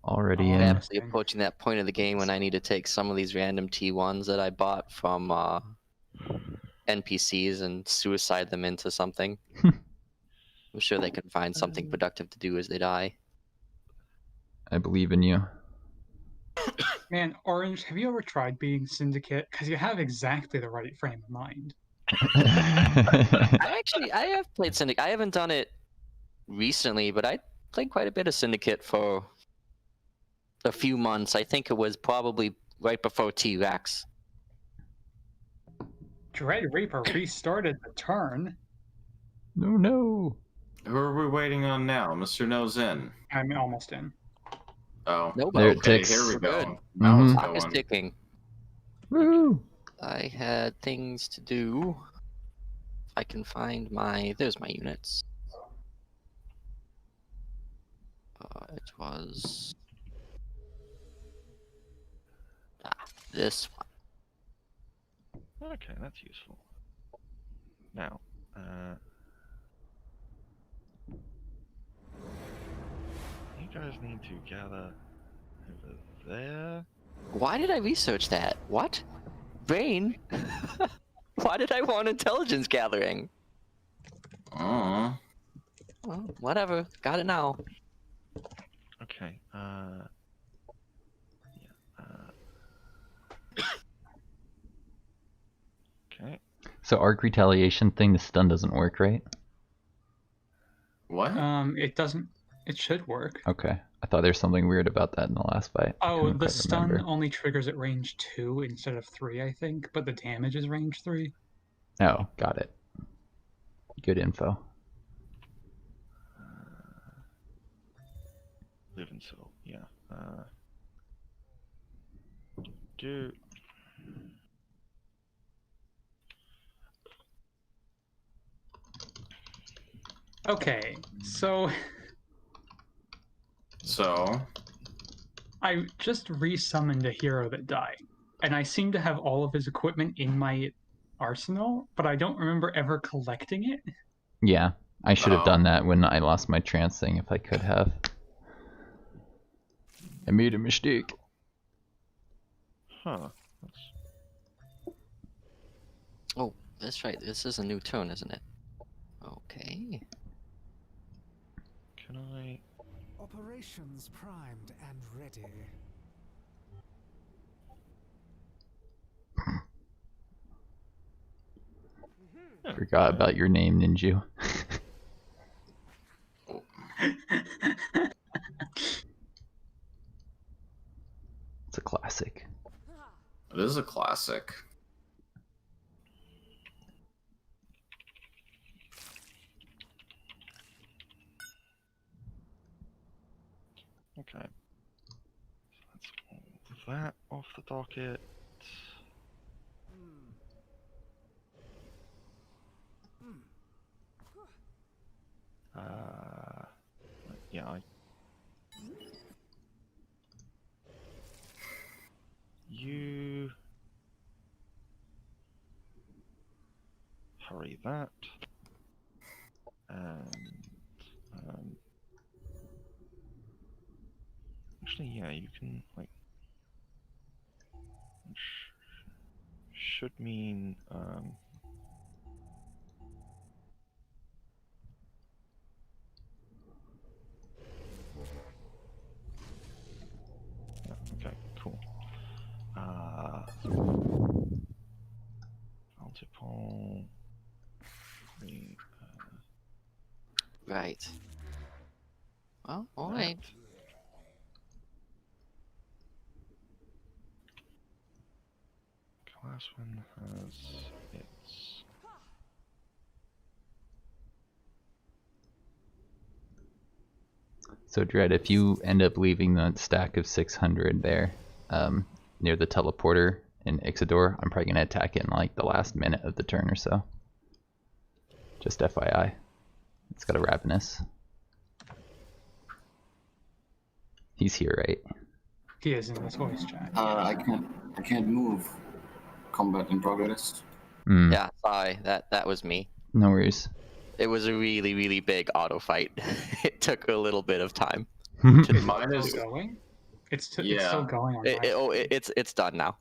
already Oh, in. yeah. Actually approaching that point of the game when I need to take some of these random T1s that I bought from NPCs and suicide them into something. I'm sure they can find something productive to do as they die. I believe in you. Man, Orange, have you ever tried being Syndicate? Because you have exactly the right frame of mind. I have played Syndicate. I haven't done it recently, but I played quite a bit of Syndicate for a few months. I think it was probably right before T-Rex. Dread Reaper restarted the turn. No. Who are we waiting on now? Mr. Nose In. I'm almost in. Oh, Nope. There it okay, ticks. here we go. Good. Now it's Clock is going. ticking. Woo! I had things to do. If I can find my... There's my units. It was... this one. Okay, that's useful. Now, you guys need to gather over there. Why did I research that? What? Brain? Why did I want intelligence gathering? Oh. Well, whatever. Got it now. Okay, okay. So arc retaliation thing, the stun doesn't work, right? What? It doesn't. It should work. Okay. I thought there was something weird about that in the last fight. Oh, Couldn't the quite stun remember. only triggers at range 2 instead of 3, I think, but the damage is range 3. Oh, got it. Good info. Living soul, yeah. Do Okay, so I just resummoned a hero that died, and I seem to have all of his equipment in my arsenal, but I don't remember ever collecting it. Yeah, I should have done that when I lost my trance thing if I could have. I made a mistake. huh. Oh, that's right. This is a new turn, isn't it? Okay. Can I? Operations primed and ready. Forgot about your name, Ninju. It's a classic. It is a classic. Okay. So let's move that off the docket. Yeah, you hurry that, and actually, yeah, you can like should mean yeah, okay, cool. Multiple. Right. Well, alright. Last one has its. So Dread, if you end up leaving the stack of 600 there, near the teleporter in Ixidor, I'm probably gonna attack it in like the last minute of the turn or so. Just FYI. It's got a Ravenous. He's here, right? He is in this voice chat. I can't move. Combat in progress. Yeah, sorry. That was me. No worries. It was a really, really big auto fight. It took a little bit of time. Is Mine it is- still going? It's still Yeah. going on my It's done now.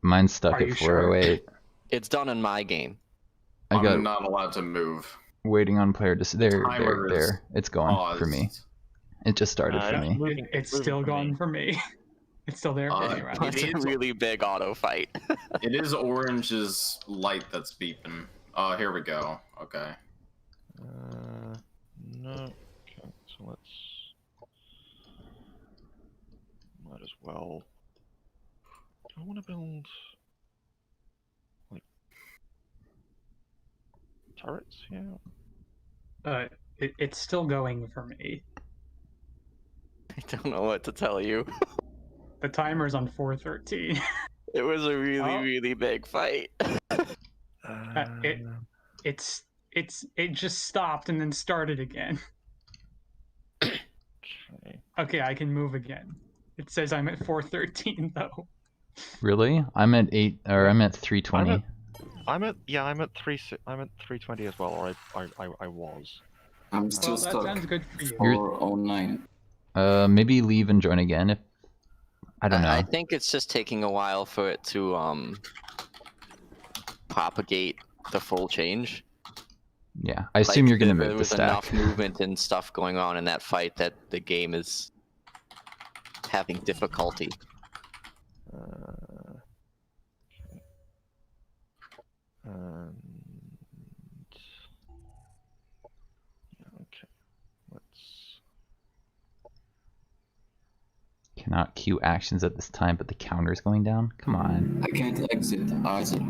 Mine's stuck Are at you sure? 408. It's done in my game. I got I'm not allowed to move. waiting on player to there. Timer is It's going for me. Paused. It just started for it's me. moving- It's moving still for gone me. for me. It's still there for me, It rather. It's a is- really big auto fight. It is Orange's light that's beeping. Oh, here we go. Okay. No. Okay, so let's. Might as well. Do I want to build like turrets here? It's still going for me. I don't know what to tell you. The timer's on 413. It was a really, Oh. really big fight. It just stopped and then started again. Okay. Okay, I can move again. It says I'm at 413 though. Really? I'm at 320. I'm at 320 as well, or I was. I'm still Well, that stuck. sounds good for you. 409. Maybe leave and join again if I don't know. I think it's just taking a while for it to propagate the full change. Yeah, I assume you're gonna There move the was stack. enough movement and stuff going on in that fight that the game is having difficulty. Okay. And yeah, okay. Let's. Cannot queue actions at this time, but the counter's going down. Come on. I can't exit either.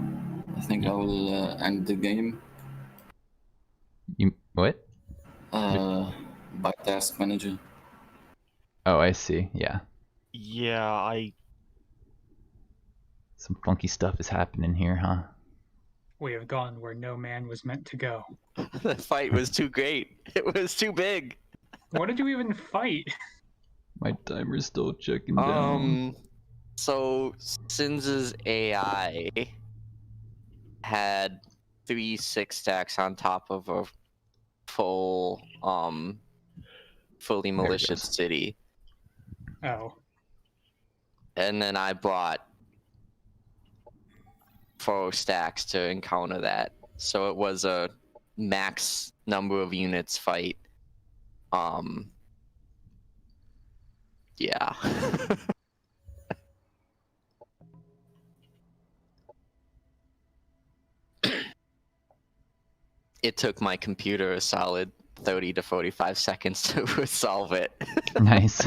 I think I will end the game You what? by task manager. Oh, I see. Yeah, Yeah, some funky stuff is happening here, huh? We have gone where no man was meant to go. The fight was too great. It was too big. What did you even fight? My timer's still checking down. So Sinz's AI had 3 6 stacks on top of a full fully it militiaed goes. city. Oh, And then I brought 4 stacks to encounter that. So it was a max number of units fight. Yeah. It took my computer a solid 30 to 45 seconds to resolve it. Nice.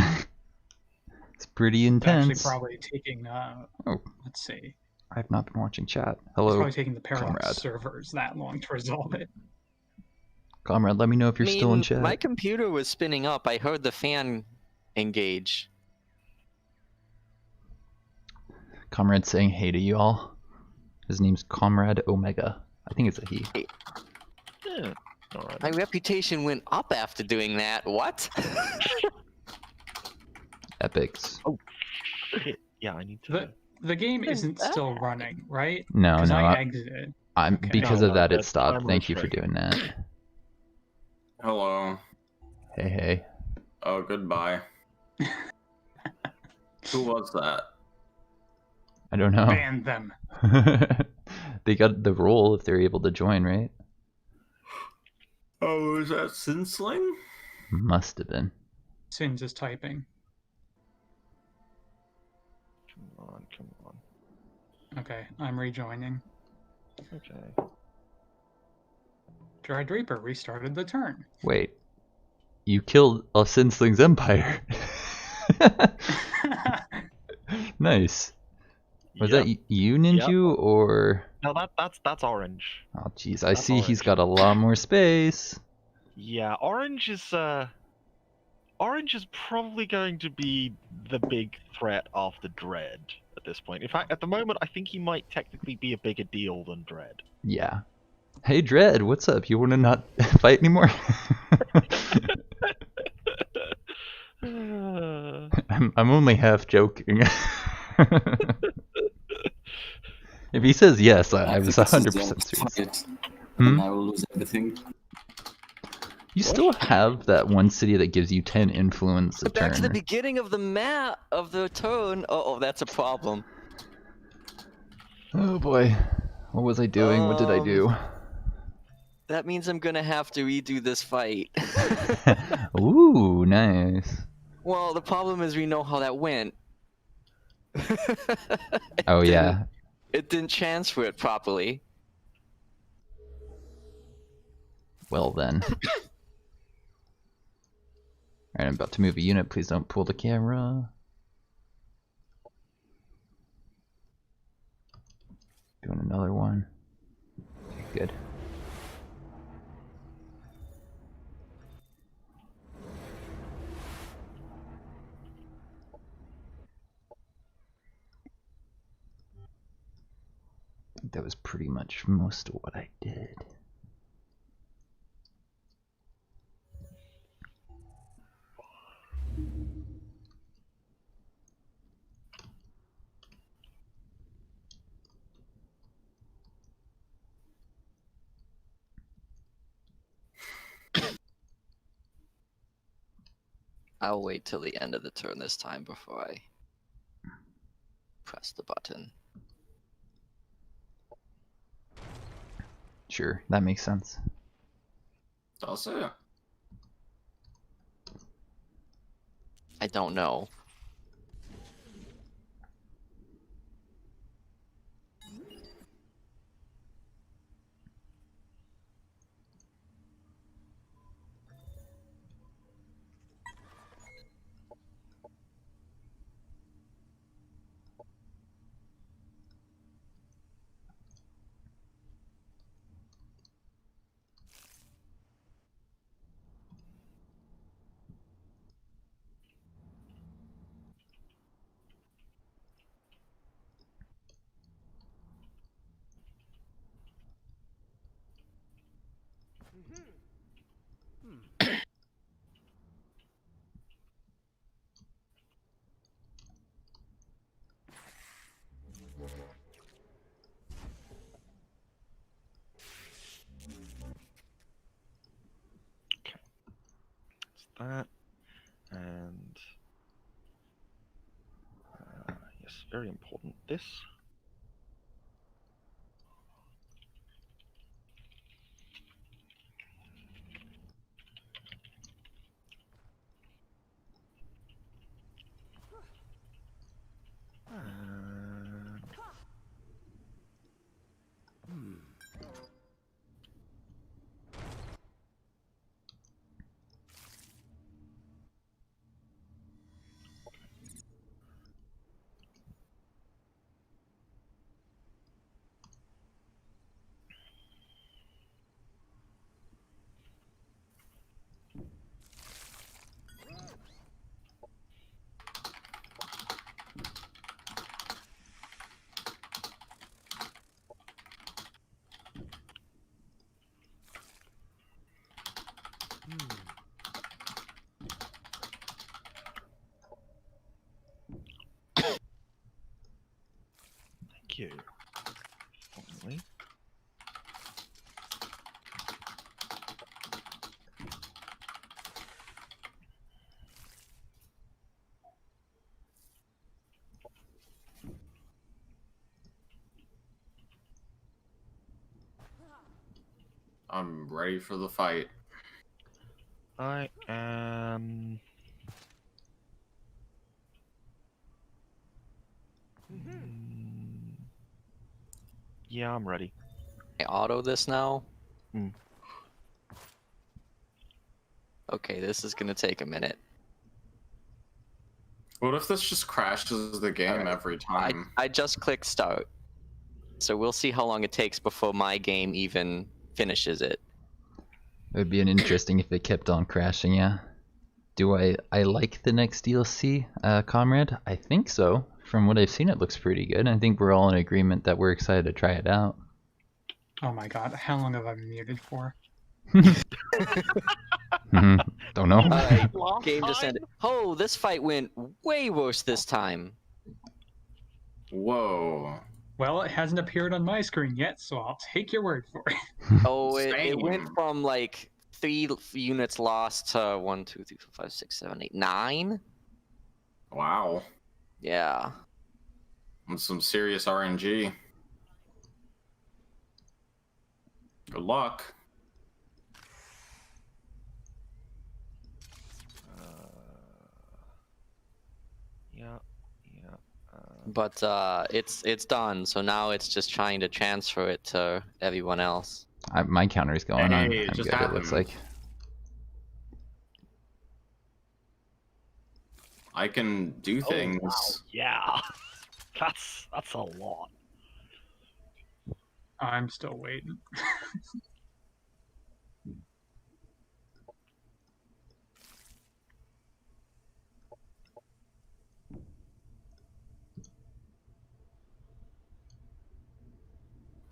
It's pretty it's actually intense. probably taking. Oh. Let's see. I've not been watching chat. It's Hello, probably taking the Paradox comrade. servers that long to resolve it. Comrade. Let me know if you're still in chat. My computer was spinning up. I heard the fan engage. Comrade saying hey to you all. His name's Comrade Omega. I think it's a he. yeah. Alright. My reputation went up after doing that. What? Epics. Shit. Yeah, I need to. The game Is isn't that- still running, right? No, Because no. I exited. I'm Okay. because No, of that it that's stopped. timer Thank you for restrict. doing that. Hello. Hey, hey. Oh, goodbye. Who was that? I don't know. Ban them. They got the role if they're able to join, right? Oh, is that Sinsling? Must have been. Sins is typing. Come on, come on. Okay, I'm rejoining. Okay. Dread Reaper restarted the turn. Wait. You killed a Sinsling's empire. Nice. Was Yep. that you, Ninju, or? No, that's orange. Oh, jeez. I That's see he's orange. got a lot more space. Yeah, orange is probably going to be the big threat after Dread at this point. In fact, at the moment, I think he might technically be a bigger deal than Dread. Yeah. Hey, Dread, what's up? You want to not fight anymore? I'm only half joking. If he says yes, I was think this is the 100% serious. fight, Hmm? and I will lose everything. You still have that one city that gives you 10 influence a Back to the turn. beginning of the map of the turn. Oh, that's a problem. Oh boy. What was I doing? What did I do? That means I'm gonna have to redo this fight. Ooh, nice. Well, the problem is we know how that went. Oh yeah. It didn't transfer it properly. Well then. Alright, I'm about to move a unit. Please don't pull the camera. Doing another one. Good. I think that was pretty much most of what I did. I'll wait till the end of the turn this time before I press the button. Sure, that makes sense. Does it? I don't know. That and yes, very important. This. Thank you. Finally. I'm ready for the fight. I am. Yeah, I'm ready. I auto this now. Hmm. Okay, this is gonna take a minute. What if this just crashes the game every time? I just clicked start. So we'll see how long it takes before my game even finishes it. It would be an interesting if it kept on crashing, yeah. Do I like the next DLC, Comrade? I think so. From what I've seen, it looks pretty good. I think we're all in agreement that we're excited to try it out. Oh my god, how long have I been muted for? Don't know. Alright, Long game just time? ended. Oh, this fight went way worse this time. Whoa. Well, it hasn't appeared on my screen yet, so I'll take your word for it. Oh, it went Same. from like 3 units lost to 1, 2, 3, 4, 5, 6, 7, 8, 9. Wow. Yeah. That's some serious RNG. Good luck. Yeah. But it's done. So now it's just trying to transfer it to everyone else. My counter's going. I'm Hey, it good. just It looks happened. like. I can do things. Oh, wow. Yeah. That's a lot. I'm still waiting.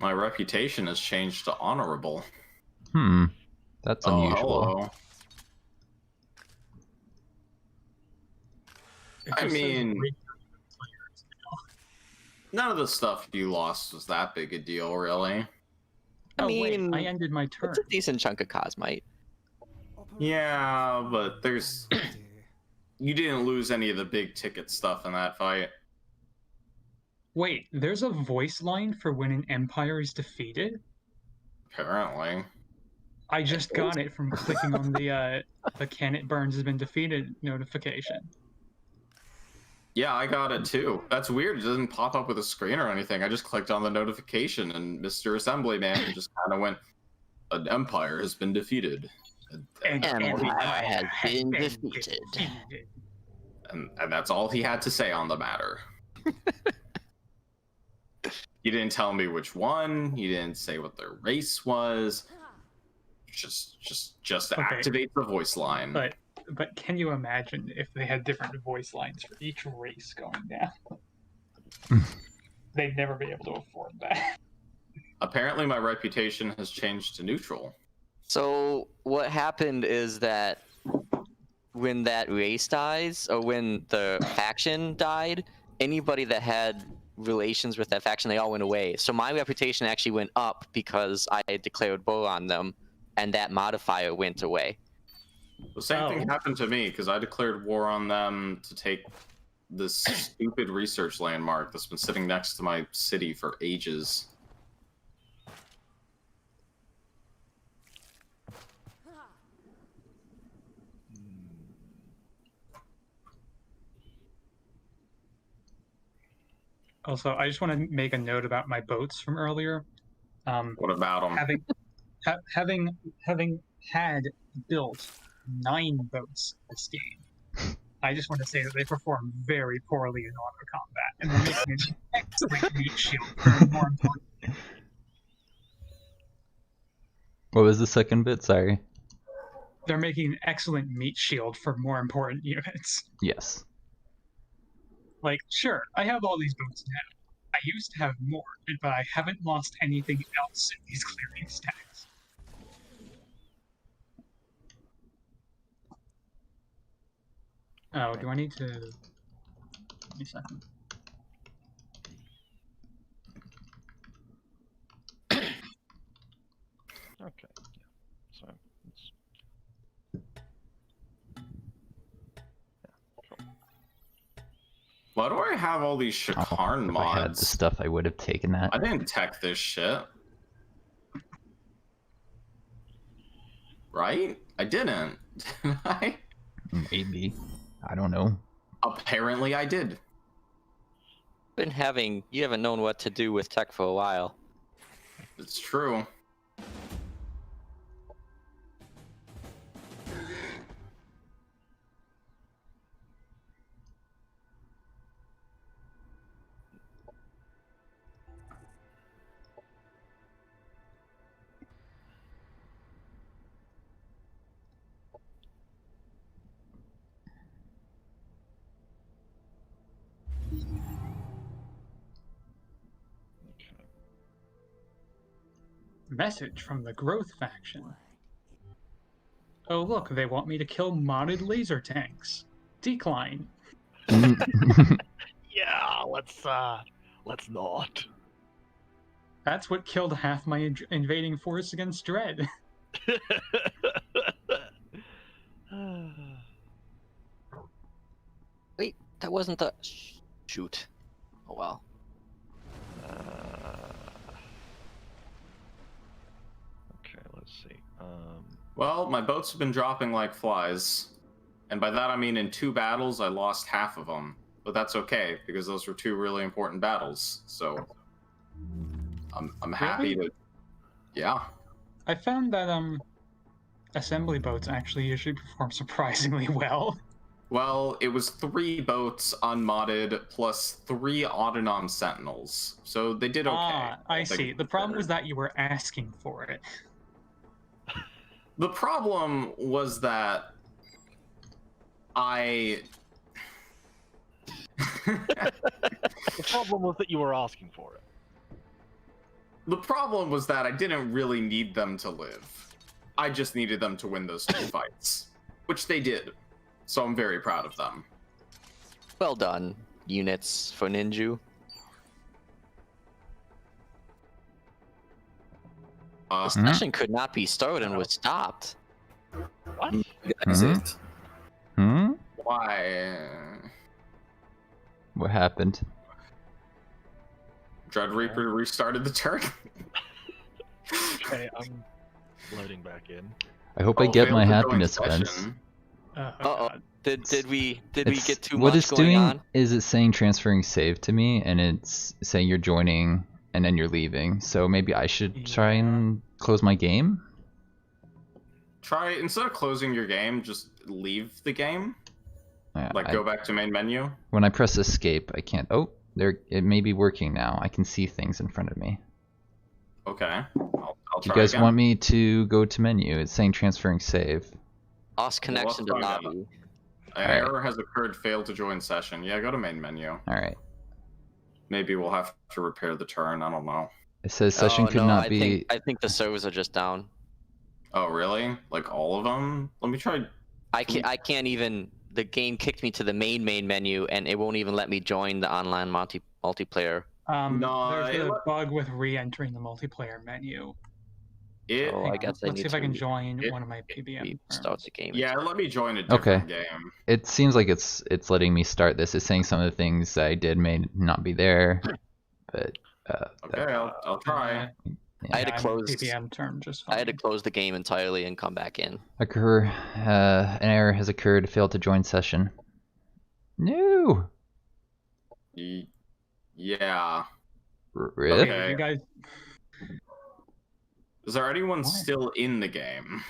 My reputation has changed to honorable. That's Oh, unusual. hello. It I just says mean- regular players now. None of the stuff you lost was that big a deal, really. Oh mean, wait, I ended my turn. It's a decent chunk of Cosmite. Yeah, but there's... Ready. You didn't lose any of the big ticket stuff in that fight. Wait, there's a voice line for when an empire is defeated? Apparently. I just got it from clicking on the Can It Burns has been defeated notification. Yeah, I got it too. That's weird. It doesn't pop up with a screen or anything. I just clicked on the notification and Mr. Assemblyman just kind of went, an empire has been defeated. And Empire has been defeated. defeated. And that's all he had to say on the matter. He didn't tell me which one. He didn't say what their race was. Just Okay. activate the voice line. But can you imagine if they had different voice lines for each race going down? They'd never be able to afford that. Apparently, my reputation has changed to neutral. So what happened is that when that race dies, or when the faction died, anybody that had relations with that faction, they all went away. So my reputation actually went up because I had declared war on them, and that modifier went away. The same thing happened to me because I declared war on them to take this stupid research landmark that's been sitting next to my city for ages. Also, I just want to make a note about my boats from earlier. What about them? Having had built 9 boats this game, I just want to say that they perform very poorly in auto combat, and they're making an excellent meat shield for more important. What was the second bit? Sorry. They're making an excellent meat shield for more important units. Yes. Like, sure, I have all these boats now. I used to have more, but I haven't lost anything else in these clearing stacks. Oh, do I need to... Give me a second. Okay. Yeah. So it's... Why do I have all these Shakarn If I had the mods? stuff, I would have taken that. I didn't tech this shit. Right? I didn't. Did I? Maybe. I don't know. Apparently I did. You haven't known what to do with tech for a while. It's true. Message from the Growth faction. Oh look, they want me to kill modded laser tanks. Decline. Yeah, let's not. That's what killed half my invading force against Dread. That wasn't the shoot. Oh well. Okay, let's see. Well, my boats have been dropping like flies. And by that I mean in 2 battles, I lost half of them. But that's okay, because those were 2 really important battles. So I'm happy to... Yeah. I found that assembly boats actually usually perform surprisingly well. Well, it was 3 boats unmodded plus 3 autonom sentinels. So they did okay. Ah, I see. The problem was that you were asking for it. The problem was that I... The problem was that you were asking for it. The problem was that I didn't really need them to live. I just needed them to win those 2 fights, which they did. So I'm very proud of them. Well done, units for Ninju. The session could not be started and was stopped. What? Exit. Why? What happened? Dread Reaper restarted the turn? Okay, I'm loading back in. I hope I get failed my to join happiness session. events. Uh-oh. Did we get too what much it's going doing on? is it's saying transferring save to me, and it's saying you're joining and then you're leaving. So maybe I should try and close my game. Try, instead of closing your game, just leave the game. Like, go back to main menu. When I press escape, I can't. Oh, there. It may be working now. I can see things in front of me. Okay. I'll Do try you guys again. want me to go to menu? It's saying transferring save. Lost connection to try that. lobby. An error has occurred, failed to join session. Yeah, go to main menu. All right. Maybe we'll have to repair the turn. I don't know. It says session Oh, could no, not be. I think the servers are just down. Oh, really? Like all of them? Let me try. I can't even. The game kicked me to the main menu, and it won't even let me join the online multiplayer. No, There's a it- bug with re-entering the multiplayer menu. It. Oh, I guess I Let's need see if I to can join it- one of my PBM. start the game. Yeah, let me join a different game. It seems like it's letting me start this. It's saying some of the things that I did may not be there, but Okay, I'll try. I had to I'm close. PBM term just fine. I had to close the game entirely and come back in. an error has occurred. Failed to join session. No. Yeah. Really? Okay. You guys. Is there anyone What? still in the game?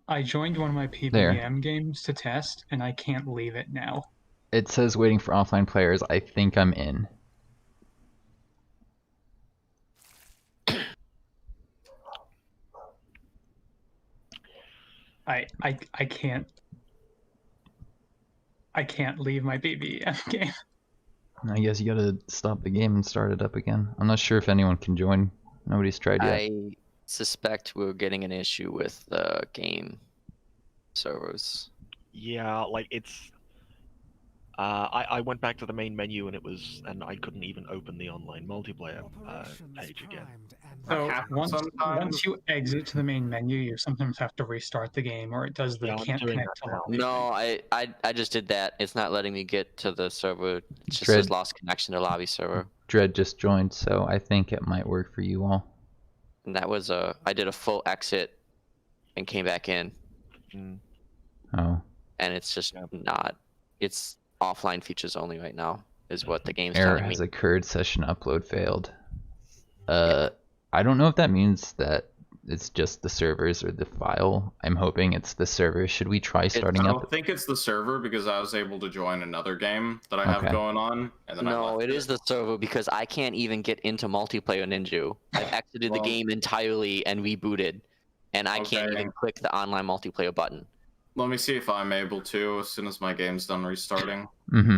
I joined one of my PBM games to test, and I can't leave it now. It says waiting for offline players. I think I'm in. I can't. I can't leave my PBM game. I guess you gotta stop the game and start it up again. I'm not sure if anyone can join. Nobody's tried yet. I suspect we're getting an issue with the game servers. Yeah, like it's. I went back to the main menu and I couldn't even open the online multiplayer page again. So happens once sometimes. you exit to the main menu, you sometimes have to restart the game, or it does the Yeah, I'm can't doing connect to that now. lobby. No, I just did that. It's not letting me get to the server. It just Dread. says lost connection to lobby server. Dread just joined, so I think it might work for you all. And that was I did a full exit and came back in, Mm. Oh. and it's just not. It's offline features only right now, is what the game's Error telling me. has occurred. Session upload failed. I don't know if that means that it's just the servers or the file. I'm hoping it's the server. Should we try starting I up? don't think it's the server because I was able to join another game that I have Okay. going on, and then I No, left it is the server because I can't even get into multiplayer Ninja. I've exited the Well- game entirely and rebooted, and I can't Okay. even click the online multiplayer button. Let me see if I'm able to as soon as my game's done restarting. Mm-hmm.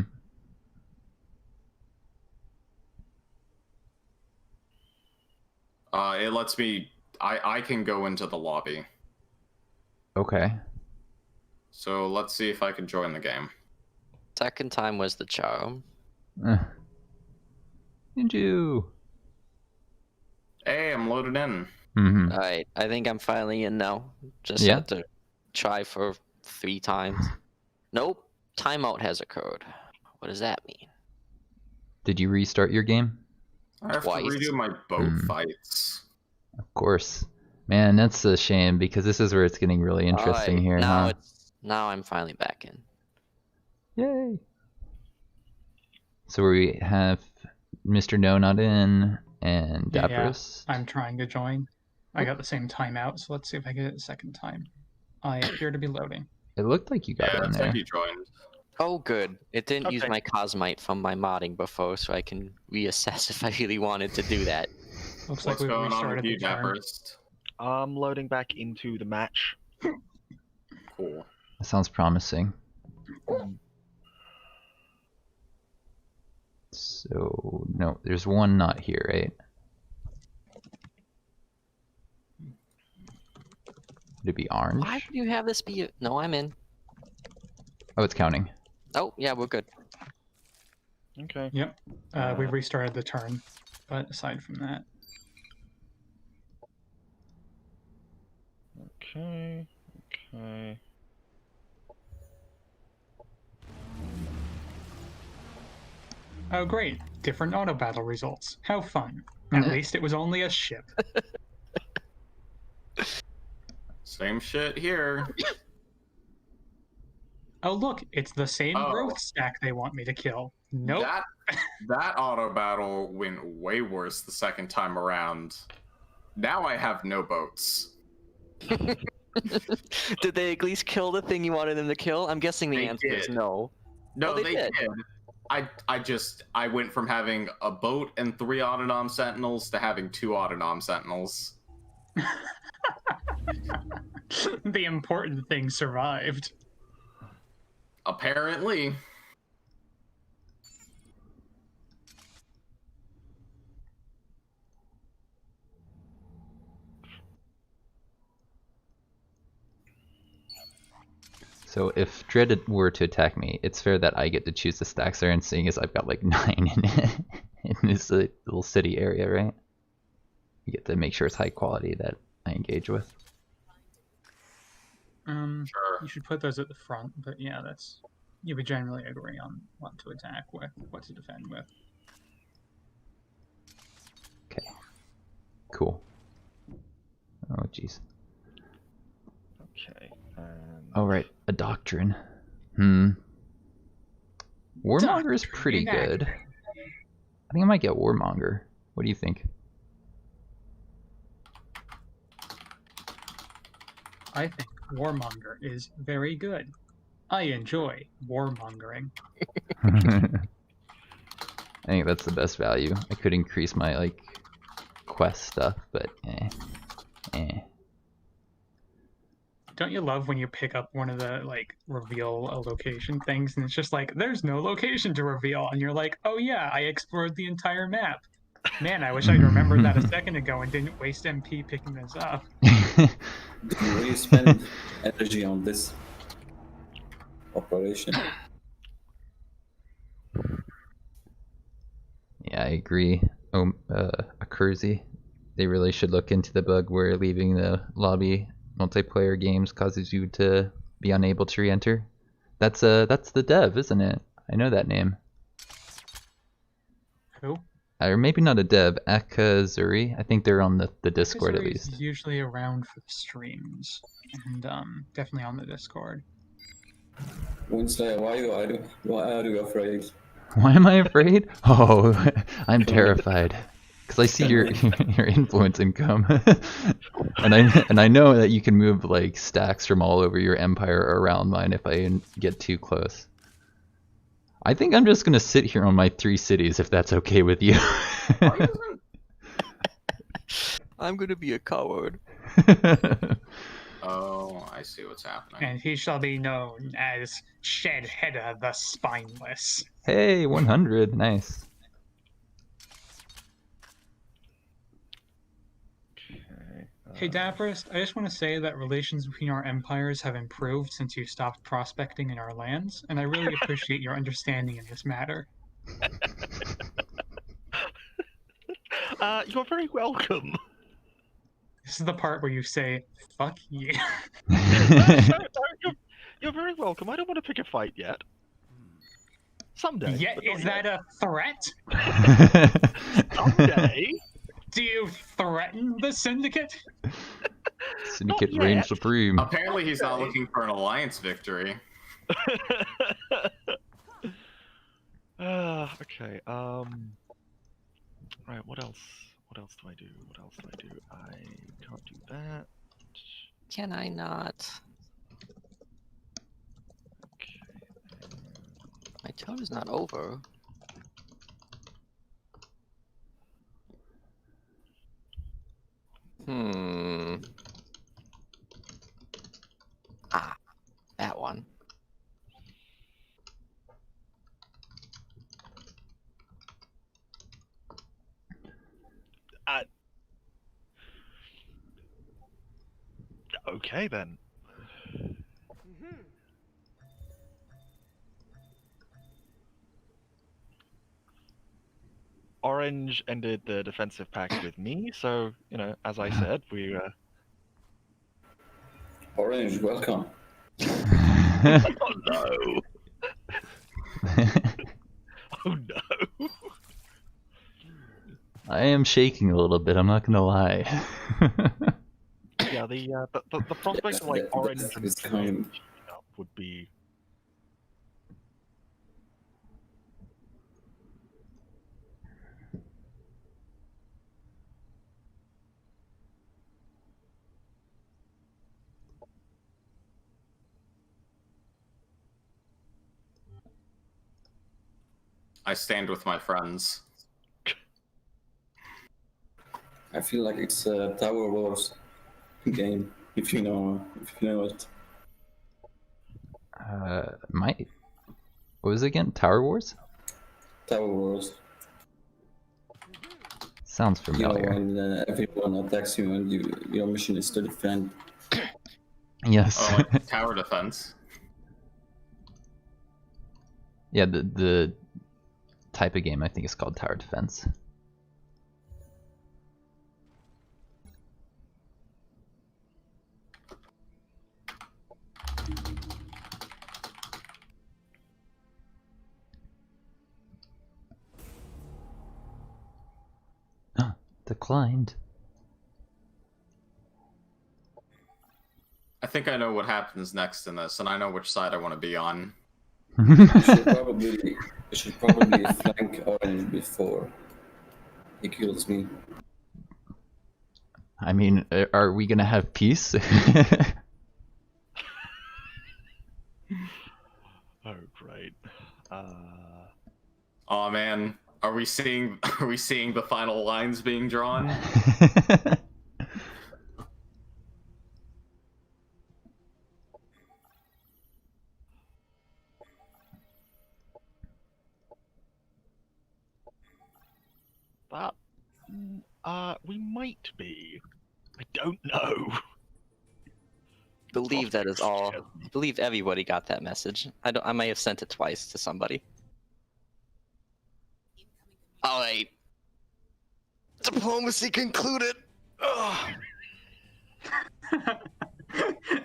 It lets me. I can go into the lobby. Okay. So let's see if I can join the game. Second time was the charm. Ninju. Hey, I'm loaded in. Mm-hmm. All right, I think I'm finally in now. Just Yeah. had to try for 3 times. Nope, timeout has occurred. What does that mean? Did you restart your game? I have Twice. to redo my boat fights. Of course. Man, that's a shame because this is where it's getting really interesting Alright, here, now huh? now I'm finally back in. Yay! So we have Mr. No not in and Yeah, Dapris. I'm trying to join. I got the same timeout, so let's see if I get it a second time. I appear to be loading. It looked like you got Yeah, in it there. said you joined. Oh, good. It didn't use Okay. my Cosmite from my modding before, so I can reassess if I really wanted to do that. Looks What's like we going on with restarted you, the turn. Dapperist? I'm loading back into the match. Cool. That sounds promising. So, no, there's one not here, right? Would it be orange? Why would you have this be a... No, I'm in. Oh, it's counting. Oh, yeah, we're good. Okay. Yep. We restarted the turn, but aside from that, Okay. Okay. oh great, different auto battle results. How fun. At least it was only a ship. Same shit here. Oh look, it's the same Oh. growth stack they want me to kill. Nope. That auto battle went way worse the second time around. Now I have no boats. Did they at least kill the thing you wanted them to kill? I'm guessing the They answer is did. no. No, Oh, they they did. I went from having a boat and 3 Autonom Sentinels to having 2 Autonom Sentinels. The important thing survived. Apparently. So if Dread were to attack me, it's fair that I get to choose the stacks there, and seeing as I've got like 9 in this little city area, right? You get to make sure it's high quality that I engage with. Sure. You should put those at the front, but yeah, that's you would generally agree on what to attack with, what to defend with. Okay. Cool. Oh, jeez. Okay. And... Oh, right. A doctrine. Warmonger is Doctrine pretty good. inaccurate. I think I might get Warmonger. What do you think? I think Warmonger is very good. I enjoy warmongering. I think that's the best value. I could increase my like quest stuff, but eh. Don't you love when you pick up one of the like reveal a location things and it's just like there's no location to reveal and you're like, oh yeah, I explored the entire map. Man, I wish I'd remembered that a second ago and didn't waste MP picking this up. Did you really spend energy on this operation? Yeah, I agree. Akurzi, they really should look into the bug where leaving the lobby multiplayer games causes you to be unable to re-enter. That's the dev, isn't it? I know that name. Who? Or maybe not a dev, Akazuri. I think they're on the Discord at Akazuri's least. usually around for the streams and definitely on the Discord. Winslow, why are you afraid? Why am I afraid? Oh, I'm terrified. Because I see your influence income, and I know that you can move like stacks from all over your empire around mine if I get too close. I think I'm just gonna sit here on my 3 cities if that's okay with you. I'm gonna be a coward. Oh, I see what's happening. And he shall be known as Shedheader the Spineless. Hey, 100, nice. Okay. Hey Dapperist, I just want to say that relations between our empires have improved since you stopped prospecting in our lands, and I really appreciate your understanding in this matter. You're very welcome. This is the part where you say, "Fuck you." You're very welcome. I don't want to pick a fight yet. Someday. Yet, but not is yet. that a threat? Someday? Do you threaten the Syndicate? Syndicate Not reign yet. supreme. Apparently, he's not Okay. looking for an alliance victory. Okay. Right. What else? What else do I do? What else do I do? I can't do that. Can I not? Okay. My turn is not over. Hmm. Ah, that one. Okay then. Orange ended the defensive pact with me, so you know, as I said, we. Orange, welcome. Oh no! Oh no! I am shaking a little bit, I'm not gonna lie. Yeah, the prospect of like Yes, orange that's and his blue kind. teaming up would be. I stand with my friends. I feel like it's a Tower Wars game, if you know it. What was it again? Tower Wars? Tower Wars. Sounds You know, familiar. when everyone attacks you and your mission is to defend. Yes. Oh, like tower defense. Yeah, the type of game I think is called Tower Defense. Declined. I think I know what happens next in this, and I know which side I want to be on. You should probably flank Orange before he kills me. I mean, are we gonna have peace? Oh great. Oh man, are we seeing the final lines being drawn? That. We might be. I don't know. Believe that is all. Scares me. I believe everybody got that message. I may have sent it twice to somebody. All right. Diplomacy concluded. Ugh.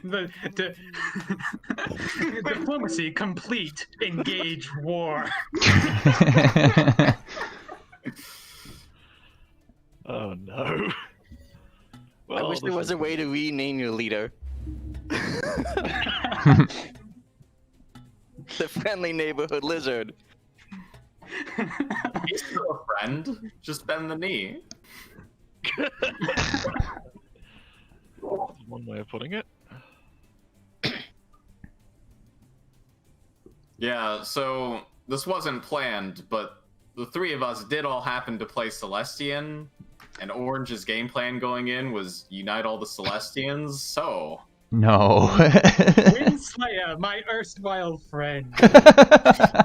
the diplomacy complete. Engage war. Oh no. I Well, wish there this was is- a way to rename your leader. The friendly neighborhood lizard. He's still a friend. Just bend the knee. One way of putting it. Yeah, so this wasn't planned, but the three of us did all happen to play Celestian, and Orange's game plan going in was unite all the Celestians, so... No. Windslayer, my erstwhile friend, I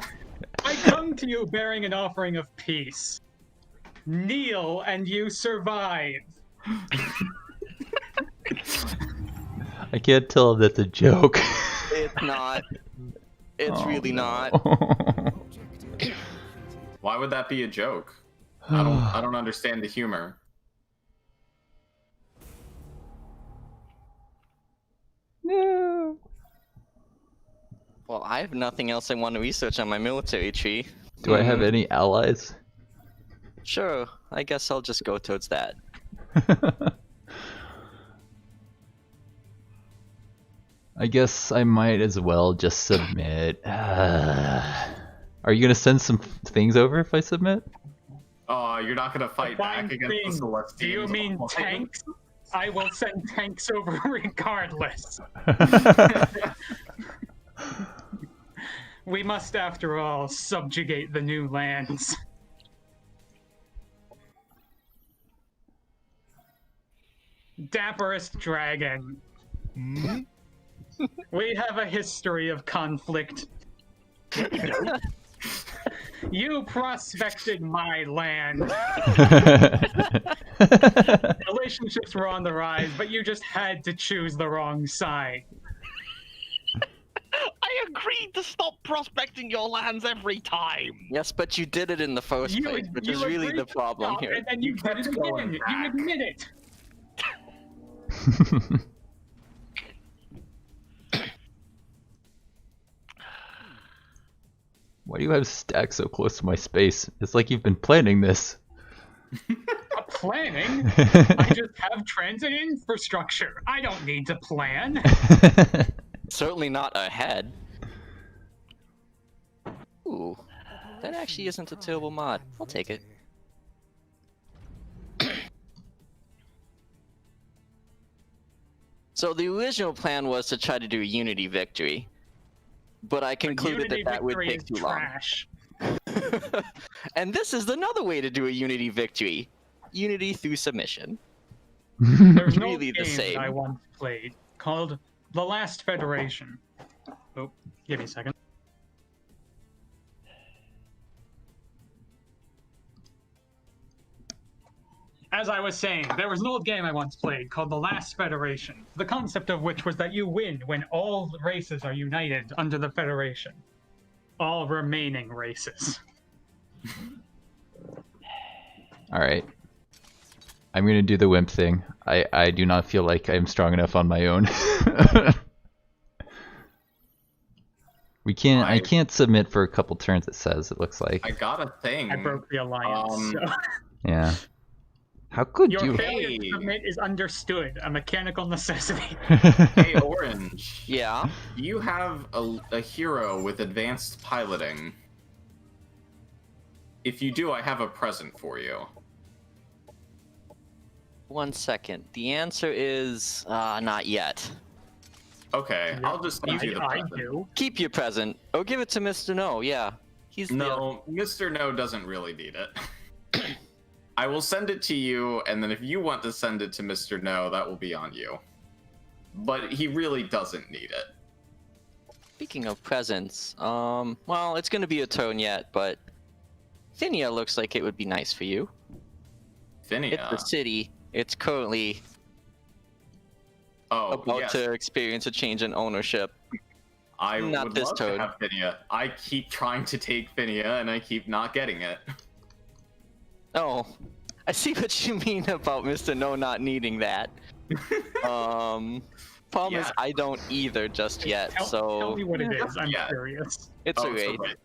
come to you bearing an offering of peace. Kneel and you survive. I can't tell if that's a joke. It's not. It's Oh, really not. no. Why would that be a joke? I don't understand the humor. Well, I have nothing else I want to research on my military tree. Do I have any allies? Sure, I guess I'll just go towards that. I guess I might as well just submit. Are you gonna send some things over if I submit? Oh, you're not gonna fight back Fine against thing. the Celestians. Do you mean tanks? I will send tanks over regardless. We must, after all, subjugate the new lands. Dapperest dragon. We have a history of conflict. You prospected my land. Relationships were on the rise, but you just had to choose the wrong side. I agreed to stop prospecting your lands every time. Yes, but you did it in the first place, which is really agreed the to problem stop, here. And then you did it going again. You back. admit it. Why do you have stacks so close to my space? It's like you've been planning this. Planning? I just have transit infrastructure. I don't need to plan. Certainly not ahead. Ooh, that actually isn't a terrible mod. I'll take it. So the original plan was to try to do a Unity victory, but I concluded Unity that would victory take is too trash. long. And this is another way to do a Unity victory. Unity through submission. There's no Really the game same. I once played called The Last Federation. Oh, give me a second. As I was saying, there was an old game I once played called The Last Federation, the concept of which was that you win when all races are united under the Federation. All remaining races. Alright. I'm gonna do the wimp thing. I do not feel like I'm strong enough on my own. I can't submit for a couple turns, it says, it looks like. I got a thing. I broke the alliance. So. Yeah. How could Your you? failure to Hey. submit is understood, a mechanical necessity. Hey, Orange. Yeah. You have a hero with advanced piloting. If you do, I have a present for you. 1 second. The answer is not yet. Okay, I'll just give you the I present. do. Keep your present. Or give it to Mr. No, yeah. He's No, Mr. No doesn't really need it. I will send it to you, and then if you want to send it to Mr. No, that will be on you. But he really doesn't need it. Speaking of presents, well, it's gonna be a turn yet, but Finia looks like it would be nice for you. Finia. It's the city. It's currently about yes. to experience a change in ownership. I Not would this love toad. to have Finia. I keep trying to take Finia, and I keep not getting it. Oh, I see what you mean about Mr. No not needing that. Problem is, Yeah. I don't either just yet, Tell so me what it is. I'm Yeah. curious. it's a It's a raid. Wraith.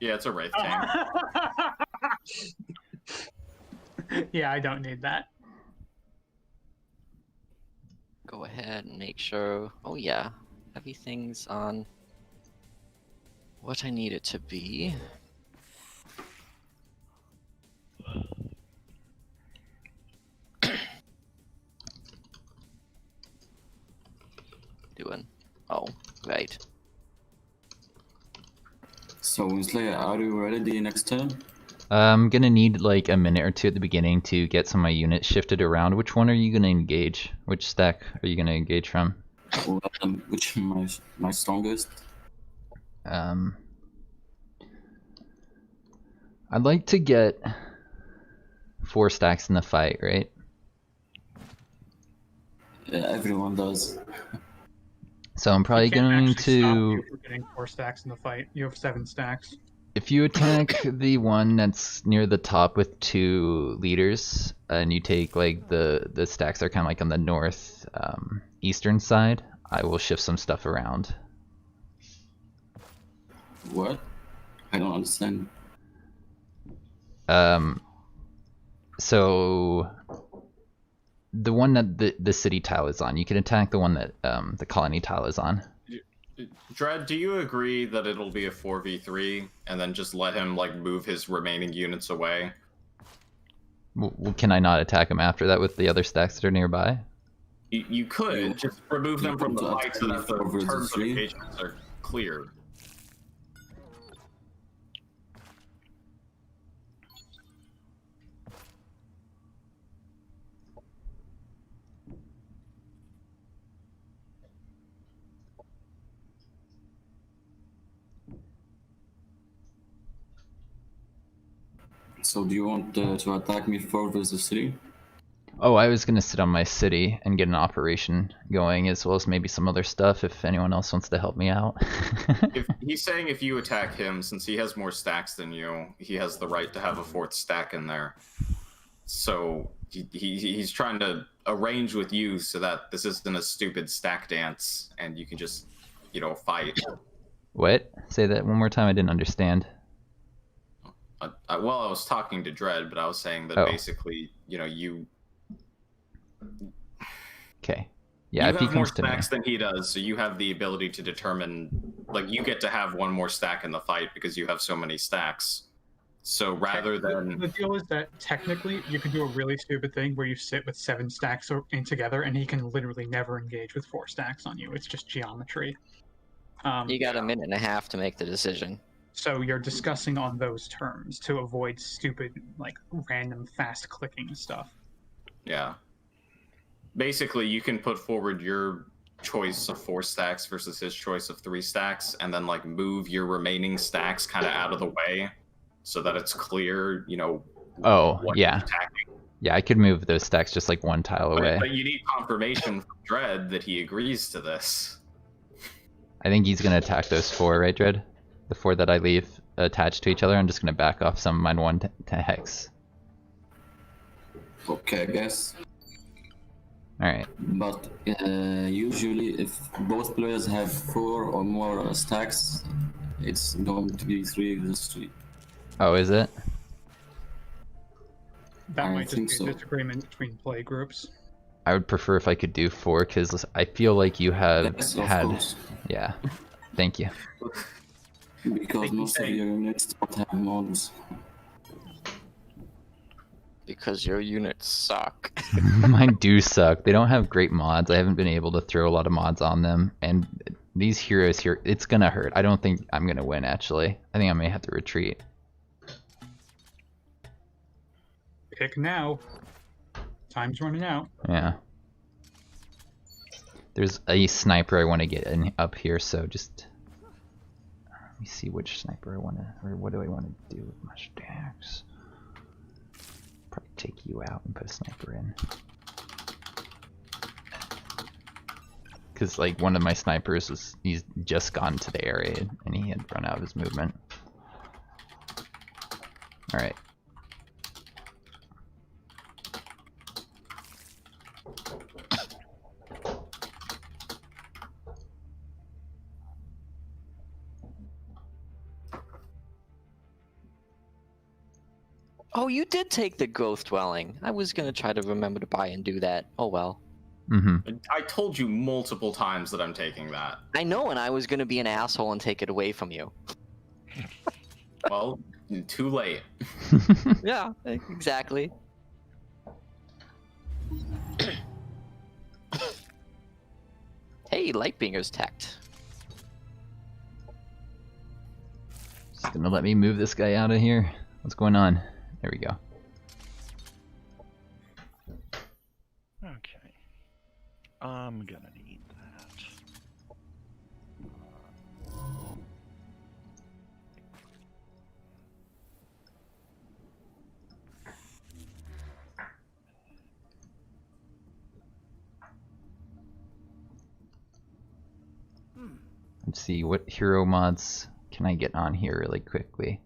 Yeah, it's a Wraith tank. Yeah, I don't need that. Go ahead and make sure. Oh yeah, everything's on what I need it to be. Doing. Oh, right. So, Winslayer, are you ready the next turn? I'm gonna need like a minute or two at the beginning to get some of my units shifted around. Which one are you gonna engage? Which stack are you gonna engage from? Well, which my strongest? I'd like to get 4 stacks in the fight, right? Yeah, everyone does. So I'm probably I can't going actually stop to... you from getting 4 stacks in the fight. You have 7 stacks. If you attack the one that's near the top with 2 leaders, and you take like the stacks are kind of like on the north eastern side, I will shift some stuff around. What? I don't understand. So the one that the city tile is on, you can attack the one that the colony tile is on. Dread, do you agree that it'll be a 4v3 and then just let him like move his remaining units away? Well, can I not attack him after that with the other stacks that are nearby? You could just remove them from the want to fight so that the 4v3? terms of engagement are clear. So do you want to attack me for the city? Oh, I was gonna sit on my city and get an operation going, as well as maybe some other stuff if anyone else wants to help me out. If he's saying if you attack him, since he has more stacks than you, he has the right to have a 4th stack in there. So he's trying to arrange with you so that this isn't a stupid stack dance and you can just, fight. What? Say that one more time. I didn't understand. I was talking to Dread, but I was saying that basically, you Okay. Yeah, you if he have more comes to me. stacks than he does, so you have the ability to determine, like, you get to have one more stack in the fight because you have so many stacks. So rather than... The deal is that technically you can do a really stupid thing where you sit with 7 stacks in together and he can literally never engage with 4 stacks on you. It's just geometry. You got a minute and a half to make the decision. So you're discussing on those terms to avoid stupid, like, random fast clicking stuff. Yeah. Basically, you can put forward your choice of 4 stacks versus his choice of 3 stacks, and then like move your remaining stacks kind of out of the way, so that it's clear, Oh, what yeah. you're attacking. Yeah, I could move those stacks just like one tile away. But you need confirmation from Dread that he agrees to this. I think he's gonna attack those 4, right, Dread? The 4 that I leave attached to each other. I'm just gonna back off some of mine 1 to hex. Okay, I guess. Alright. But usually, if both players have 4 or more stacks, it's going to be 3 versus 3. Oh, is it? That I might just think be so. a disagreement between play groups. I would prefer if I could do 4, because I feel like you have Yes, of had... course. Yeah. Thank you. Because most of your units don't have mods. Because your units suck. Mine do suck. They don't have great mods. I haven't been able to throw a lot of mods on them. And these heroes here, it's gonna hurt. I don't think I'm gonna win, actually. I think I may have to retreat. Pick now. Time's running out. Yeah. There's a sniper I want to get in up here, so just... Let me see which sniper I want to... Or what do I want to do with my stacks? Probably take you out and put a sniper in. Because, like, one of my snipers was... He's just gone to the area, and he had run out of his movement. Alright. Oh, you did take the growth dwelling. I was gonna try to remember to buy and do that. Oh well. Mm-hmm. I told you multiple times that I'm taking that. I know, and I was gonna be an asshole and take it away from you. Well, too late. Yeah, exactly. Hey, Lightbinger's tacked. Just gonna let me move this guy out of here. What's going on? There we go. Okay. I'm gonna need that. Let's see, what hero mods can I get on here really quickly?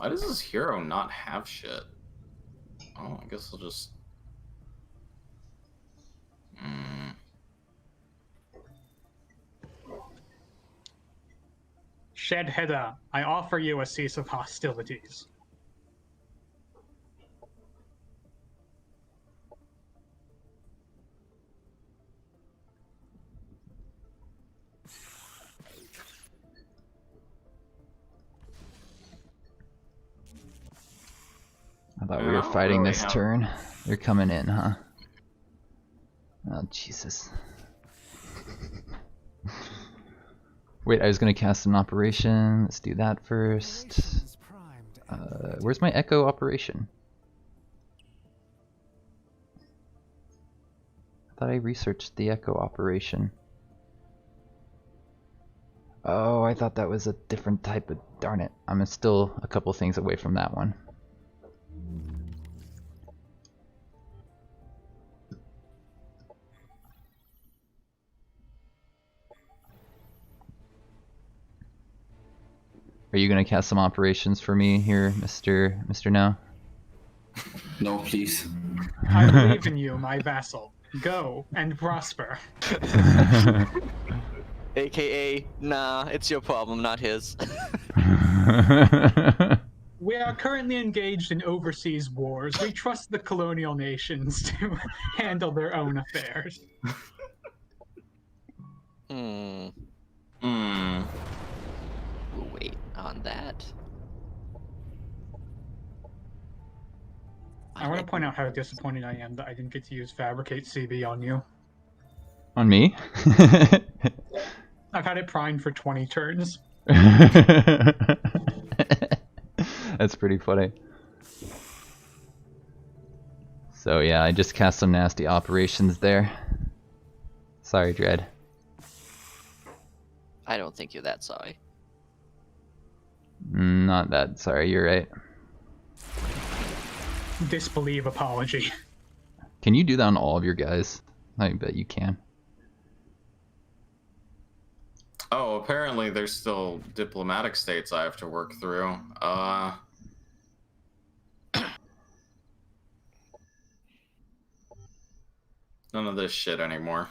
Why does this hero not have shit? Oh, I guess I'll just... Shed Hedda, I offer you a cease of hostilities. I thought Yeah, we I were don't fighting really this have- turn. They're coming in, huh? Oh, Jesus. Wait, I was gonna cast an operation. Let's do that first. Operations primed and ready. Where's my Echo operation? I thought I researched the Echo operation. Oh, I thought that was a different type of... Darn it. I'm still a couple things away from that one. Are you gonna cast some operations for me here, Mr. No? No, please. I believe in you, my vassal. Go and prosper. AKA, nah, it's your problem, not his. We are currently engaged in overseas wars. We trust the colonial nations to handle their own affairs. Hmm. Hmm. We'll wait on that. I want to point out how disappointed I am that I didn't get to use Fabricate CB on you. On me? I've had it primed for 20 turns. That's pretty funny. So yeah, I just cast some nasty operations there. Sorry, Dread. I don't think you're that sorry. Not that sorry, you're right. Disbelieve apology. Can you do that on all of your guys? I bet you can. Oh, apparently there's still diplomatic states I have to work through. None of this shit anymore.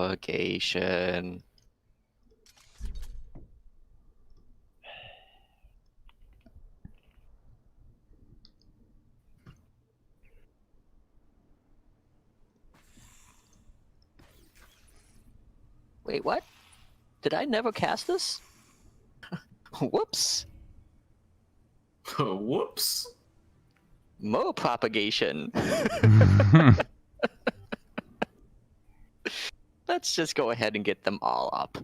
Propagation. Wait, what? Did I never cast this? Whoops. Whoops. More propagation. Let's just go ahead and get them all up.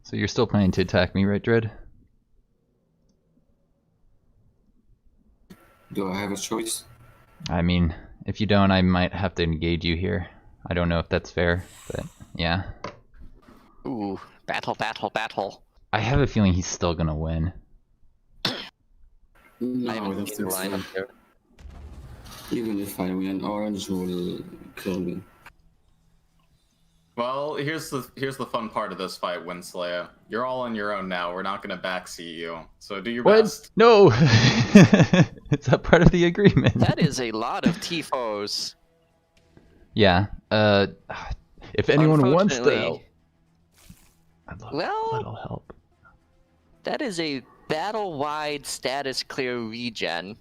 So you're still planning to attack me, right, Dread? Do I have a choice? I mean, if you don't, I might have to engage you here. I don't know if that's fair, but yeah. Ooh, battle, battle, battle. I have a feeling he's still gonna win. I No, I haven't don't seen the think so. lineup here. Even if I win, Orange will kill me. Well, here's the fun part of this fight, Winslayer. You're all on your own now. We're not gonna backseat you. So do your What? best. No! It's that part of the agreement. That is a lot of Tifos. Yeah. If anyone wants to Unfortunately- help, I'd love Well- a little help. That is a battle-wide status clear regen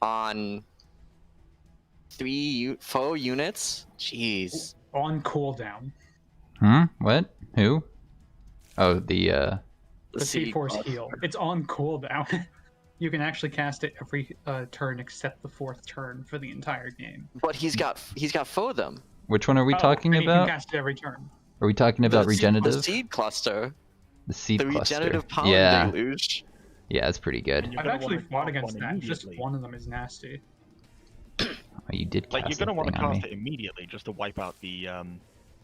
on 4 units. Jeez. On cooldown. What? Who? Oh, the The See, T-Force heal. It's on cooldown. You can actually cast it every turn except the 4th turn for the entire game. but he's got 4 of them. which one are we talking and you about? can cast it every turn. Are we talking about The regenerative? seed cluster. The seed The cluster. regenerative pollen Yeah, deluge. yeah, it's pretty good. You're I've gonna actually wanna fought cast against one that. Just immediately. one of them is nasty. Oh, you did cast Like, you're gonna want to cast it immediately just to wipe out the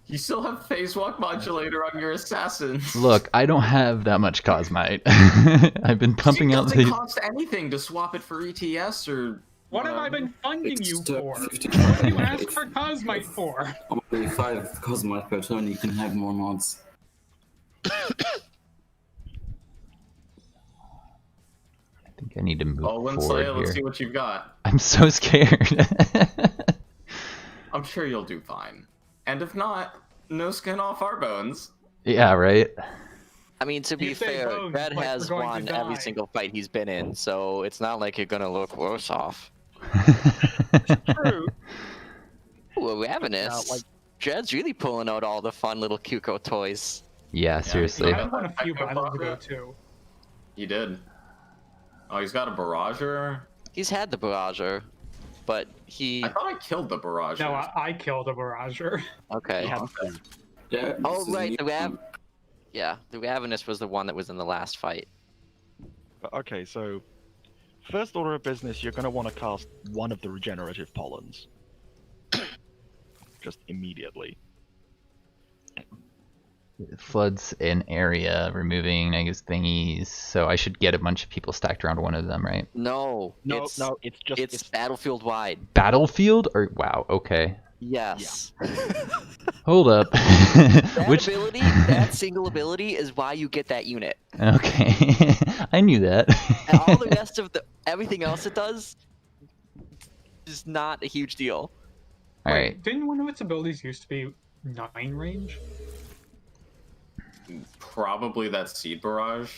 You still have phase walk modulator on your assassins. Look, I don't have that much Cosmite. I've been pumping it out doesn't these. cost anything to swap it for ETS or. What have I been funding you It's for? 50 What do you ask for Cosmite for? Only 5 Cosmite per turn, you can have more mods. I think I need to move Oh, forward Slayer, here. let's see what you've got. I'm so scared. I'm sure you'll do fine. And if not, no skin off our bones. Yeah, right. I mean, to be You say fair, bones Red like has we're going to won every die. single fight he's been in, so it's not like you're gonna look worse off. True. Ooh, Ravenous. Now, like- Jed's really pulling out all the fun little Cuco toys. Yeah, seriously. I won a few Echo battles ago Prophet? too. He did. Oh, he's got a barrager. He's had the Barrager, but he. I thought I killed the barrager. No, I killed a barrager. Okay. He had Okay. two. Yeah. Oh, this is right, new. the Yeah, the Ravenous was the one that was in the last fight. But okay, so first order of business, you're going to want to cast one of the regenerative pollens. Just immediately. Floods an area, removing negative thingies. So I should get a bunch of people stacked around one of them, right? No, No, it's, no, it's just it's battlefield wide. Battlefield? Or wow, okay. Yes. Hold up. That Which ability, that single ability, is why you get that unit. okay. I knew that. And all the rest of everything else it does is not a huge deal. All Wait, right. didn't one of its abilities used to be 9 range? Probably that seed barrage.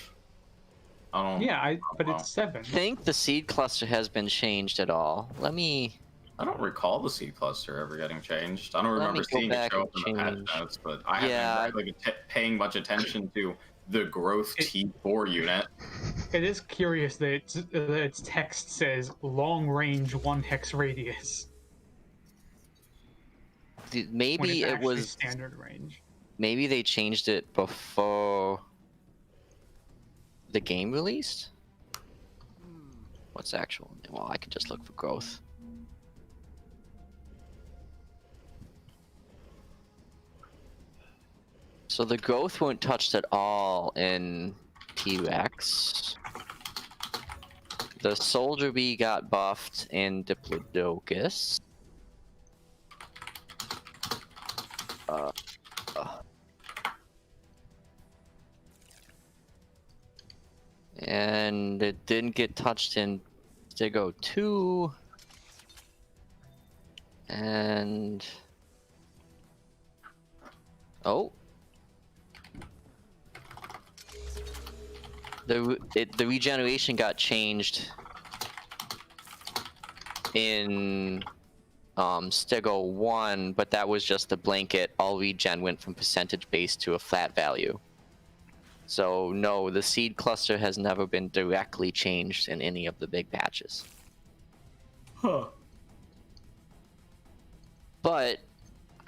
I don't. Yeah, but Wow. it's 7. I think the seed cluster has been changed at all. Let me. I don't recall the seed cluster ever getting changed. I don't Let me remember go seeing it back show up and in the patch change. notes, but I Yeah. haven't really been paying much attention to the growth T4 unit. It is curious that its text says long range 1 hex radius. When Maybe it's it actually was. standard range. Maybe they changed it before the game released. What's actual? Well, I could just look for growth. So the growth weren't touched at all in T-Rex. The Soldier Bee got buffed in Diplodocus. And it didn't get touched in Stego 2. And... Oh. The regeneration got changed in Stego 1, but that was just the blanket. All regen went from percentage base to a flat value. So no, the seed cluster has never been directly changed in any of the big patches. Huh. But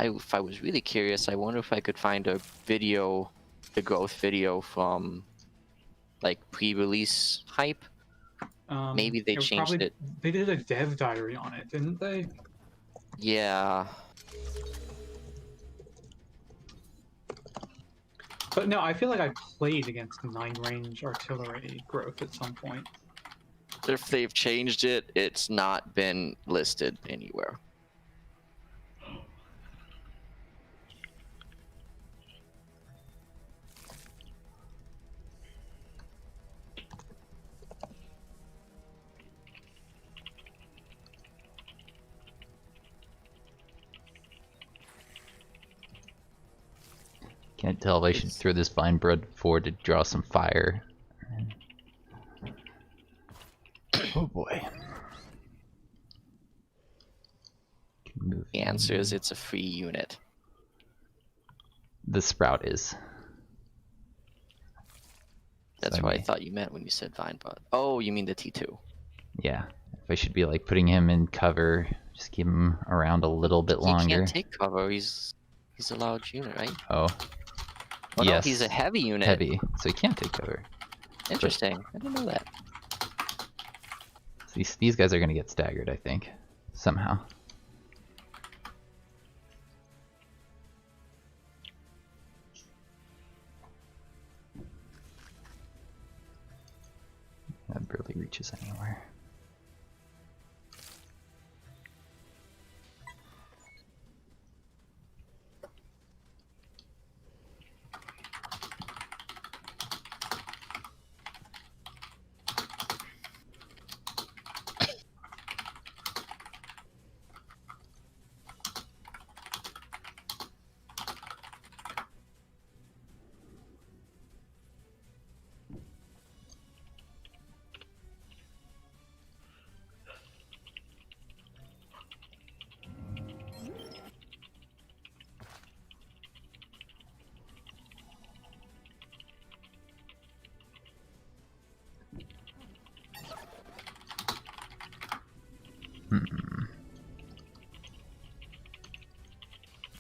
if I was really curious, I wonder if I could find a video, the growth video from like pre-release hype. Maybe they changed it. They did a dev diary on it, didn't they? Yeah. But no, I feel like I played against 9 range artillery growth at some point. If they've changed it, it's not been listed anywhere. Can't tell if I should throw this vine bread forward to draw some fire. Oh boy. Move. The answer is it's a free unit. The sprout is. That's So what I may- thought you meant when you said Vinebot. Oh, you mean the T2. Yeah. If I should be like putting him in cover, just keep him around a little bit He longer. can't take cover. He's a large unit, right? Oh. Oh yes. no, he's a heavy unit. Heavy, so he can't take cover. Interesting. I didn't know that. So these guys are gonna get staggered, I think, somehow. really reaches anywhere.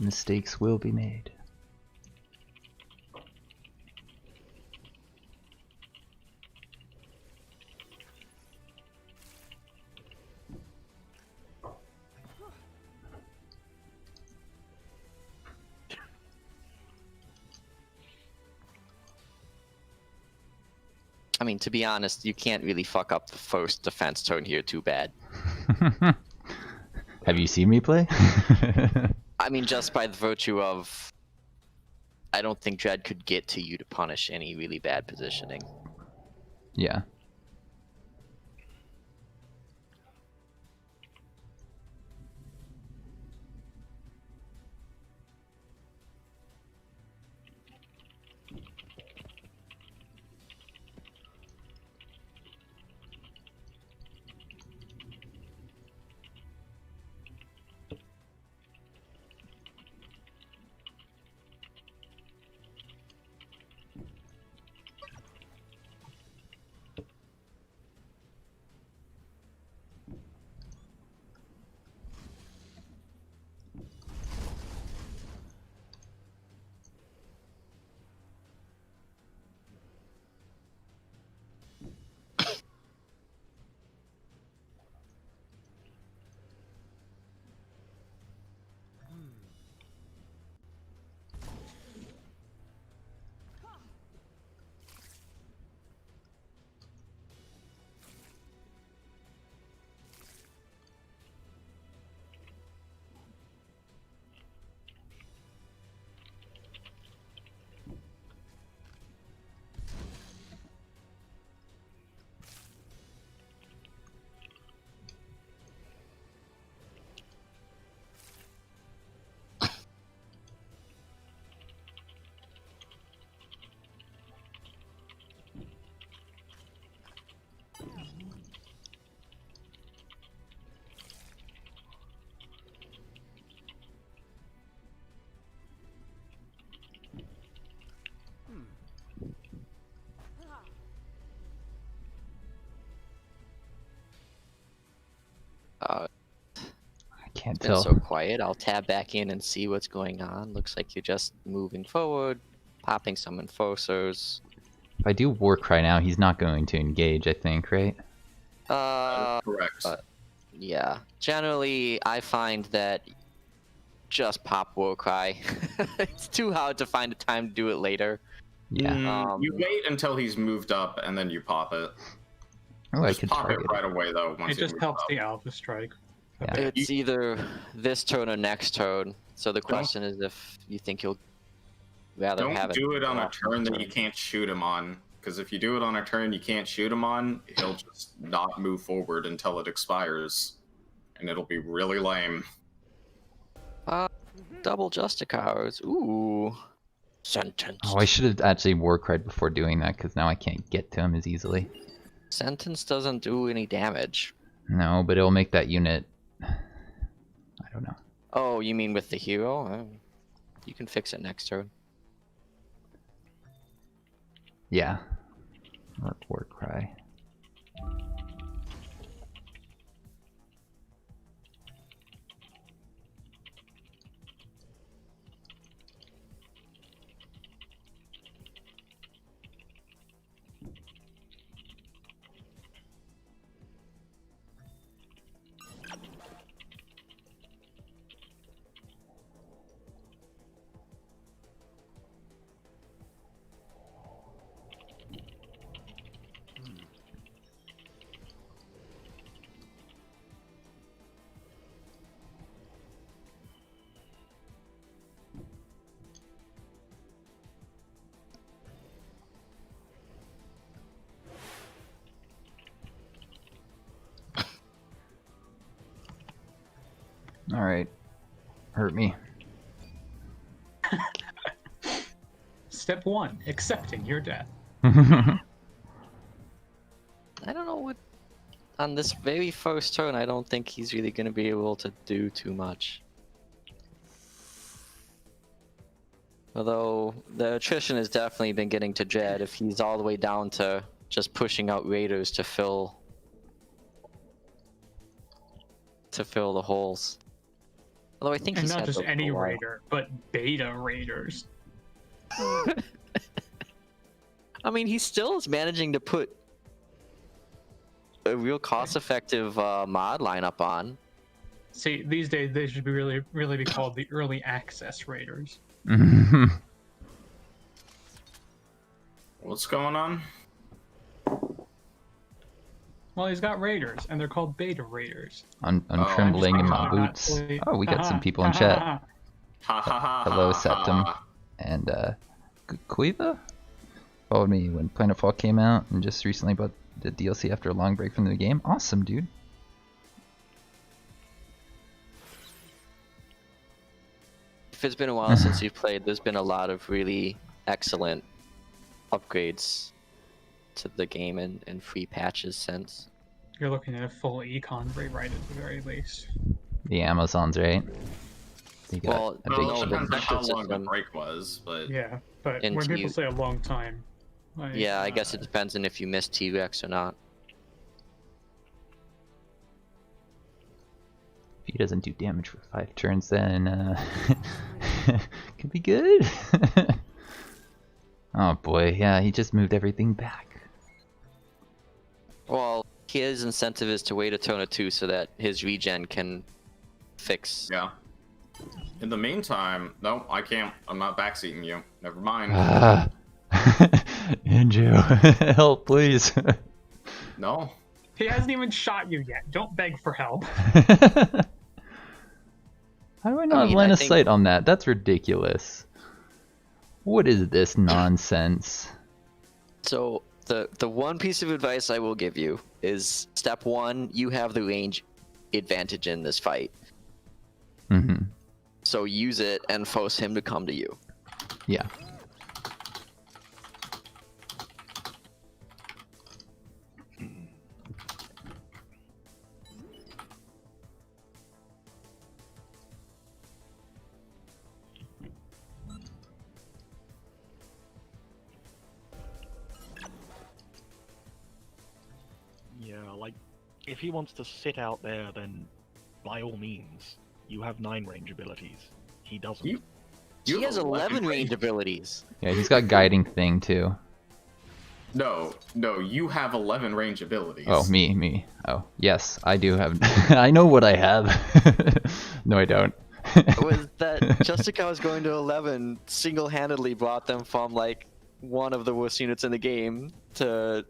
Mistakes will be made. I mean, to be honest, you can't really fuck up the first defense turn here too bad. Have you seen me play? I mean, just by the virtue of, I don't think Dread could get to you to punish any really bad positioning. Yeah. I can't Been tell. so quiet. I'll tab back in and see what's going on. Looks like you're just moving forward, popping some enforcers. If I do Warcry now, he's not going to engage, I think, right? Correct. Yeah. Generally, I find that just pop Warcry. It's too hard to find a time to do it later. Yeah. You wait until he's moved up and then you pop it. Oh, I Just could pop it target right away though. Once It just he's helps moved the up. Alpha Strike. a Yeah. bit. It's either this turn or next turn. So the question is if you think you'll rather have Don't it do it on a off turn that you turn. can't shoot him on. Because if you do it on a turn you can't shoot him on, he'll just not move forward until it expires. And it'll be really lame. Double Justicars. Ooh. Sentenced. Oh, I should have actually Warcried before doing that, because now I can't get to him as easily. Sentence doesn't do any damage. No, but it'll make that unit... I don't know. Oh, you mean with the hero? You can fix it next turn. Yeah. Warcry. All right, hurt me. Step 1, accepting your death. I don't know what. On this very first turn, I don't think he's really going to be able to do too much. Although the attrition has definitely been getting to Jed if he's all the way down to just pushing out raiders to fill the holes. Although I think And he's not had just those for any a while. raider, but beta raiders. I mean, he still is managing to put a real cost-effective mod lineup on. See, these days they should be really be called the early access raiders. What's going on? Well, he's got raiders, and they're called beta raiders. I'm Oh, trembling in my I'm boots. actually- Oh, we got some people in Ha, chat. ha, Ha ha ha. Hello, ha, Septum. ha. And Kuiva followed me when Planetfall came out and just recently bought the DLC after a long break from the game. Awesome, dude. If it's been a while since you've played, there's been a lot of really excellent upgrades to the game and free patches since. You're looking at a full econ rewrite at the very least. The Amazons, right? They got Well, a Well, big it no, depends on how vector long the system. break was, but Yeah, but And when people you- say a long time, like, Yeah, I guess it depends on if you missed T-Rex or not. If he doesn't do damage for 5 turns, then could be good. Oh boy, yeah, he just moved everything back. Well, his incentive is to wait a turn or two so that his regen can fix. yeah. In the meantime, no, I can't. I'm not backseating you. Never mind. Ah. Andrew, help, please. No. He hasn't even shot you yet. Don't beg for help. How do I not have mean, line I of think- sight on that? That's ridiculous. What is this nonsense? So the one piece of advice I will give you is step 1, you have the range advantage in this fight. Mm-hmm. So use it and force him to come to you. Yeah. Yeah, like, if he wants to sit out there, then by all means, you have 9 range abilities. He doesn't. You- He has have 11 range abilities. Yeah, he's got guiding thing too. No, you have 11 range abilities. Oh, me. Oh, yes, I do have. I know what I have. No, I don't. Was that Justica was going to 11 single-handedly brought them from like one of the worst units in the game to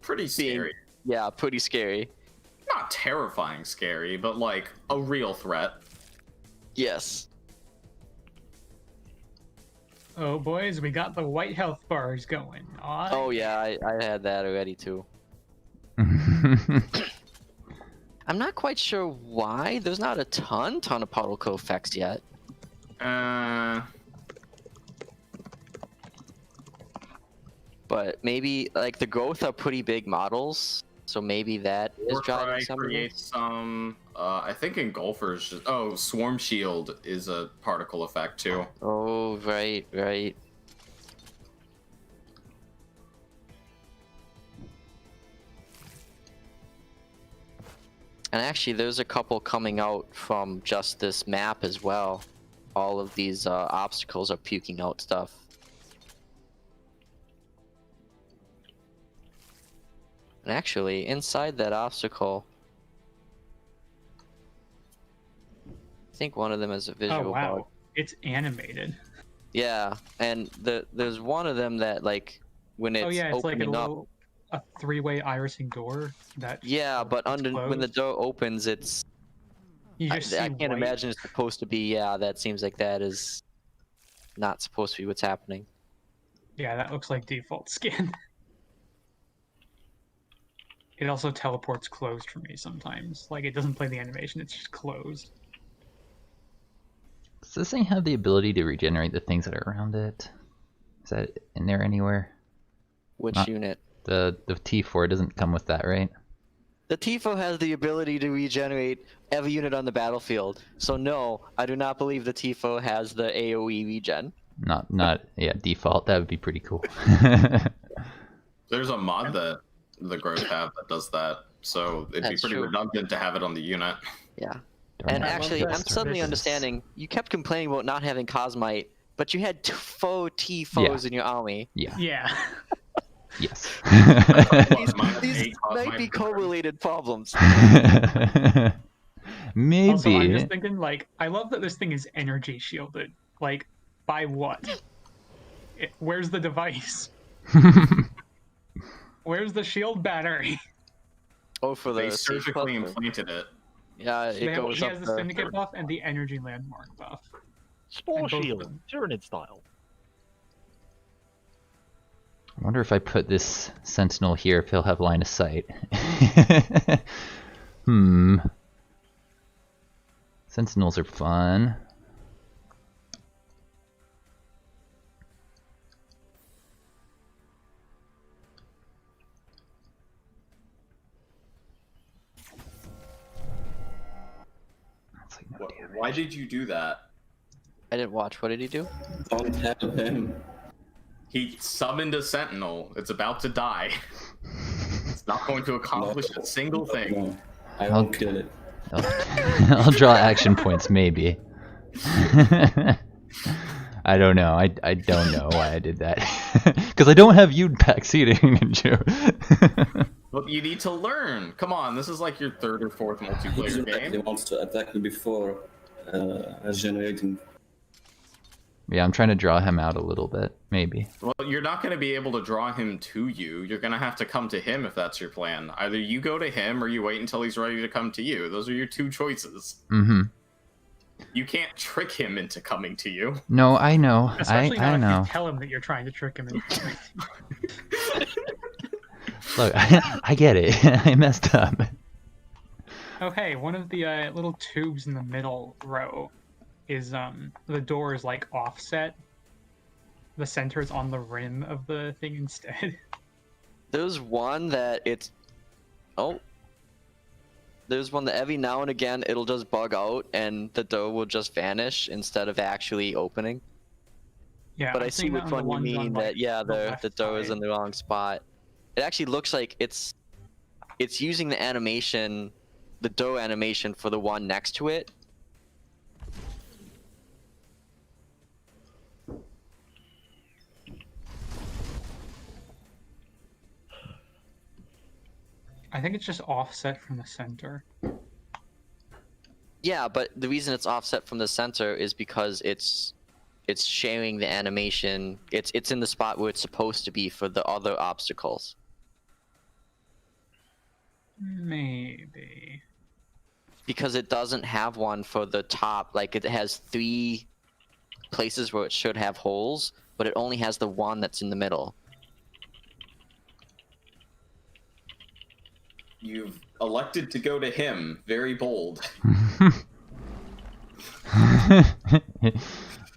Pretty scary. yeah, pretty scary. Not terrifying scary, but like a real threat. Yes. Oh, boys, we got the white health bars going. Aw, Oh yeah, I had that already too. I'm not quite sure why. There's not a ton of particle effects yet. But maybe like the growth are pretty big models, so maybe that is Warcry driving some of it. creates some. I think Engulfers. Swarm Shield is a particle effect too. Oh right. And actually, there's a couple coming out from just this map as well. All of these obstacles are puking out stuff. And actually, inside that obstacle, I think one of them is a visual Oh, wow. bug. It's animated. Yeah, and there's one of them that like when it's Oh, yeah, it's like opening up. a three-way irising door. That Yeah, but it's when the closed. door opens, it's You just see I can't white. imagine it's supposed to be. Yeah, that seems like that is not supposed to be what's happening. Yeah, that looks like default skin. It also teleports closed for me sometimes. Like, it doesn't play the animation, it's just closed. Does this thing have the ability to regenerate the things that are around it? Is that in there anywhere? Which Not- unit? The T4 doesn't come with that, right? The Tifo has the ability to regenerate every unit on the battlefield. So no, I do not believe the Tifo has the AoE regen. Not yeah, default. That would be pretty cool. There's a mod that the Growth have that does that, so it'd be That's pretty true. redundant to have it on the unit. Yeah. Darn And it. actually, I'm Bastard. suddenly This- understanding. You kept complaining about not having Cosmite, but you had faux Tifos in your army. Yeah. Yeah. Yes. These, Mine's these 8 Cosmite might be per turn. correlated problems. Maybe. Also, I'm just thinking, like, I love that this thing is energy shielded. Like, by what? Where's the device? Where's the shield battery? Oh, for the They C surgically cluster? implanted it. Yeah, it goes He up has the the- syndicate buff and the energy landmark buff. Spore And both of shield, them. Tyranid style. I wonder if I put this sentinel here, if he'll have line of sight. Sentinels are fun. That's like no damage. Why did you do that? I didn't watch. What did he do? Don't have him. He summoned a sentinel. It's about to die. It's not going to accomplish a single thing. No, I won't kill it. I'll draw action points, maybe. I don't know. I don't know why I did that. Because I don't have you backseating, Joe. Well, you need to learn. Come on, this is like your third or fourth multiplayer He game. wants to attack me before regenerating. Yeah, I'm trying to draw him out a little bit, maybe. Well, you're not going to be able to draw him to you. You're going to have to come to him if that's your plan. Either you go to him or you wait until he's ready to come to you. Those are your two choices. Mm-hmm. You can't trick him into coming to you. No, I know. Especially I not if know. you tell him that you're trying to trick him. Look, I get it. I messed up. Oh, hey, one of the little tubes in the middle row is the door is like offset. The center is on the rim of the thing instead. There's one that it's. Oh. There's one that every now and again it'll just bug out and the door will just vanish instead of actually opening. Yeah, But I'm I see seeing which that on the one you ones on, mean. like, That yeah, the the left door is side. in the wrong spot. It actually looks like it's using the animation, the door animation for the one next to it. I think it's just offset from the center. Yeah, but the reason it's offset from the center is because it's sharing the animation. It's in the spot where it's supposed to be for the other obstacles. Maybe. Because it doesn't have one for the top. Like it has 3 places where it should have holes, but it only has the one that's in the middle. You've elected to go to him. Very bold.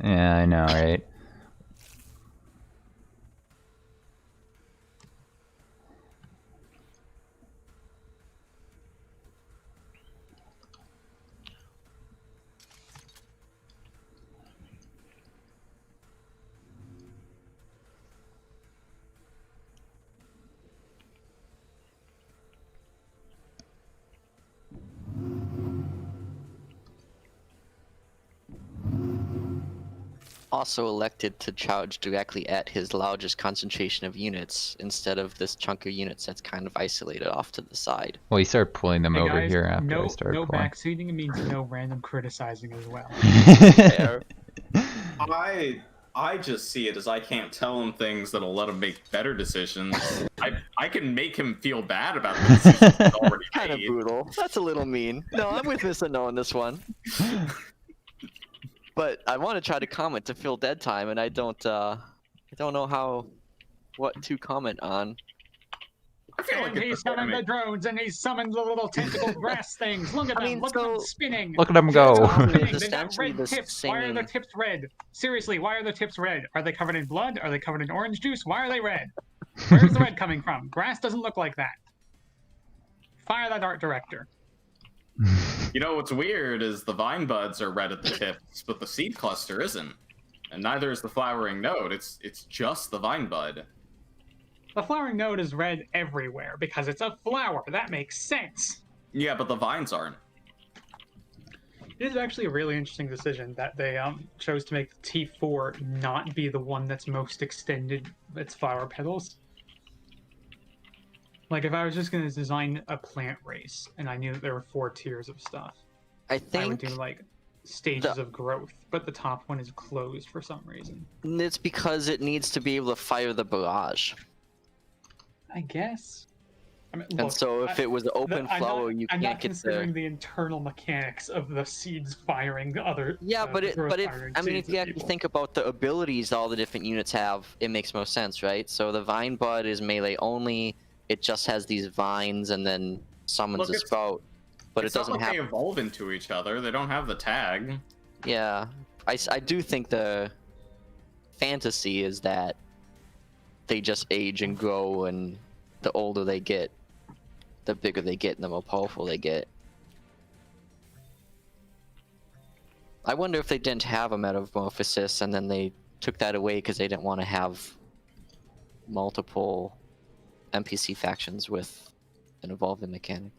Yeah, I know, right? Also elected to charge directly at his largest concentration of units instead of this chunk of units that's kind of isolated off to the side. Well, you start pulling them Hey over guys, here after no, I start no pulling. backseating means no random criticizing as well. Fair. I just see it as I can't tell him things that'll let him make better decisions. I can make him feel bad about the decisions he's already Kind of made. brutal. That's a little mean. No, I'm with Mr. No on this one. But I want to try to comment to fill dead time, and I don't know what to comment on. I feel And like he's it's summoned the drones, and he's summoned the little tentacle grass things. Look at I them. mean, Look at them so- spinning. Look at them Look go. at them It's spinning. They've got essentially red the tips. Why are the same- tips red? Seriously, why are the tips red? Are they covered in blood? Are they covered in orange juice? Why are they red? Where's the red coming from? Grass doesn't look like that. Fire that art director. You know what's weird is the vine buds are red at the tips, but the seed cluster isn't, and neither is the flowering node. It's just the vine bud. The flowering node is red everywhere because it's a flower. That makes sense. Yeah, but the vines aren't. It is actually a really interesting decision that they chose to make the T4 not be the one that's most extended its flower petals. Like, if I was just going to design a plant race and I knew that there were 4 tiers of stuff, I I would think do, like, stages of growth, but the top one is closed for some reason. it's because it needs to be able to fire the barrage. I guess. I mean, And look, so if it was an open flower, I'm you not can't get considering the... the internal mechanics of the seeds firing the other. Yeah, but if if you actually think about the abilities all the different units have, it makes most sense, right? So the vine bud is melee only. It just has these vines and then summons Look, a it's- sprout, but it It's not doesn't like have. they evolve into each other. They don't have the tag. Yeah, I do think the fantasy is that they just age and grow, and the older they get, the bigger they get and the more powerful they get. I wonder if they didn't have a metamorphosis and then they took that away because they didn't want to have multiple NPC factions with an evolving mechanic.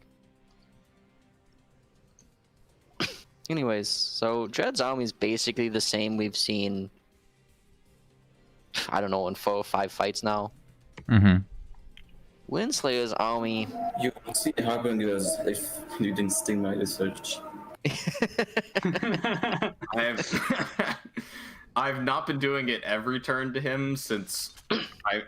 Anyways, so Dread's army is basically the same we've seen, I don't know, in 4 or 5 fights now. Mm-hmm. Windslayer's army... You will see Harbingers if you didn't sting my research. I've not been doing it every turn to him since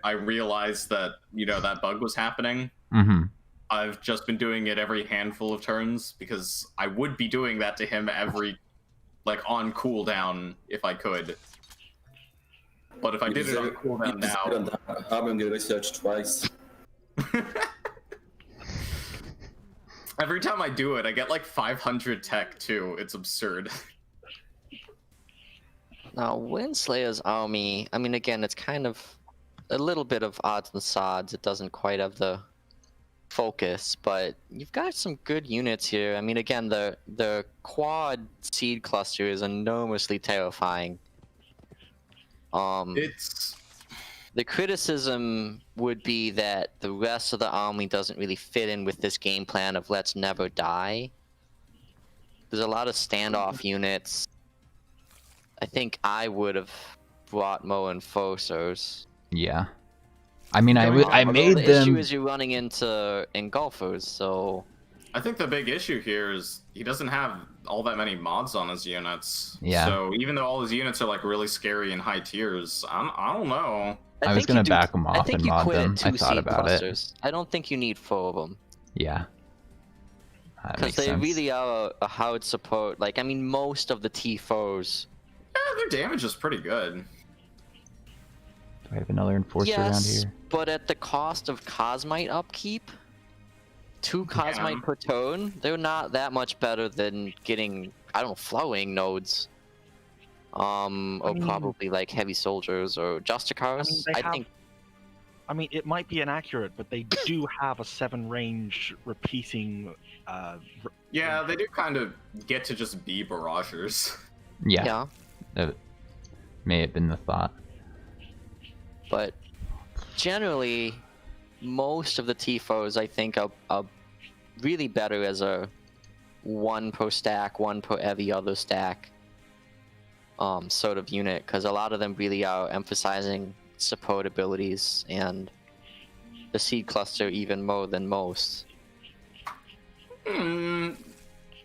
I realized that, you know, that bug was happening. Mm-hmm. I've just been doing it every handful of turns because I would be doing that to him every, like, on cooldown if I could. But if I did it on cooldown now... Harbinger research twice. Every time I do it, I get like 500 tech too. It's absurd. Now, Windslayer's army, I mean, again, it's kind of a little bit of odds and sods. It doesn't quite have the focus, but you've got some good units here. I mean, again, the quad seed cluster is enormously terrifying. It's... The criticism would be that the rest of the army doesn't really fit in with this game plan of let's never die. There's a lot of standoff units. I think I would have brought more enforcers. Yeah. I mean, I Although made the them. issue is you're running into engulfers, so... I think the big issue here is he doesn't have all that many mods on his units. Yeah. So even though all his units are like really scary and high tiers, I don't know. I was think gonna you do- back 'em I off think and you mod quit at them. I 2 thought seed about it. clusters. I don't think you need 4 of them. Yeah. That Because makes they sense. really are a hard support. Like, I mean, most of the T4s... Yeah, their damage is pretty good. Do I have another enforcer around Yes, here? but at the cost of Cosmite upkeep, 2 Cosmite per turn, they're not that much better than getting, I don't know, flowing nodes. Or mean- probably like heavy soldiers or Justicars. they I have- think I mean, it might be inaccurate, but they do have a 7 range repeating. Yeah, they do kind of get to just be barragers. Yeah. yeah, That may have been the thought. but generally, most of the T4s I think are really better as a 1 per stack, 1 per every other stack sort of unit, because a lot of them really are emphasizing support abilities and the seed cluster even more than most.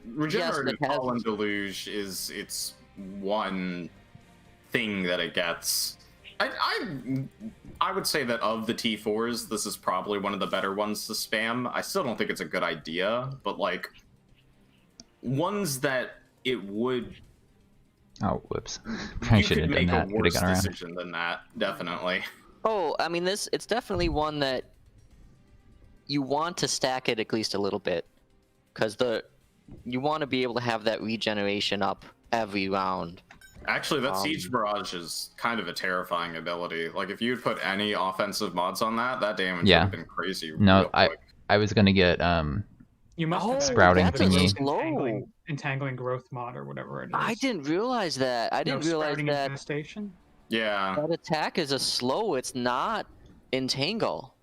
Regenerative it has- Pollen Deluge is its one thing that it gets. I would say that of the T4s, this is probably one of the better ones to spam. I still don't think it's a good idea, but like ones that it would Oh, whoops. I you should could have done make that. a Could have worse gone around. decision than that, definitely. Oh, I mean, it's definitely one that you want to stack it at least a little bit, because you want to be able to have that regeneration up every round. Actually, that Siege Barrage is kind of a terrifying ability. Like, if you'd put any offensive mods on that damage would have been crazy. No, real quick. I was gonna get You must have Sprouting that's thingy. slow. Entangling growth mod or whatever it is. I didn't realize that. I didn't realize Sprouting that infestation. Yeah. that attack is a slow. It's not entangle.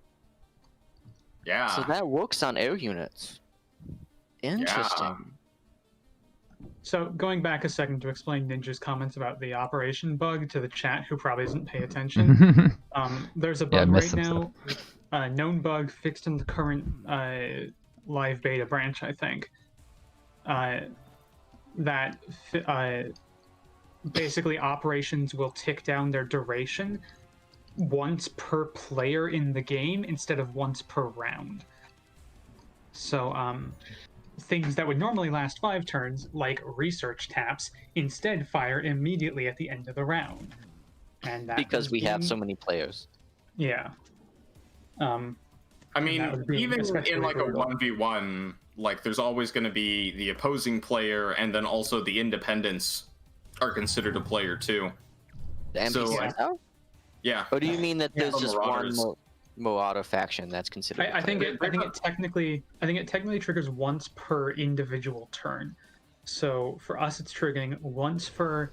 Yeah. So that works on air units. Interesting. Yeah. So going back a second to explain Ninja's comments about the operation bug to the chat, who probably doesn't pay attention. There's a bug right now, a known bug fixed in the current live beta branch, I think. That basically operations will tick down their duration once per player in the game instead of once per round. So things that would normally last 5 turns, like research taps, instead fire immediately at the end of the round. And that Because we have so many players. Yeah. I mean, even in like a 1v1, like there's always going to be the opposing player, and then also the independents are considered a player too. The NPCs So, like, are? Yeah. Or do you mean that there's the just Marauders. one Marauder faction that's considered? I think it technically triggers once per individual turn. So for us, it's triggering once for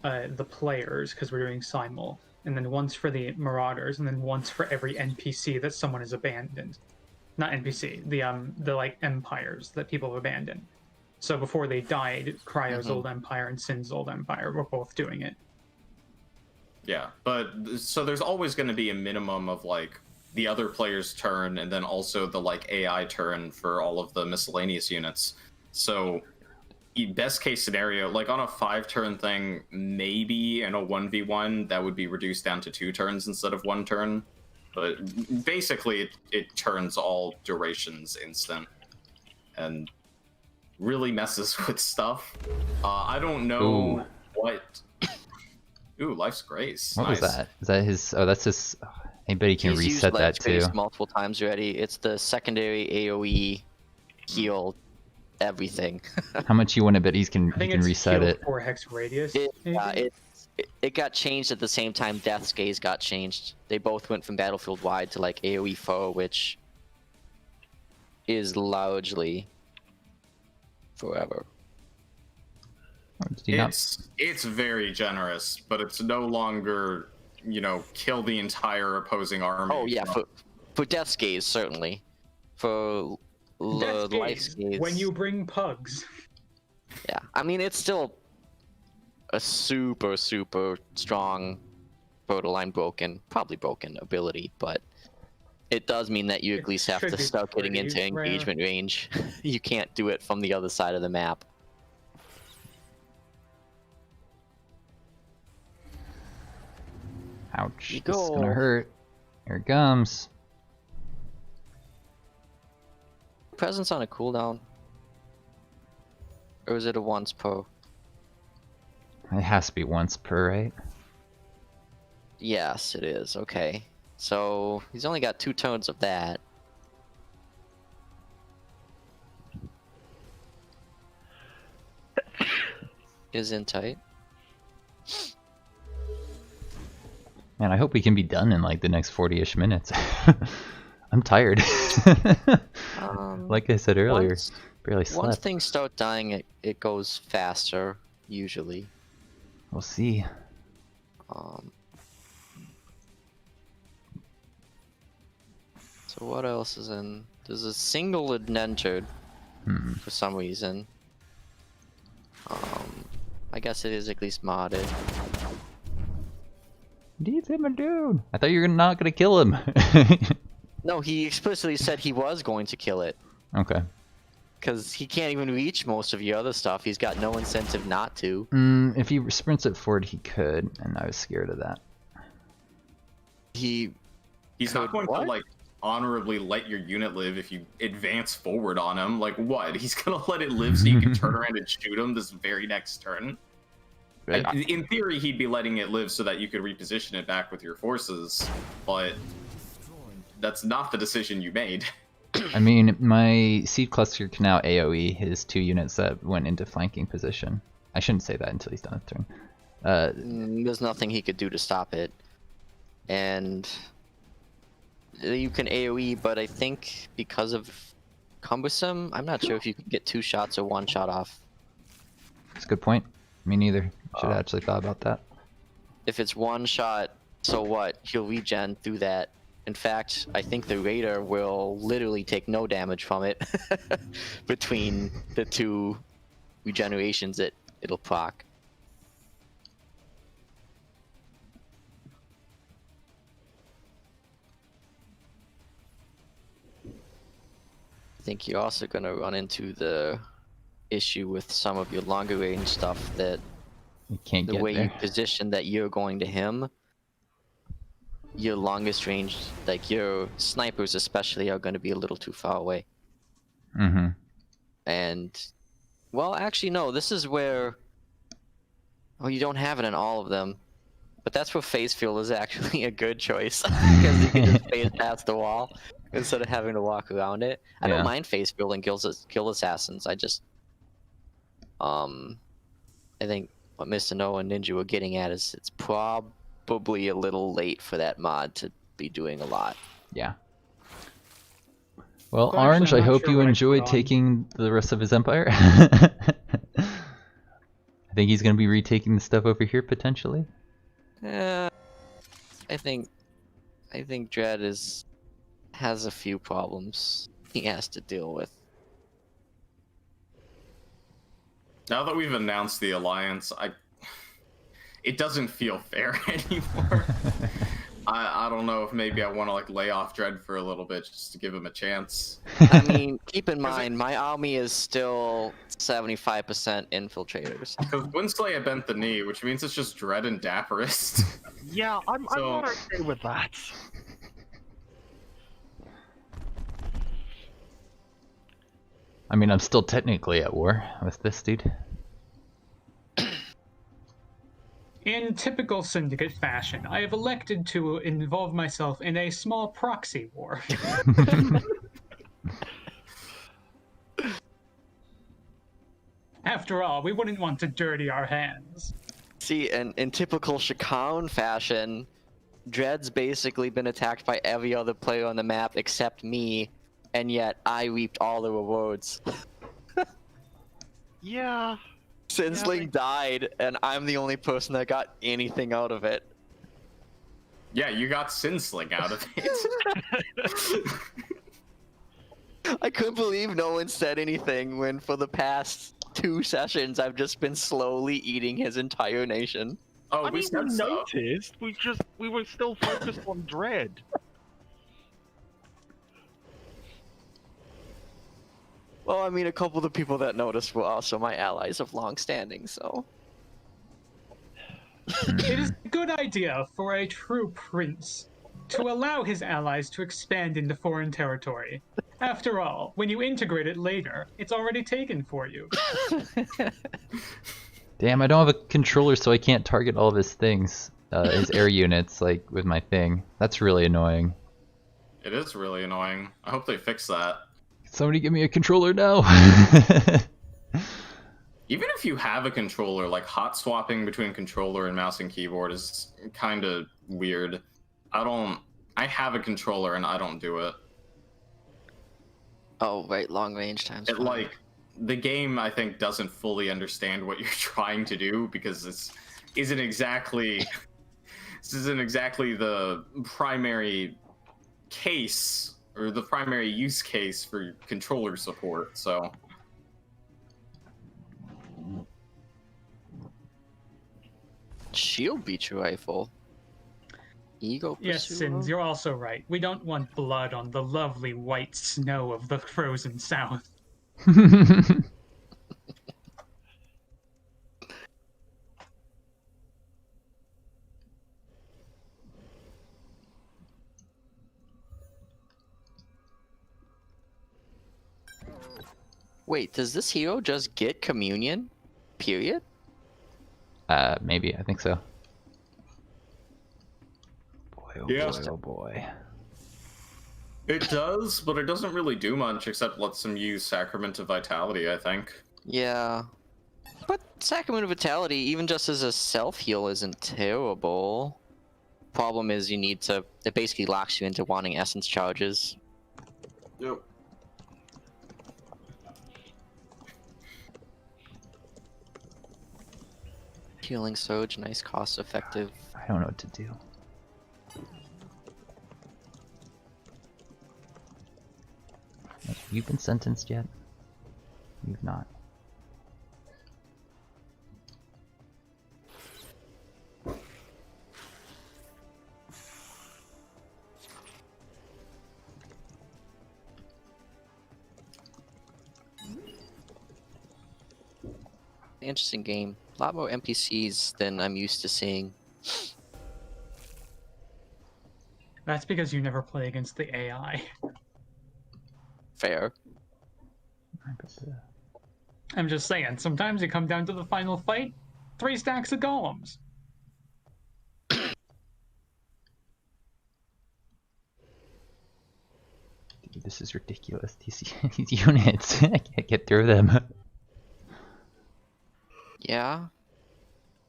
the players because we're doing simul, and then once for the Marauders, and then once for every NPC that someone has abandoned. Not NPC, the like empires that people have abandoned. So before they died, Cryo's old empire and Sin's old empire were both doing it. Yeah, but so there's always going to be a minimum of like the other player's turn, and then also the like AI turn for all of the miscellaneous units. So best case scenario, like on a 5-turn thing, maybe in a 1v1 that would be reduced down to 2 turns instead of 1 turn. But basically it turns all durations instant and really messes with stuff. I don't know what. Ooh, Life's Grace. What Nice. was that? Is that his? Oh, that's his. Anybody can He's reset used that Life too. Space multiple times already. It's the secondary AoE heal everything. How much you want to bet he can I think can it's reset heal it? 4 hex radius. It got changed at the same time Death's Gaze got changed. They both went from Battlefield wide to like AoE 4, which is largely forever. Oh, did he not? It's very generous, but it's no longer, kill the entire opposing army. Oh yeah, for Death's Gaze certainly. For Death's Life's Gaze, Gaze, when you bring pugs. yeah, I mean it's still a super strong borderline probably broken ability, but it does mean that you at It least have should to be start getting pretty into rare. engagement range. You can't do it from the other side of the map. Ouch! You This is go. gonna hurt. Here it comes. Presence on a cooldown, or is it a once per? It has to be once per, right? Yes, it is. Okay, so he's only got 2 turns of that. Is in tight. Man, I hope we can be done in like the next 40-ish minutes. I'm tired. Like I said earlier, barely Once slept. things start dying, it goes faster usually. We'll see. So what else is in? There's a single indentured for some reason. I guess it is at least modded. He's him a dude. I thought you were not gonna kill him. No, he explicitly said he was going to kill it. Okay. Because he can't even reach most of your other stuff. He's got no incentive not to. If he sprints it forward, he could, and I was scared of that. He's not going to like honorably let your unit live if you advance forward on him. Like what? He's gonna let it live so you can turn around and shoot him this very next turn. Right. In theory, he'd be letting it live so that you could reposition it back with your forces, but that's not the decision you made. I mean, my seed cluster can now AoE his 2 units that went into flanking position. I shouldn't say that until he's done his turn. There's nothing he could do to stop it. And you can AoE, but I think because of cumbersome, I'm not sure if you can get 2 shots or 1 shot off. That's a good point. Me neither. Should have actually thought about that. If it's 1 shot, so what? He'll regen through that. In fact, I think the Raider will literally take no damage from it between the 2 regenerations that it'll proc. I think you're also going to run into the issue with some of your longer range stuff that You can't the get way there. you position that you're going to him, your longest range, like your snipers especially, are going to be a little too far away. Mm-hmm. And, well, actually, no, this is where, well, you don't have it in all of them, but that's where phase field is actually a good choice, because you can just phase past the wall instead of having to walk around it. I Yeah. don't mind phase fielding kill assassins. I just, I think what Mr. Noah and Ninja were getting at is it's probably a little late for that mod to be doing a lot. Yeah. Well, Well, actually, Orange, I'm I not hope sure you what I enjoyed put on. taking the rest of his empire. I think he's going to be retaking the stuff over here potentially. I think Dread has a few problems he has to deal with. Now that we've announced the alliance, it doesn't feel fair anymore. I don't know if maybe I want to like lay off Dread for a little bit just to give him a chance. I mean, keep in mind, my army is still 75% infiltrators. Because Winsley bent the knee, which means it's just Dread and Dapperist. Yeah, I'm So- not okay with that. I mean, I'm still technically at war with this dude. In typical Syndicate fashion, I have elected to involve myself in a small proxy war. After all, we wouldn't want to dirty our hands. See, and in typical Shakaun fashion, Dread's basically been attacked by every other player on the map except me, and yet I reaped all the rewards. Yeah. Sinsling died, and I'm the only person that got anything out of it. Yeah, you got Sinsling out of it. I couldn't believe no one said anything when for the past 2 sessions I've just been slowly eating his entire nation. Oh, I we mean, said we so. noticed. We were still focused on Dread. Well, I mean, a couple of the people that noticed were also my allies of long standing, so. It is a good idea for a true prince to allow his allies to expand into foreign territory. After all, when you integrate it later, it's already taken for you. Damn, I don't have a controller, so I can't target all of his things, his air units, like with my thing. That's really annoying. It is really annoying. I hope they fix that. Somebody give me a controller now. Even if you have a controller, like hot swapping between controller and mouse and keyboard is kind of weird. I have a controller and I don't do it. Oh, right, long range times. It 5. like the game I think doesn't fully understand what you're trying to do because this isn't exactly the primary case or the primary use case for controller support. So Shield beach rifle. Ego Yes, pursuer? Sins, you're also right. We don't want blood on the lovely white snow of the frozen south. Wait, does this hero just get communion? Period? Maybe, I think so. Boy, oh Yeah. boy, oh boy. It does, but it doesn't really do much except lets them use Sacrament of Vitality, I think. Yeah. But Sacrament of Vitality, even just as a self-heal, isn't terrible. Problem is you need to... It basically locks you into wanting essence charges. Yep. Healing Surge, nice cost-effective. I don't know what to do. You've been sentenced yet? You've not. Interesting game. A lot more NPCs than I'm used to seeing. That's because you never play against the AI. Fair. I'm just saying, sometimes you come down to the final fight, 3 stacks of golems. Dude, this is ridiculous. These units, I can't get through them. Yeah.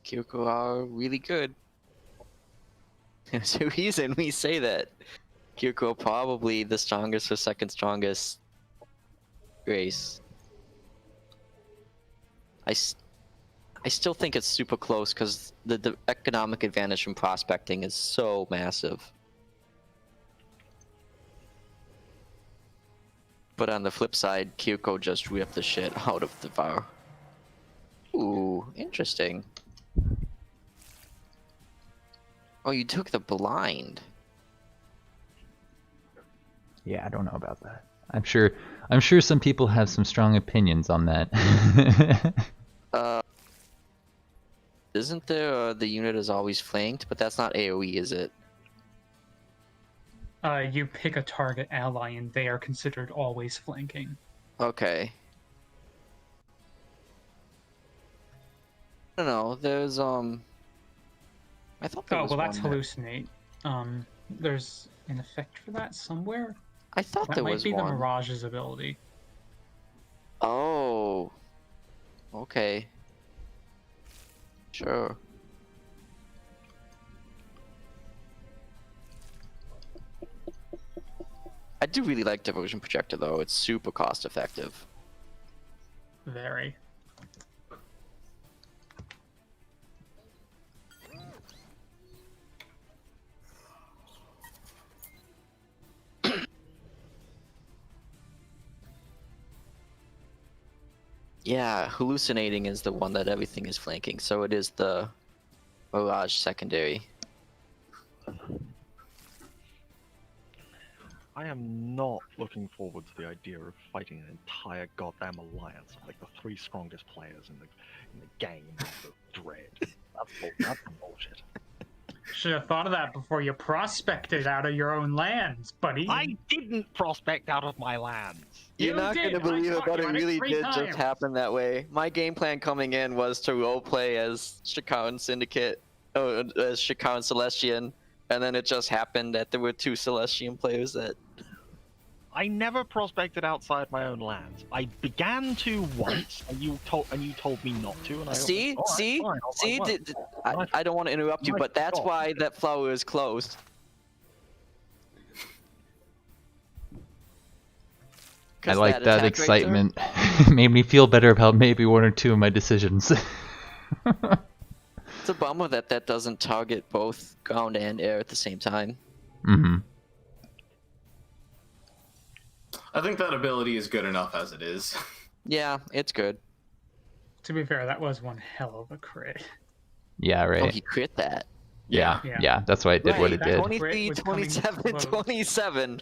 Kyoko are really good. There's a reason we say that. Kyoko probably the strongest or second strongest race. I still think it's super close because the economic advantage from prospecting is so massive. But on the flip side, Kyoko just ripped the shit out of the VAR. Ooh, interesting. Oh, you took the blind. Yeah, I don't know about that. I'm sure some people have some strong opinions on that. Isn't there the unit is always flanked, but that's not AoE, is it? You pick a target ally and they are considered always flanking. Okay. I don't know, there's I thought there Oh, was well, that's one that- hallucinate. There's an effect for that somewhere. I thought That there might was be the one. Mirage's ability. Oh. Okay. Sure. I do really like Diversion Projector though, it's super cost effective. Very. Yeah, hallucinating is the one that everything is flanking, so it is the Mirage secondary. I am not looking forward to the idea of fighting an entire goddamn alliance of like the 3 strongest players in the game of Dread. That's bullshit. Should have thought of that before you prospected out of your own lands, buddy. I didn't prospect out of my lands. You're not did. gonna believe I it, talked but it about it really 3 did times. just happen that way. My game plan coming in was to roleplay as Shikaran Syndicate, as Shikaran Celestian, and then it just happened that there were 2 Celestian players that... I never prospected outside my own lands. I began to once, and you told me not to. And I See? went, See? "All right, fine, See? I won't." I don't want to interrupt you, My but that's God. why that flower is closed. I 'Cause like that attack rate excitement. Made me feel better about maybe 1 or 2 of my decisions. It's a bummer that that doesn't target both ground and air at the same time. Mm-hmm. I think that ability is good enough as it is. Yeah, it's good. To be fair, that was one hell of a crit. Yeah, Oh, right. he crit that. Yeah, Yeah. yeah, that's why it did what Right, it did. 23, was coming 27, close. 27.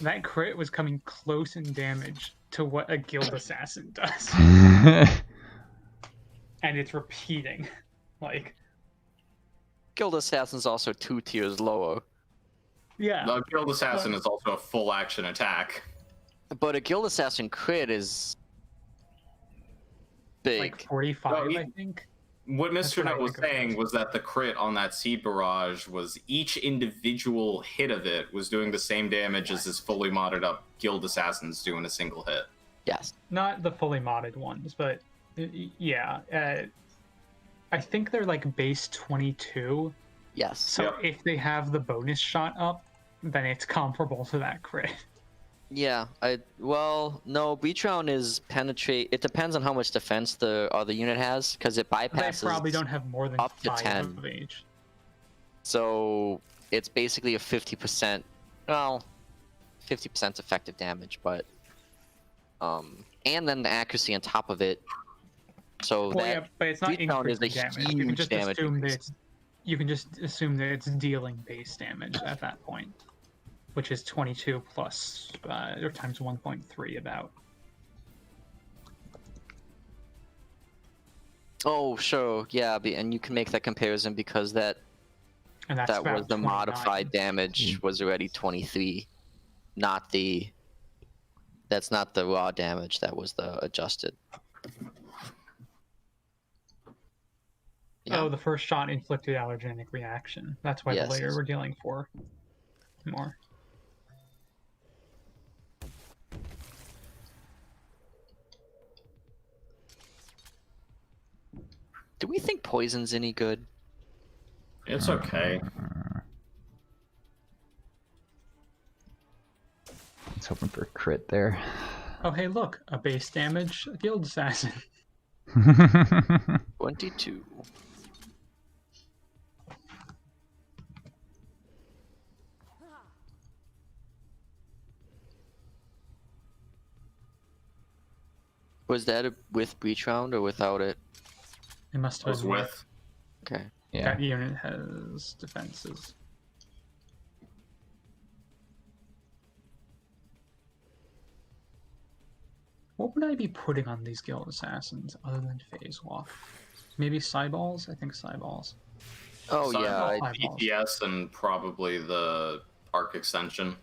That crit was coming close in damage to what a guild assassin does. And it's repeating. Like, Guild Assassin's also 2 tiers lower. yeah. The Guild Assassin is also a full action attack. But a Guild Assassin crit is big. Like 45, No, I think. What That's Mr. what I Nut was think of it saying as. was that the crit on that seed barrage was each individual hit of it was doing the same damage as his fully modded up guild assassins do in a single hit. Yes. Not the fully modded ones, but yeah. I think they're like base 22. Yes. So Yep. if they have the bonus shot up, then it's comparable to that crit. Yeah. No. Breach round is penetrate. It depends on how much defense the other unit has, because it They bypasses. probably don't have more than up to 5 10. of each. So it's basically a 50%. Well, 50% effective damage, but and then the accuracy on top of it. So Well, yeah, but it's not breach round is a increasing damage. You can huge just damage assume that increase. you can just assume that it's dealing base damage at that point, which is 22 plus or times 1.3 about. Oh, sure, yeah, and you can make that comparison because that And that's about was the 29. modified damage was already 23, not the. That's not the raw damage. That was the adjusted. Yeah. Oh, the first shot inflicted allergenic reaction. That's why Yes. the layer we're dealing for more. Do we think poison's any good? It's okay. I was hoping for a crit there. Oh, hey, look, a base damage guild assassin. 22. Was that with breach round or without it? It must I have was been with. Okay. Yeah. That unit has defenses. What would I be putting on these guild assassins other than phase walk? Maybe Cyballs? I think Cyballs. Oh Sorry yeah. about Eyeballs. ETS and probably the arc extension.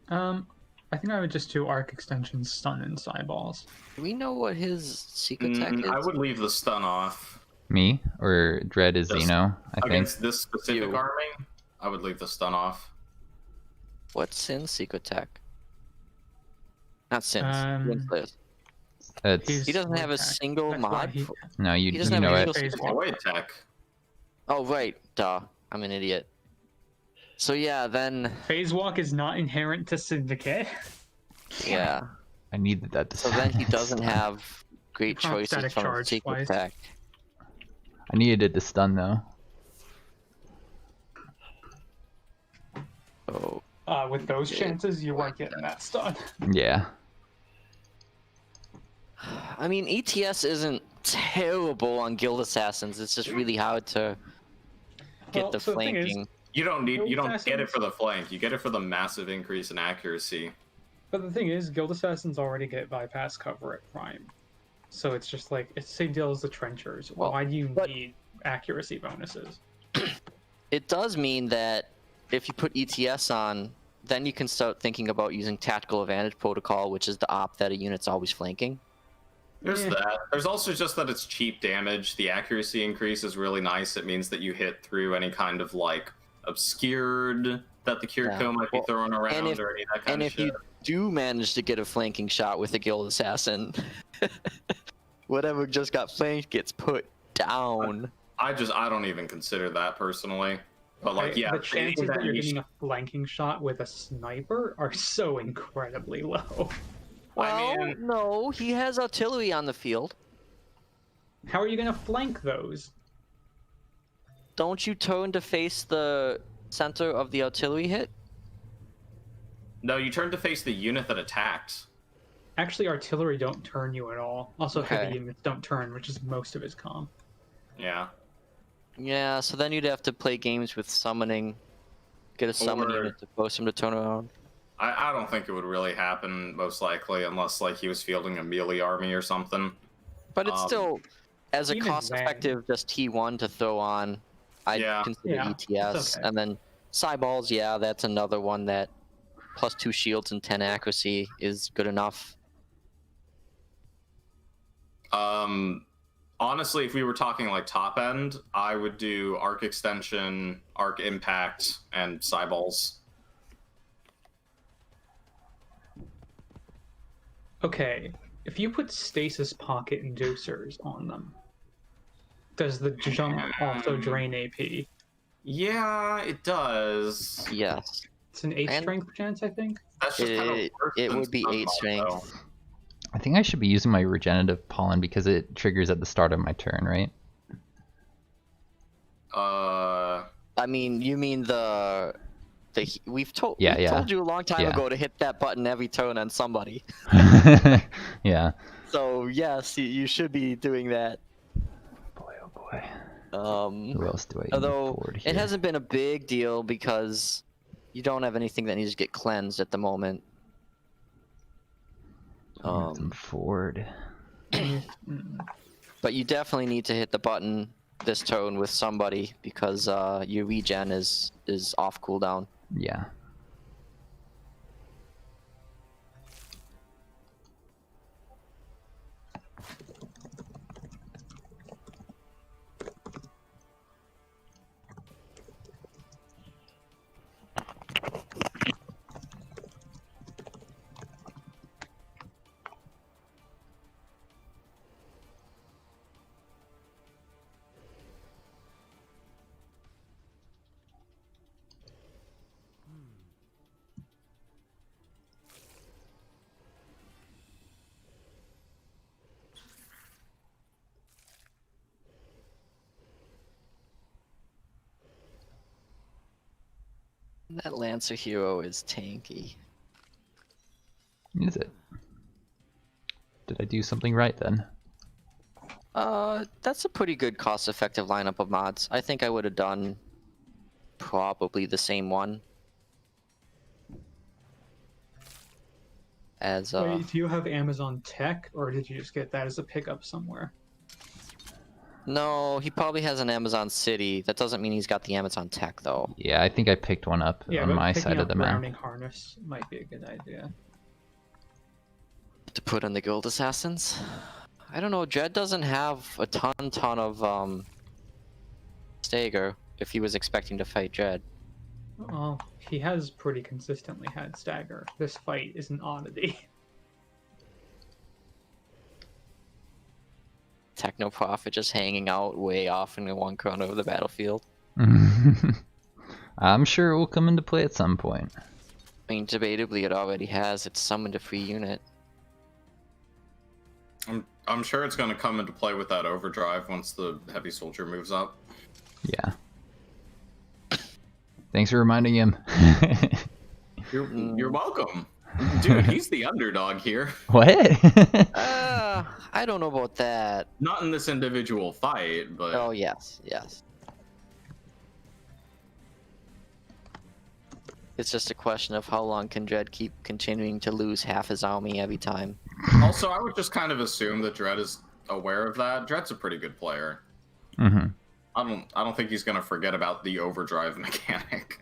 I think I would just do arc extensions, stun, and Cyballs. Do we know what his secret tech is? I would leave the stun off. Me or Dread is Just Xeno, I think. Against this specific You. army, I would leave the stun off. What's Sin's secret tech? Not Sin's. Um, Winslay's. It's He doesn't have a Attack. single That's why mod. he- no, you he doesn't you have know a it. single Phase secret walk. tech. Away tech. Oh right, duh. I'm an idiot. So yeah, then Phase walk is not inherent to Syndicate. yeah. I needed that to So then he stun. doesn't have great Can't choices static from his charge secret twice. tech. I needed it to stun though. Oh, With those chances, you weren't getting that stun. Yeah. I mean ETS isn't terrible on guild assassins. It's just really hard to get Well, the so the thing is- flanking. You don't Guild get it assassins- for the flank. You get it for the massive increase in accuracy. But the thing is, guild assassins already get bypass cover at prime. So it's just like, it's the same deal as the trenchers. Well, Why do you but- need accuracy bonuses? It does mean that if you put ETS on, then you can start thinking about using tactical advantage protocol, which is the op that a unit's always flanking. There's Yeah. that. There's also just that it's cheap damage. The accuracy increase is really nice. It means that you hit through any kind of like obscured that the Kiriko Yeah. might be Well, throwing around if- or any of that kind And of if shit. you do manage to get a flanking shot with a guild assassin, whatever just got flanked gets put down. I don't even consider that personally. But like, Okay, yeah, the chances in that you're niche- getting a flanking shot with a sniper are so incredibly low. Well, mean- no, he has artillery on the field. How are you going to flank those? Don't you turn to face the center of the artillery hit? No, you turn to face the unit that attacked. Actually, artillery don't turn you at all. Also, Okay. heavy units don't turn, which is most of his comp. Yeah. Yeah, so then you'd have to play games with summoning. Get a summon Or- unit to force him to turn around. I don't think it would really happen, most likely, unless like he was fielding a melee army or something. But it's still, as a even cost-effective, just T1 to throw on, I'd Yeah. consider Yeah, ETS. it's okay. And then Cyballs, yeah, that's another one that plus 2 shields and 10 accuracy is good enough. Honestly, if we were talking like top end, I would do arc extension, arc impact, and Cyballs. Okay, if you put stasis pocket inducers on them, does the jump also drain AP? Yeah, it does. Yes. It's an 8 And strength chance, I think. That's just kind of worse It than would be 8 Sunlight, strength. I think I should be using my regenerative pollen because it triggers at the start of my turn, right? though. I mean, you mean we've told you a long time Yeah. ago to hit that button every turn on somebody. Yeah. So yes, you should be doing that. Boy, oh boy. Who Although else do I need forward here? it hasn't been a big deal because you don't have anything that needs to get cleansed at the moment. Some forward. But you definitely need to hit the button this turn with somebody because your regen is off cooldown. Yeah. That Lancer hero is tanky. Is it? Did I do something right then? That's a pretty good cost-effective lineup of mods. I think I would have done probably the same one as Wait, do you have Amazon Tech, or did you just get that as a pickup somewhere? No, he probably has an Amazon City. That doesn't mean he's got the Amazon Tech though. Yeah, I think I picked one up Yeah, on but my picking side up of the map. grounding harness might be a good idea. To put on the Guild Assassins. I don't know, Jed doesn't have a ton of stagger if he was expecting to fight Jed. Well, he has pretty consistently had stagger. This fight is an oddity. Techno Prophet just hanging out way off in one corner of the battlefield. I'm sure it will come into play at some point. I mean, debatably it already has. It's summoned a free unit. I'm sure it's going to come into play with that overdrive once the heavy soldier moves up. Yeah. Thanks for reminding him. You're welcome. Dude, he's the underdog here. What? I don't know about that. Not in this individual fight, but... Oh, yes, yes. It's just a question of how long can Dredd keep continuing to lose half his army every time. Also, I would just kind of assume that Dredd is aware of that. Dredd's a pretty good player. Mm-hmm. I don't think he's gonna forget about the overdrive mechanic.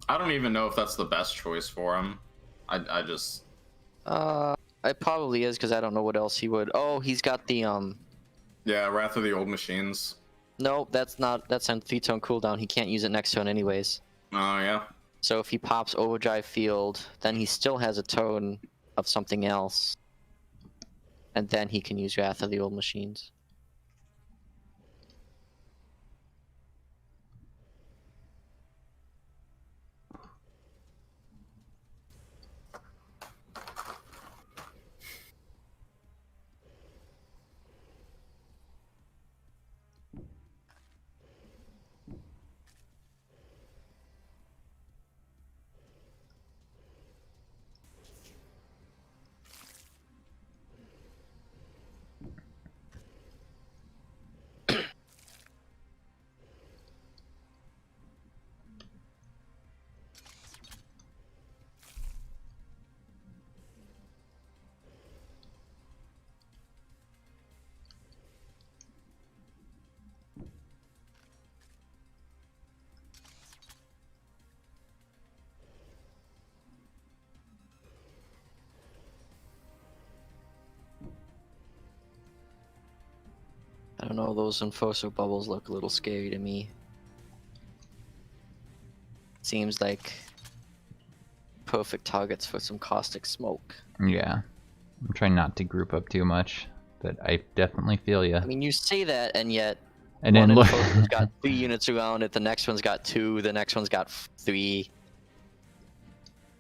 I don't even know if that's the best choice for him. I just... It probably is because I don't know what else he would. Oh, he's got the Yeah, Wrath of the Old Machines. No, that's not. That's on 3-tone cooldown. He can't use it next turn anyways. Oh, yeah. So if he pops Overdrive Field, then he still has a tone of something else. And then he can use Wrath of the Old Machines. I don't know, those enforcer bubbles look a little scary to me. Seems like perfect targets for some caustic smoke. Yeah. I'm trying not to group up too much, but I definitely feel ya. I mean, you say that, and yet And one then look. enforcer's got 3 units around it, the next one's got 2, the next one's got 3.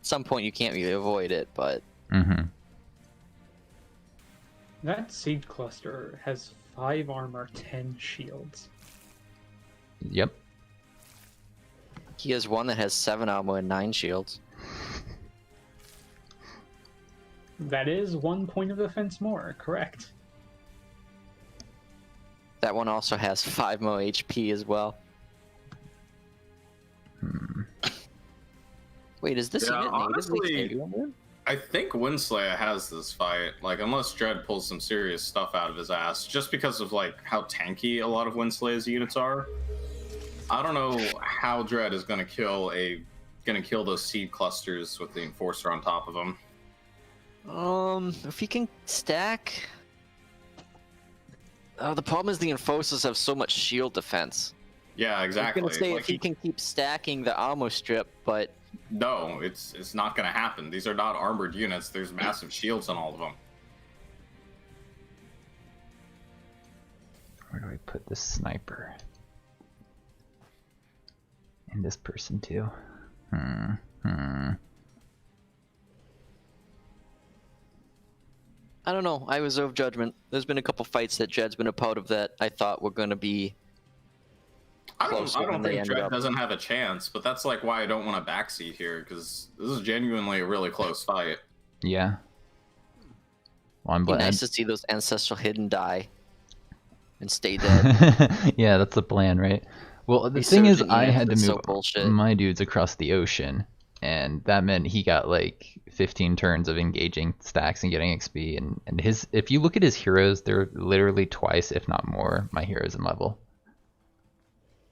At some point, you can't really avoid it, but Mm-hmm. That seed cluster has 5 armor, 10 shields. Yep. he has one that has 7 armor and 9 shields. That is 1 point of defense more, correct. That one also has 5 more HP as well. Wait, is this Yeah, unit honestly, natively Canadian? I think Winslayer has this fight, like, unless Dread pulls some serious stuff out of his ass, just because of, like, how tanky a lot of Winslayer's units are. I don't know how Dread is gonna kill those seed clusters with the Enforcer on top of them. If he can stack... the problem is the Enforcers have so much shield defense. Yeah, exactly. I was gonna say, Like, if he can keep stacking the armor strip, but... No, it's not gonna happen. These are not armored units. There's massive shields on all of them. Where do I put this sniper? And this person too. I don't know. I reserve judgment. There's been a couple fights that Jed's been a part of that I thought were gonna be... I closer don't than they think ended Dread up. doesn't have a chance, but that's like why I don't want to backseat here, because this is genuinely a really close fight. Yeah. Well, I'm Be glad. nice to see those ancestral hidden die and stay dead. Yeah, that's the plan, right? Well, the thing is, Resurgent I units had to is so move bullshit. my dudes across the ocean, and that meant he got like 15 turns of engaging stacks and getting XP. And his, if you look at his heroes, they're literally twice, if not more, my heroes in level.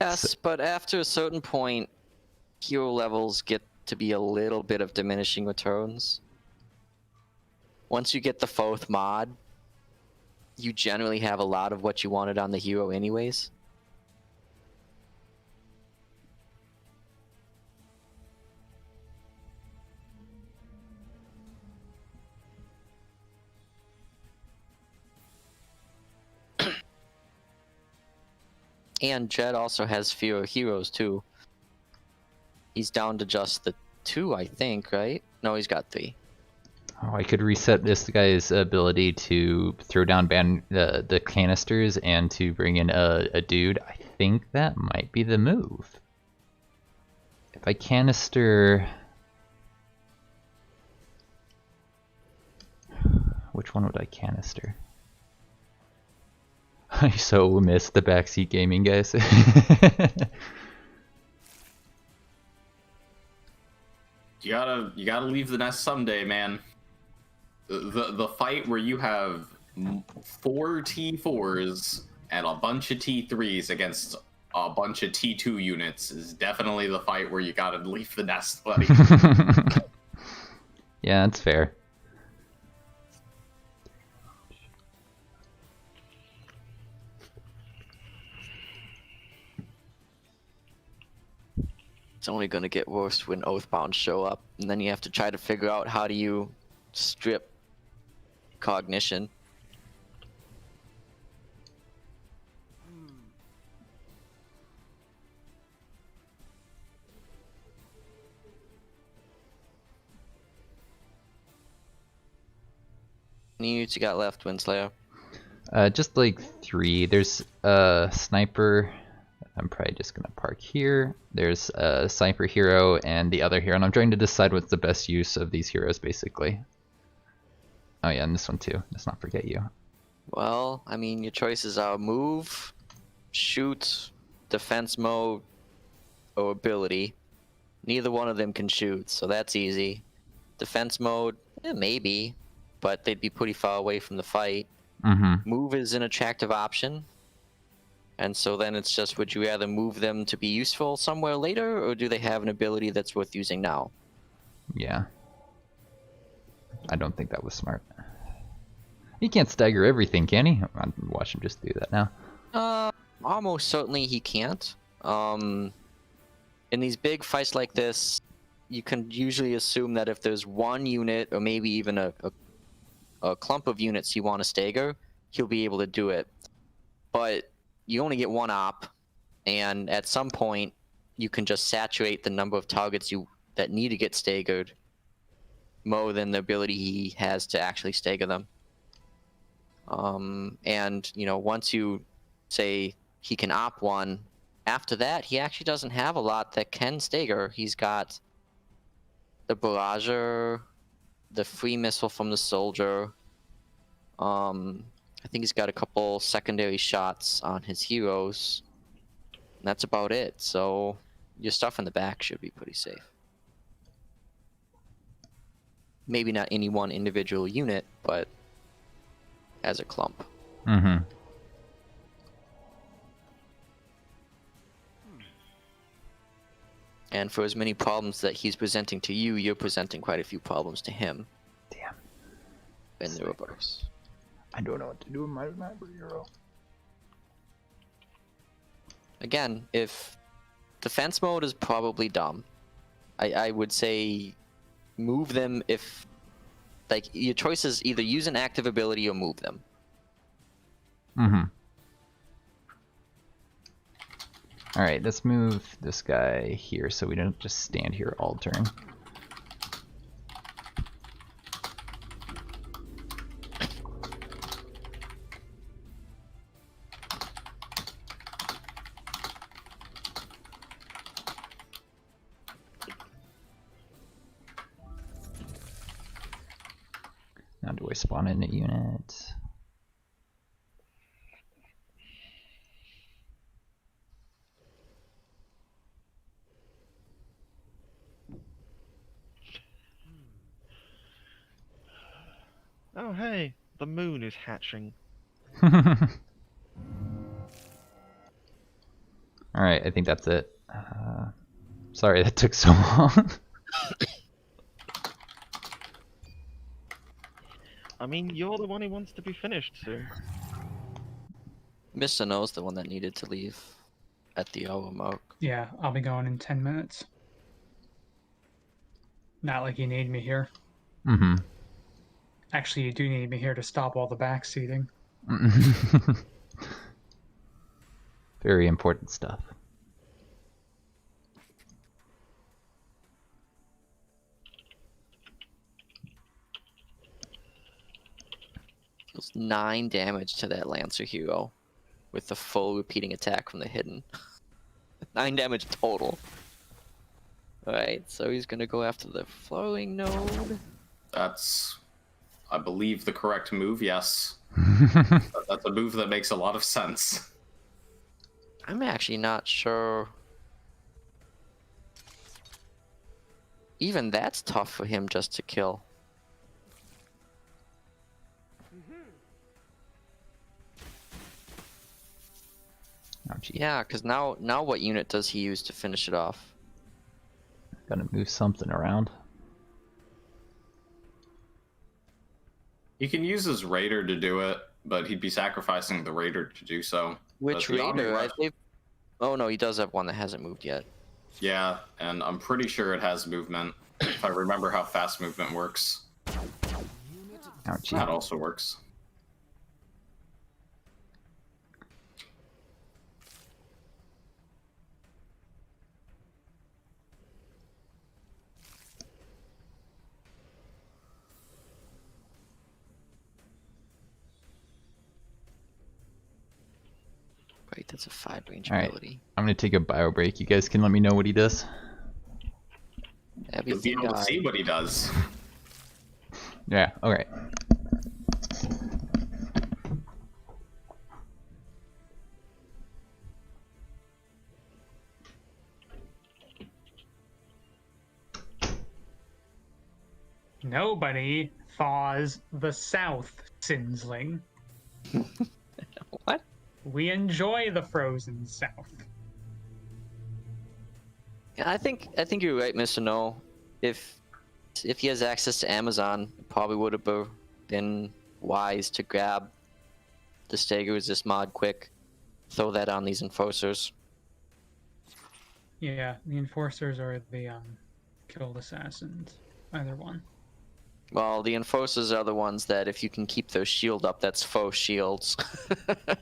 Yes, but after a certain point, hero levels get to be a little bit of diminishing returns. Once you get the 4th mod, you generally have a lot of what you wanted on the hero anyways. And Jed also has fewer heroes too. He's down to just the 2, I think, right? No, he's got 3. Oh, I could reset this guy's ability to throw down the canisters and to bring in a dude. I think that might be the move. If I canister... Which one would I canister? I so miss the backseat gaming, guys. You gotta leave the nest someday, man. The fight where you have 4 T4s and a bunch of T3s against a bunch of T2 units is definitely the fight where you gotta leave the nest, buddy. Yeah, that's fair. It's only going to get worse when Oathbound show up, and then you have to try to figure out how do you strip cognition. How many units you got left, Winslayer? Just like 3. There's a sniper. I'm probably just gonna park here. There's a sniper hero and the other hero, and I'm trying to decide what's the best use of these heroes, basically. Oh yeah, and this one too. Let's not forget you. Well, I mean, your choices are move, shoot, defense mode, or ability. Neither one of them can shoot, so that's easy. Defense mode, maybe, but they'd be pretty far away from the fight. Mm-hmm. Move is an attractive option. And so then it's just, would you rather move them to be useful somewhere later, or do they have an ability that's worth using now? Yeah. I don't think that was smart. He can't stagger everything, can he? I'll watch him just do that now. Almost certainly he can't. In these big fights like this, you can usually assume that if there's one unit or maybe even a clump of units you want to stagger, he'll be able to do it. But you only get one op, and at some point, you can just saturate the number of targets that need to get staggered more than the ability he has to actually stagger them. And once you say he can op one, after that he actually doesn't have a lot that can stagger. He's got the barrager, the free missile from the soldier. I think he's got a couple secondary shots on his heroes. And that's about it. So your stuff in the back should be pretty safe. Maybe not any one individual unit, but as a clump. Mm-hmm. And for as many problems that he's presenting to you, you're presenting quite a few problems to him. Damn. In the reverse. I don't know what to do with my sniper hero. Again, if defense mode is probably dumb, I would say move them if, like, your choice is either use an active ability or move them. Mm-hmm. Alright, let's move this guy here so we don't just stand here all turn. Now do I spawn in a unit? Oh hey, the moon is hatching. Alright, I think that's it. Sorry that took so long. I mean, you're the one who wants to be finished soon. Mr. No's the one that needed to leave at the hour mark. Yeah, I'll be going in 10 minutes. Not like you need me here. Mm-hmm. Actually, you do need me here to stop all the backseating. Very important stuff. Deals 9 damage to that Lancer hero with the full repeating attack from the hidden. 9 damage total. Alright, so he's gonna go after the flowing node. That's, I believe, the correct move, yes. That's a move that makes a lot of sense. I'm actually not sure. Even that's tough for him just to kill. Oh, gee. Yeah, because now what unit does he use to finish it off? Gotta move something around. He can use his raider to do it, but he'd be sacrificing the raider to do so. Which But the army raider? rush- Oh no, he does have one that hasn't moved yet. Yeah, and I'm pretty sure it has movement. If I remember how fast movement works, Oh, gee. that also works. Right, that's a 5 range All right. ability. I'm gonna take a bio break. You guys can let me know what he does. You'll be Everything able to died. see what he does. Yeah, alright. Nobody thaws the South, Sinsling. What? We enjoy the frozen South. Yeah, I think you're right, Mr. No. If he has access to Amazon, it probably would have been wise to grab the Stagger Resist mod quick. throw that on these enforcers. Yeah, the enforcers or the killed assassins. Either one. Well, the enforcers are the ones that if you can keep their shield up, that's faux shields.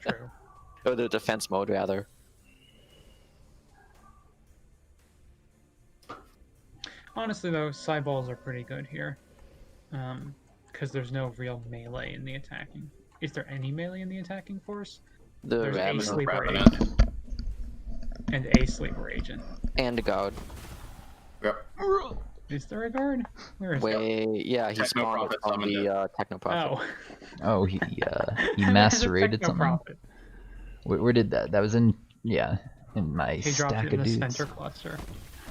True. Or their defense mode, rather. Honestly, though, Cyballs are pretty good here. Because there's no real melee in the attacking. Is there any melee in the attacking force? The There's a Ravenous sleeper Ravenous. agent. And a sleeper agent. and a guard. Yep. Is there a guard? Where is he? Way, yeah, he spawned Technoprophet from summoned the Technoprophet. Oh. Oh, he There's a macerated something. Technoprophet. Where did that? That was in in my He dropped stack it in of the dudes. center cluster.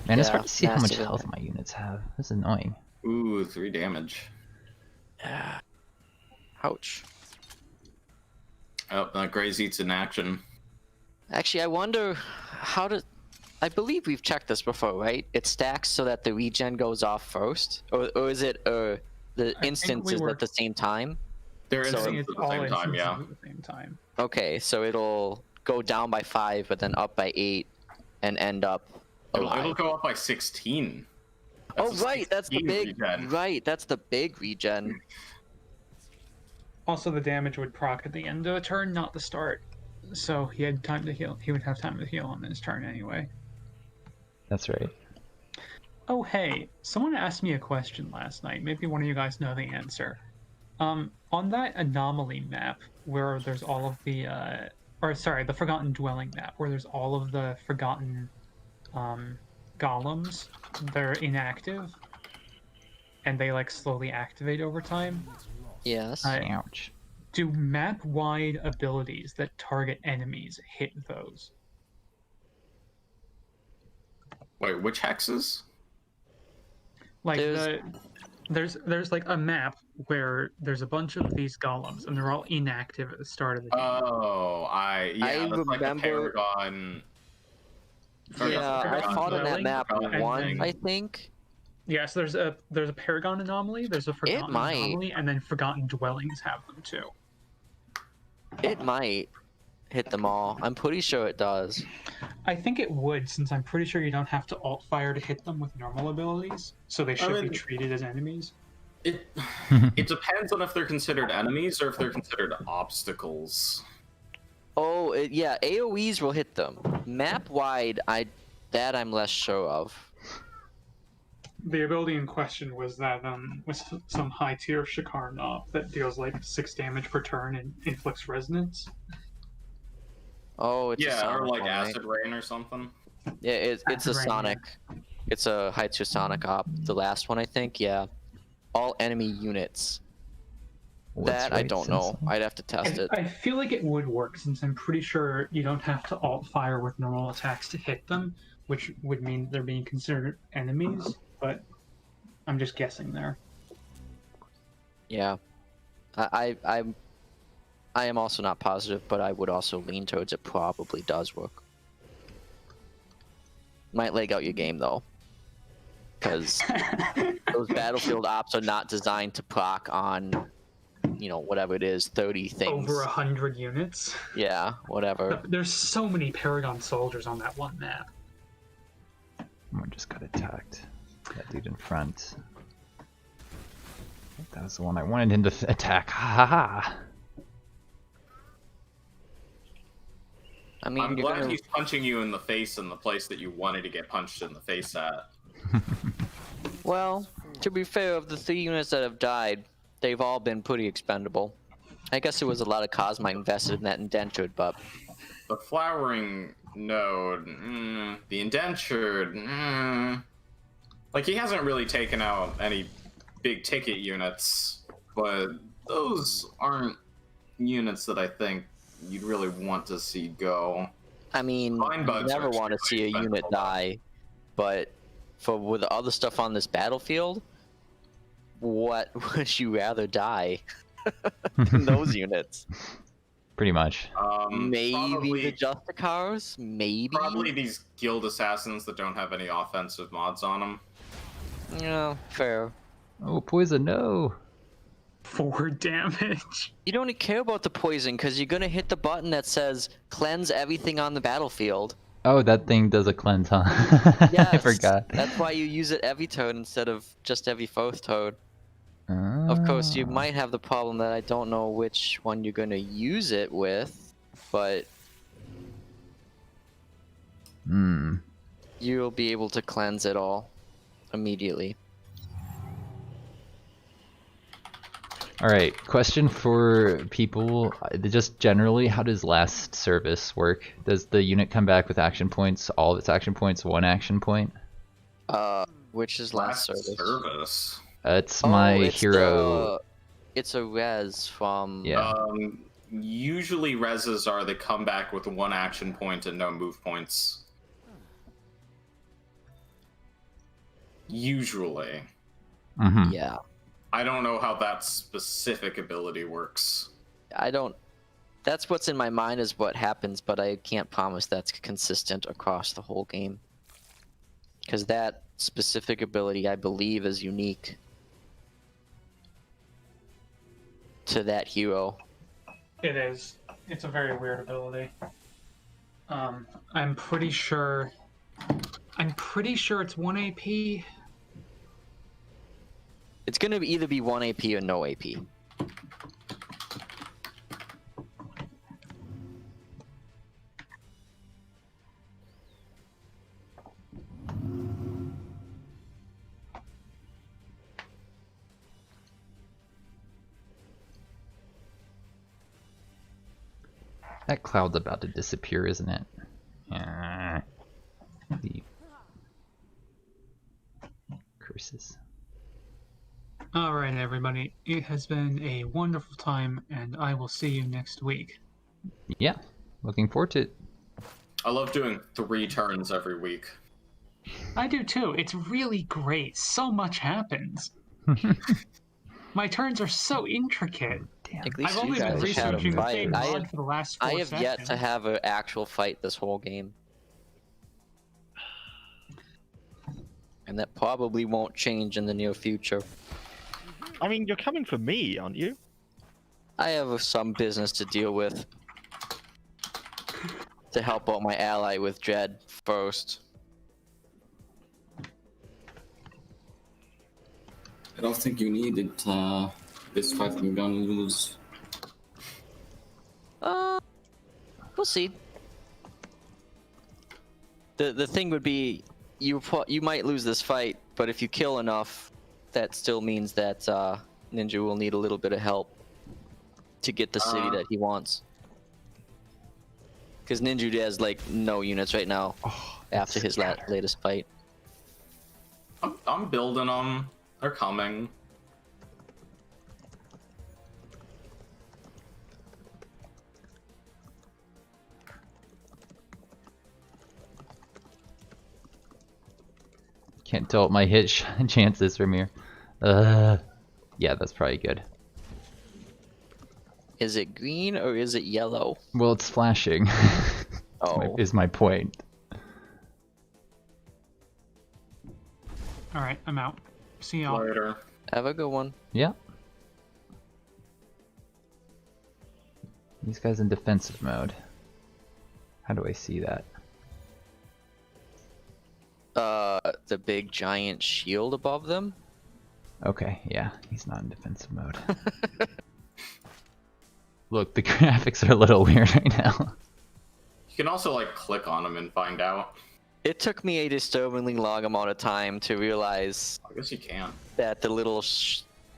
Man, it's Yeah, hard to see how much massive. health my units have. That's annoying. Ooh, 3 damage. Yeah. Ouch. Oh, Graze eats in action. Actually, I wonder how to. I believe we've checked this before, right? It stacks so that the regen goes off first, or is it the think instances we were- at the same time? They're So I think instances it's at the all same time, instances yeah. at the same time. Okay, so it'll go down by 5, but then up by 8, and end up It'll alive. go up by 16. Oh That's a right, that's the 16 big. regen. Right, that's the big regen. Also, the damage would proc at the end of the turn, not the start. So he had time to heal. He would have time to heal on his turn anyway. That's right. Oh, hey, someone asked me a question last night. Maybe one of you guys know the answer. On that anomaly map where there's all of the, the Forgotten Dwelling map, where there's all of the forgotten golems, they're inactive, and they like slowly activate over time. Yes. Ouch. Do map-wide abilities that target enemies hit those? Wait, which hexes? Like There's- there's like a map where there's a bunch of these golems and they're all inactive at the start of the game. Oh, I that's like the remember- Paragon. Or Yeah, I Forgotten fought on that Dwelling, map and once, then- I think. Yeah, so there's a Paragon anomaly, there's a Forgotten might. anomaly, and then Forgotten Dwellings have them too. It might hit them all. I'm pretty sure it does. I think it would, since I'm pretty sure you don't have to alt fire to hit them with normal abilities, so they should mean- be treated as enemies. It depends on if they're considered enemies or if they're considered obstacles. Oh, yeah, AoEs will hit them. Map wide, I'm less sure of. The ability in question was that was some high tier Shakar knob that deals like 6 damage per turn and inflicts resonance. Oh, it's a Yeah, sonic or like one, right? acid rain or something. Yeah, it's a Acid rain, sonic. It's a high tier sonic op. The last one, I think. Yeah, all enemy units. Well, that's That I right, don't since- know. I'd have to test it. I feel like it would work since I'm pretty sure you don't have to alt fire with normal attacks to hit them, which would mean they're being considered enemies, but I'm just guessing there. Yeah, I am also not positive, but I would also lean towards it probably does work. Might leg out your game though, because those battlefield ops are not designed to proc on, whatever it is, 30 things. Over 100 units. Yeah, whatever. There's so many Paragon soldiers on that one map. Someone just got attacked. That dude in front. I think that was the one I wanted him to attack. Ha ha ha. I mean, I'm you're glad gonna... he's punching you in the face in the place that you wanted to get punched in the face at. Well, to be fair, of the 3 units that have died, they've all been pretty expendable. I guess there was a lot of Cosmite invested in that indentured, but The flowering node, the indentured, like he hasn't really taken out any big ticket units, but those aren't units that I think you'd really want to see go. I mean, Vine you bugs never are want to see a extremely unit expendable. die, but with the other stuff on this battlefield, what would you rather die than those units? Pretty much. Maybe Probably, the Justicars? Maybe? probably these guild assassins that don't have any offensive mods on them. Yeah, fair. Oh, poison, no. 4 damage. You don't care about the poison because you're gonna hit the button that says cleanse everything on the battlefield. Oh, that thing does a cleanse, huh? Yes, I forgot. That's why you use it every turn instead of just every 4th turn. Of course, you Ah. might have the problem that I don't know which one you're gonna use it with, but you'll be able to cleanse it all immediately. Alright, question for people. Just generally, how does last service work? Does the unit come back with action points, all of its action points, 1 action point? Which is last service? service. It's my it's hero. It's a res from. Yeah. Usually reses are they come back with 1 action point and no move points. Usually. Yeah. I don't know how that specific ability works. I don't. That's what's in my mind is what happens, but I can't promise that's consistent across the whole game. Because that specific ability, I believe, is unique to that hero. It is. It's a very weird ability. I'm pretty sure it's 1 AP. It's gonna either be 1 AP or no AP. That cloud's about to disappear, isn't it? The curses. All right, everybody. It has been a wonderful time, and I will see you next week. Yeah, looking forward to it. I love doing 3 turns every week. I do too. It's really great. So much happens. My turns are so intricate. Damn. At least I've only you been guys have had a researching the fight. same mod for the last 4 I have yet to sessions. have an actual fight this whole game. And that probably won't change in the near future. I mean, you're coming for me, aren't you? I have some business to deal with. To help out my ally with Dread first. I don't think you need it. This fight we're gonna lose. We'll see. The thing would be, you might lose this fight, but if you kill enough, that still means that Ninja will need a little bit of help to get the city that he wants. Because Ninja has like no units right now after his latest fight. I'm building them. They're coming. Can't tell what my hit chances from here. Yeah, that's probably good. Is it green or is it yellow? Well, it's flashing. Oh. Is my point. All right, I'm out. See y'all. Later. Have a good one. Yeah. These guys in defensive mode. How do I see that? The big giant shield above them? Okay, yeah, he's not in defensive mode. Look, the graphics are a little weird right now. You can also like click on them and find out. It took me a disturbingly long amount of time to realize I guess you can. that the little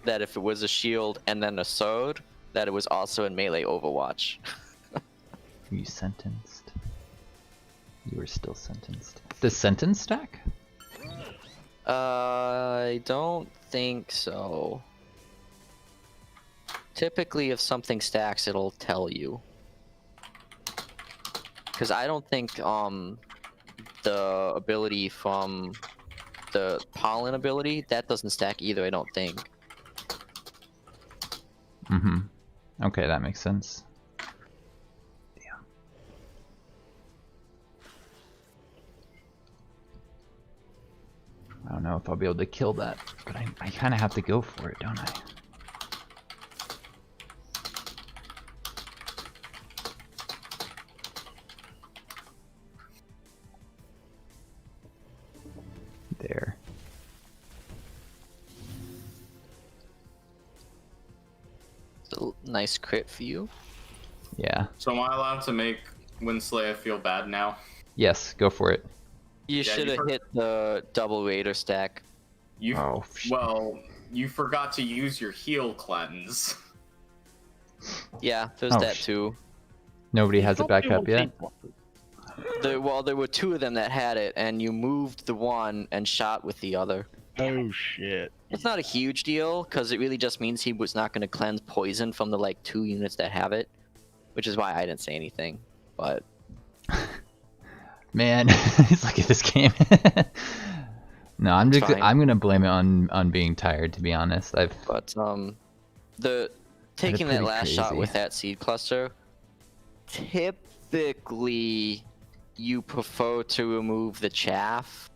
that if it was a shield and then a sword, that it was also in melee Overwatch. Are you sentenced? You are still sentenced. Does sentence stack? I don't think so. Typically, if something stacks, it'll tell you. Because I don't think the ability from the pollen ability, that doesn't stack either, I don't think. Mm-hmm. Okay, that makes sense. Damn. I don't know if I'll be able to kill that, but I kind of have to go for it, don't I? Nice crit for you. Yeah. So am I allowed to make Winslaya feel bad now? Yes, go for it. You should have hit the double Raider stack. You Oh, shit. well, you forgot to use your heal cleanse. Yeah, there's Oh, that shit. too. Nobody has it back up yet? Well, there were two of them that had it, and you moved the one and shot with the other. Oh shit. It's not a huge deal, because it really just means he was not going to cleanse poison from the, like, 2 units that have it. Which is why I didn't say anything, but... Man, look at this game. No, I'm gonna blame it on being tired, to be honest. But, taking that pretty last shot crazy. with that seed cluster, typically you prefer to remove the chaff.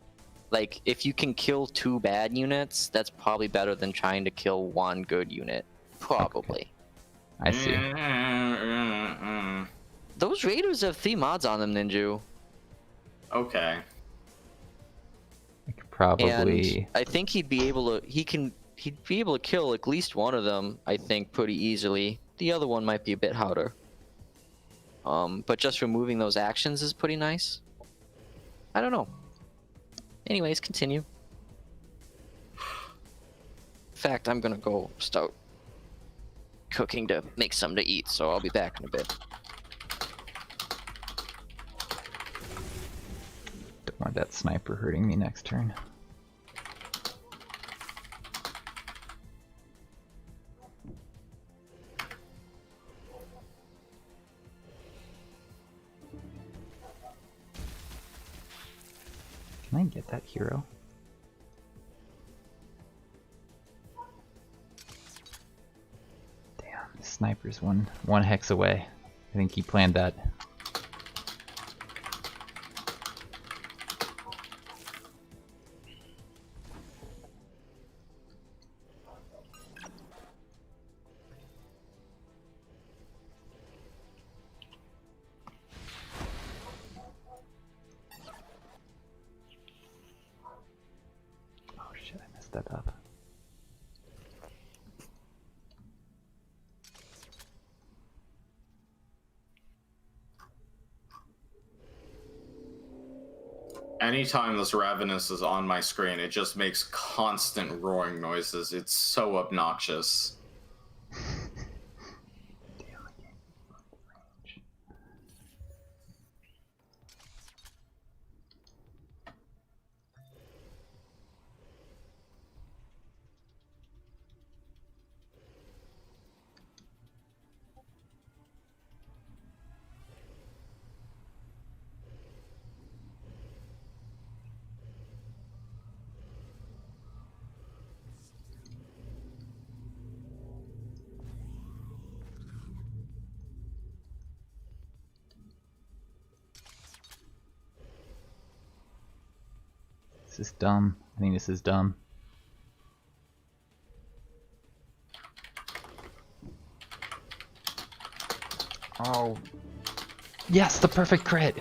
Like, if you can kill 2 bad units, that's probably better than trying to kill 1 good unit. Probably. I see. Those raiders have 3 mods on them, Ninju. Okay. I could probably. And I think he'd be able to kill at least one of them, I think, pretty easily. The other one might be a bit harder. But just removing those actions is pretty nice. I don't know. Anyways, continue. In fact, I'm gonna go start cooking to make something to eat, so I'll be back in a bit. Don't want that sniper hurting me next turn. Can I get that hero? Damn, the sniper's one hex away. I think he planned that. Oh shit, I messed that up. Anytime this Ravenous is on my screen, it just makes constant roaring noises. It's so obnoxious. This is dumb. I think this is dumb. Oh. Yes, the perfect crit!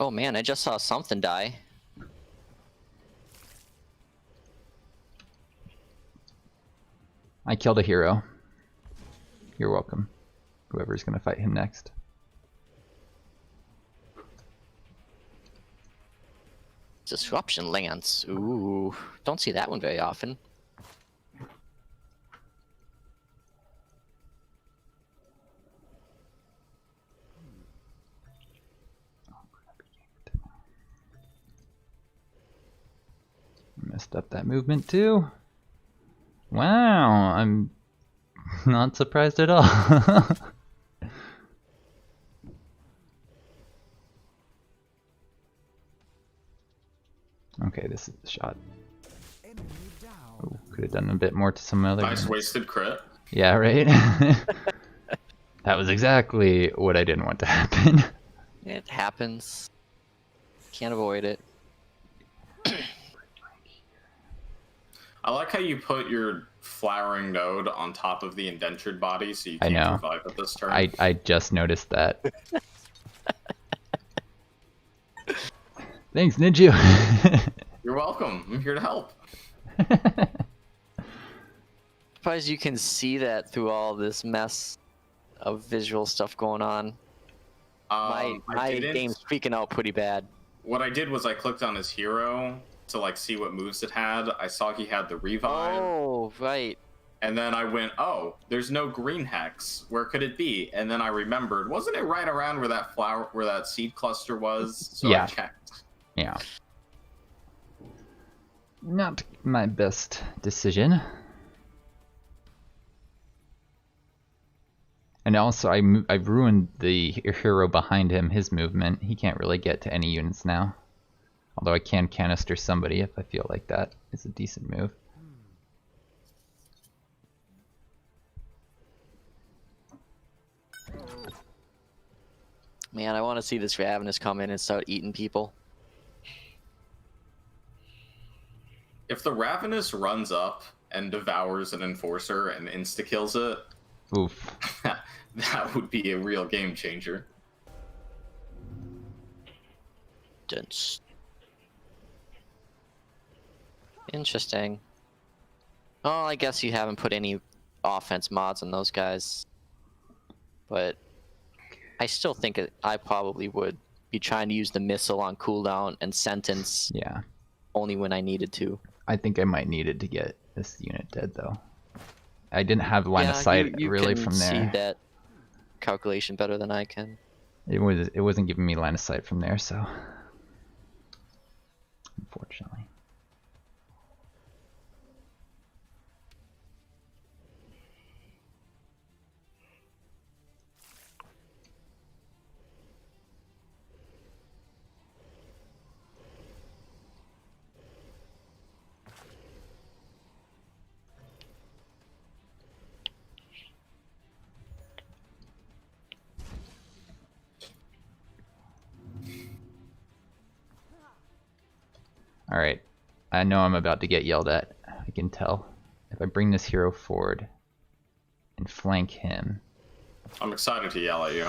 Oh man, I just saw something die. I killed a hero. You're welcome. Whoever's gonna fight him next. Disruption Lance. Ooh, don't see that one very often. Messed up that movement too. Wow, I'm not surprised at all. Okay, this is the shot. Oh, could have done a bit more to some other. Nice units. wasted crit. Yeah, right? That was exactly what I didn't want to happen. It happens. Can't avoid it. I like how you put your flowering node on top of the indentured body so you I can't know. revive at this turn. I just noticed that. Thanks, Ninja. You're welcome. I'm here to help. Surprised you can see that through all this mess of visual stuff going on. I My didn't. game's freaking out pretty bad. What I did was I clicked on his hero to like see what moves it had. I saw he had the revive. Oh, right. And then I went, oh, there's no green hex. Where could it be? And then I remembered, wasn't it right around where that flower, where that seed cluster was? So Yeah. I checked. Yeah. Not my best decision. And also, I've ruined the hero behind him, his movement. He can't really get to any units now. Although I can canister somebody if I feel like that is a decent move. Man, I want to see this Ravenous come in and start eating people. If the Ravenous runs up and devours an Enforcer and insta-kills it, Oof. that would be a real game changer. Dunce. Interesting. Oh, I guess you haven't put any offense mods on those guys. But I still think I probably would be trying to use the missile on cooldown and sentence Yeah. only when I needed to. I think I might need it to get this unit dead, though. I didn't have line of Yeah, sight you really can from see there. that calculation better than I can. It wasn't giving me line of sight from there, so unfortunately. Alright, I know I'm about to get yelled at, I can tell. If I bring this hero forward and flank him... I'm excited to yell at you.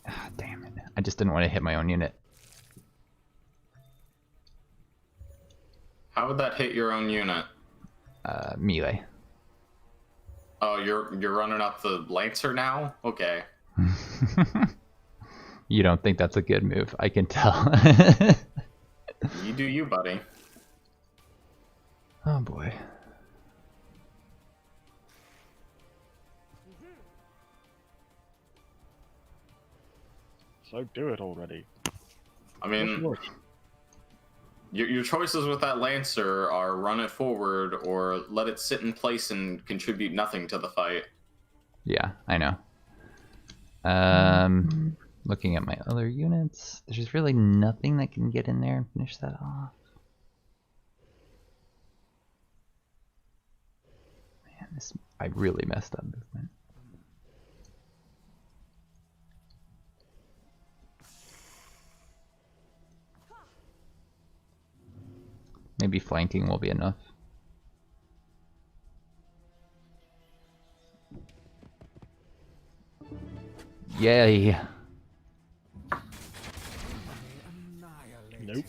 Ah, damn it. I just didn't want to hit my own unit. How would that hit your own unit? Melee. Oh, you're running up the Lancer now? Okay. You don't think that's a good move, I can tell. You do you, buddy. Oh boy. So do it already. I mean, your choices with that Lancer are run it forward or let it sit in place and contribute nothing to the fight. Yeah, I know. Looking at my other units, there's just really nothing that can get in there and finish that off. Man, I really messed up movement. Maybe flanking will be enough. Yay! Nope.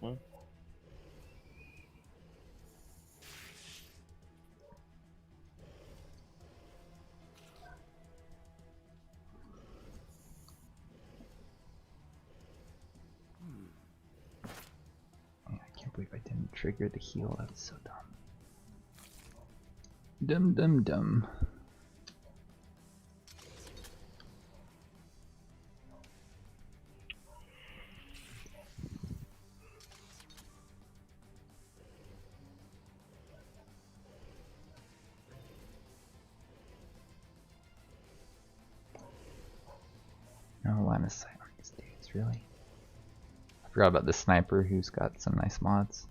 Well. I can't believe I didn't trigger the heal. That was so dumb. Dumb. No line of sight on these dudes, really. I forgot about the sniper who's got some nice mods.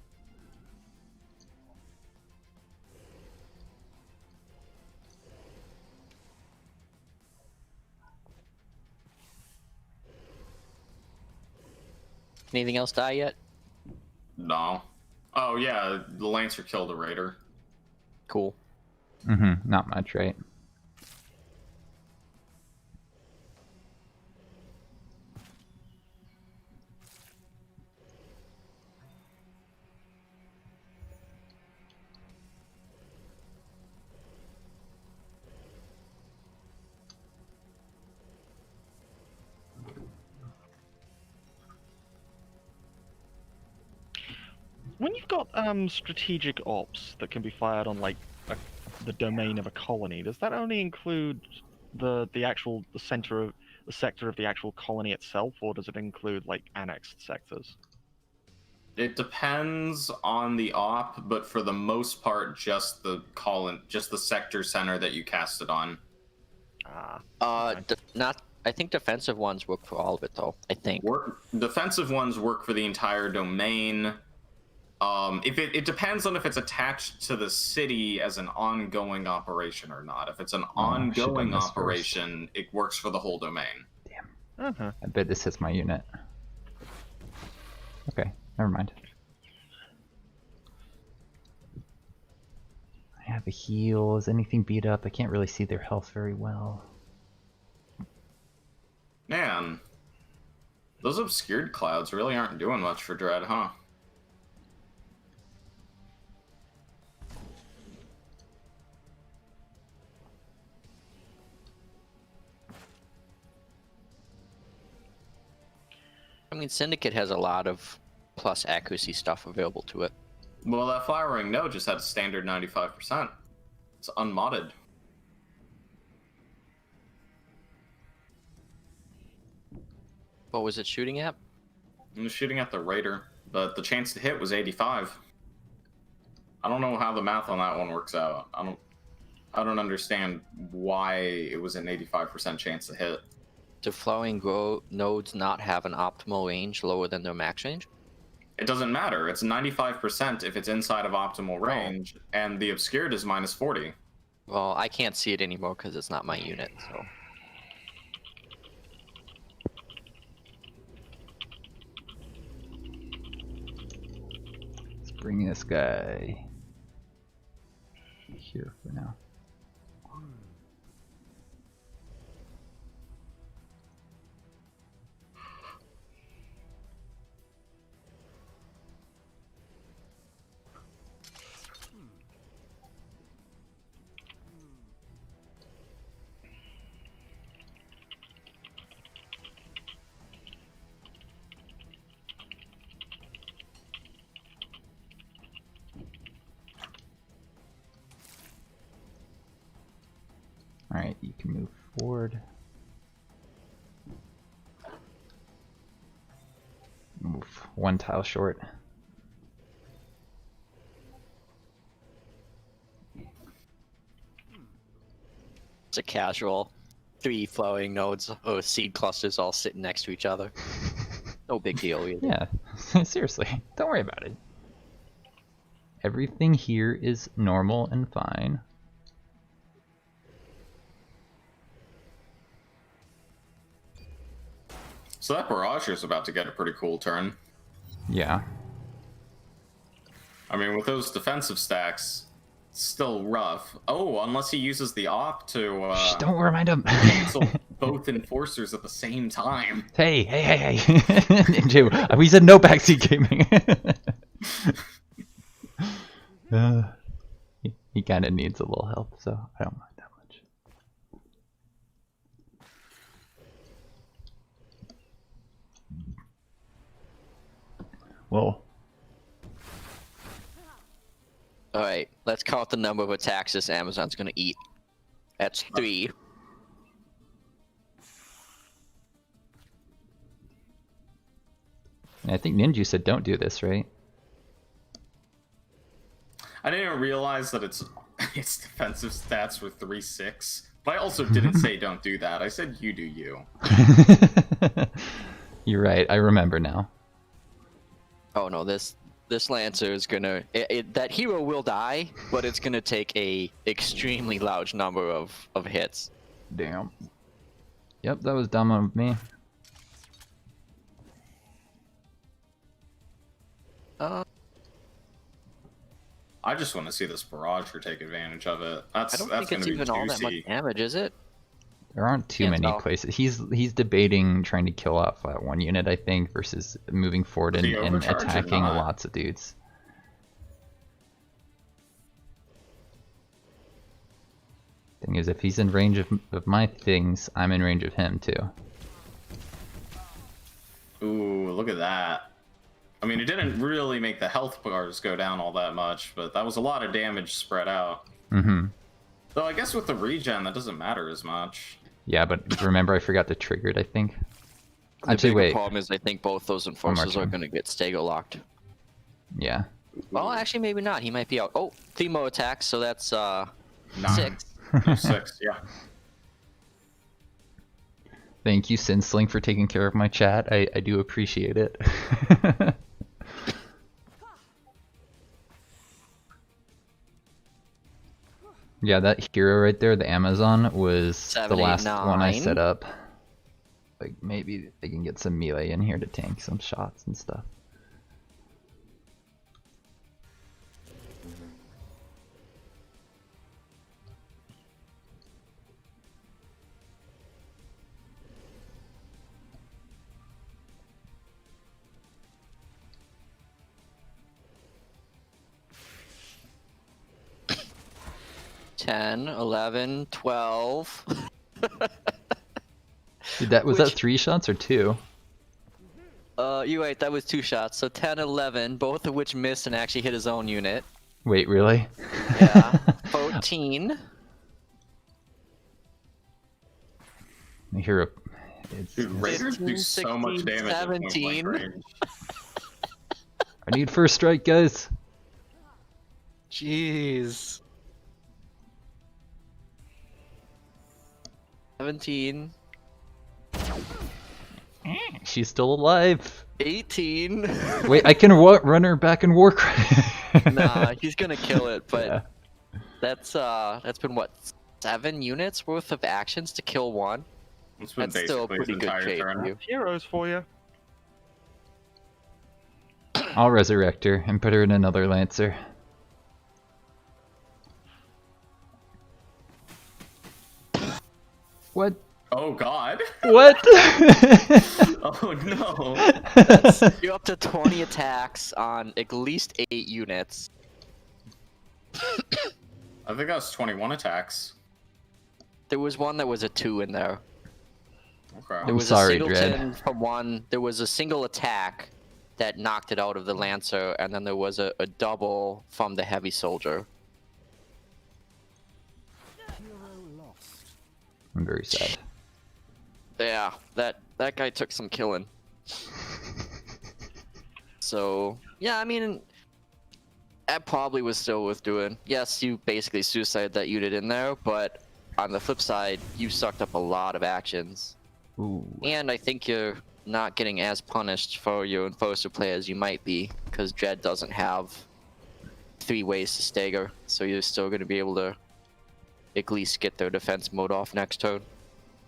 Anything else die yet? No. Oh yeah, the Lancer killed a Raider. Cool. Not much, right? when you've got strategic ops that can be fired on like the domain of a colony, does that only include the sector of the actual colony itself, or does it include like annexed sectors? It depends on the op, but for the most part, just the sector center that you cast it on. Not. I think defensive ones work for all of it, though. I think. Defensive ones work for the entire domain. If it depends on if it's attached to the city as an ongoing operation or not. If it's an ongoing operation, it works for the whole domain. Damn. I bet this hits my unit. Okay, never mind. I have a heal. Is anything beat up? I can't really see their health very well. Man, those obscured clouds really aren't doing much for Dread, huh? I mean, Syndicate has a lot of plus accuracy stuff available to it. Well, that flowering node just had a standard 95%. It's unmodded. What was it shooting at? It was shooting at the Raider, but the chance to hit was 85. I don't know how the math on that one works out. I don't understand why it was an 85% chance to hit. Do flowering nodes not have an optimal range lower than their max range? It doesn't matter. It's 95% if it's inside of optimal range, and the obscured is minus 40. Well, I can't see it anymore because it's not my unit, so... Let's bring this guy here for now. Alright, you can move forward. Move one tile short. It's a casual 3 flowering nodes or seed clusters all sitting next to each other. No big deal either. Yeah, seriously, don't worry about it. Everything here is normal and fine. So that barrage is about to get a pretty cool turn. Yeah. I mean, with those defensive stacks, it's still rough. Oh, unless he uses the op to Shh, don't remind him. cancel both enforcers at the same time. Hey. Ninja, we said no backseat gaming. He kind of needs a little help, so I don't mind that much. Whoa. Alright, let's count the number of attacks this Amazon's gonna eat. That's 3. I think Ninja said don't do this, right? I didn't realize that its defensive stats were 3/6. But I also didn't say don't do that. I said you do you. You're right. I remember now. Oh no, this Lancer is gonna... that hero will die, but it's gonna take a extremely large number of hits. Damn. Yep, that was dumb of me. I just want to see this barrage or take advantage of it. I don't think it's even all that much damage, is it? There aren't too many places. He's debating trying to kill off that one unit, I think, versus moving forward and attacking lots of dudes. Thing is, if he's in range of my things, I'm in range of him too. Ooh, look at that. I mean, it didn't really make the health bars go down all that much, but that was a lot of damage spread out. Mm-hmm. Though I guess with the regen, that doesn't matter as much. Yeah, but remember I forgot to trigger it, I think. The Actually, bigger wait. problem is I think both those enforcers are turn. going to get stagger locked. Yeah. Well, actually, maybe not. He might be out. Oh, Timo attacks, so that's 6. No, 6, yeah. Thank you, Sinsling, for taking care of my chat. I do appreciate it. Yeah, that hero right there, the Amazon, was 7, the 8, last one I 9. set up. Like, maybe they can get some melee in here to tank some shots and stuff. Ten, 11, 12. Dude, that was that Which- 3 shots or 2? You're right, that was 2 shots. So 10, 11, both of which missed and actually hit his own unit. Wait, really? Yeah. 14. I hear a. It's, Dude, Raiders do 15, so much 16, damage at point 17. blank range. I need first strike, guys. Jeez. 17. She's still alive. 18. Wait, I can run her back in Warcry. Nah, he's gonna kill it, but Yeah. that's been what, 7 units worth of actions to kill one? It's been That's still a basically pretty his good entire trade for turn. you. Heroes for you. I'll resurrect her and put her in another Lancer. What? Oh god. What? Oh no. You're up to 20 attacks on at least 8 units. I think that was 21 attacks. There was one that was a 2 in there. Okay. There I'm was sorry, a singleton Dread. from one. There was a single attack that knocked it out of the Lancer, and then there was a double from the heavy soldier. I'm very sad. Yeah, that guy took some killing. So yeah, I mean, that probably was still worth doing. Yes, you basically suicided that unit in there, but on the flip side, you sucked up a lot of actions. Ooh. And I think you're not getting as punished for your enforcer play as you might be, because Dread doesn't have 3 ways to stagger, so you're still going to be able to at least get their defense mode off next turn.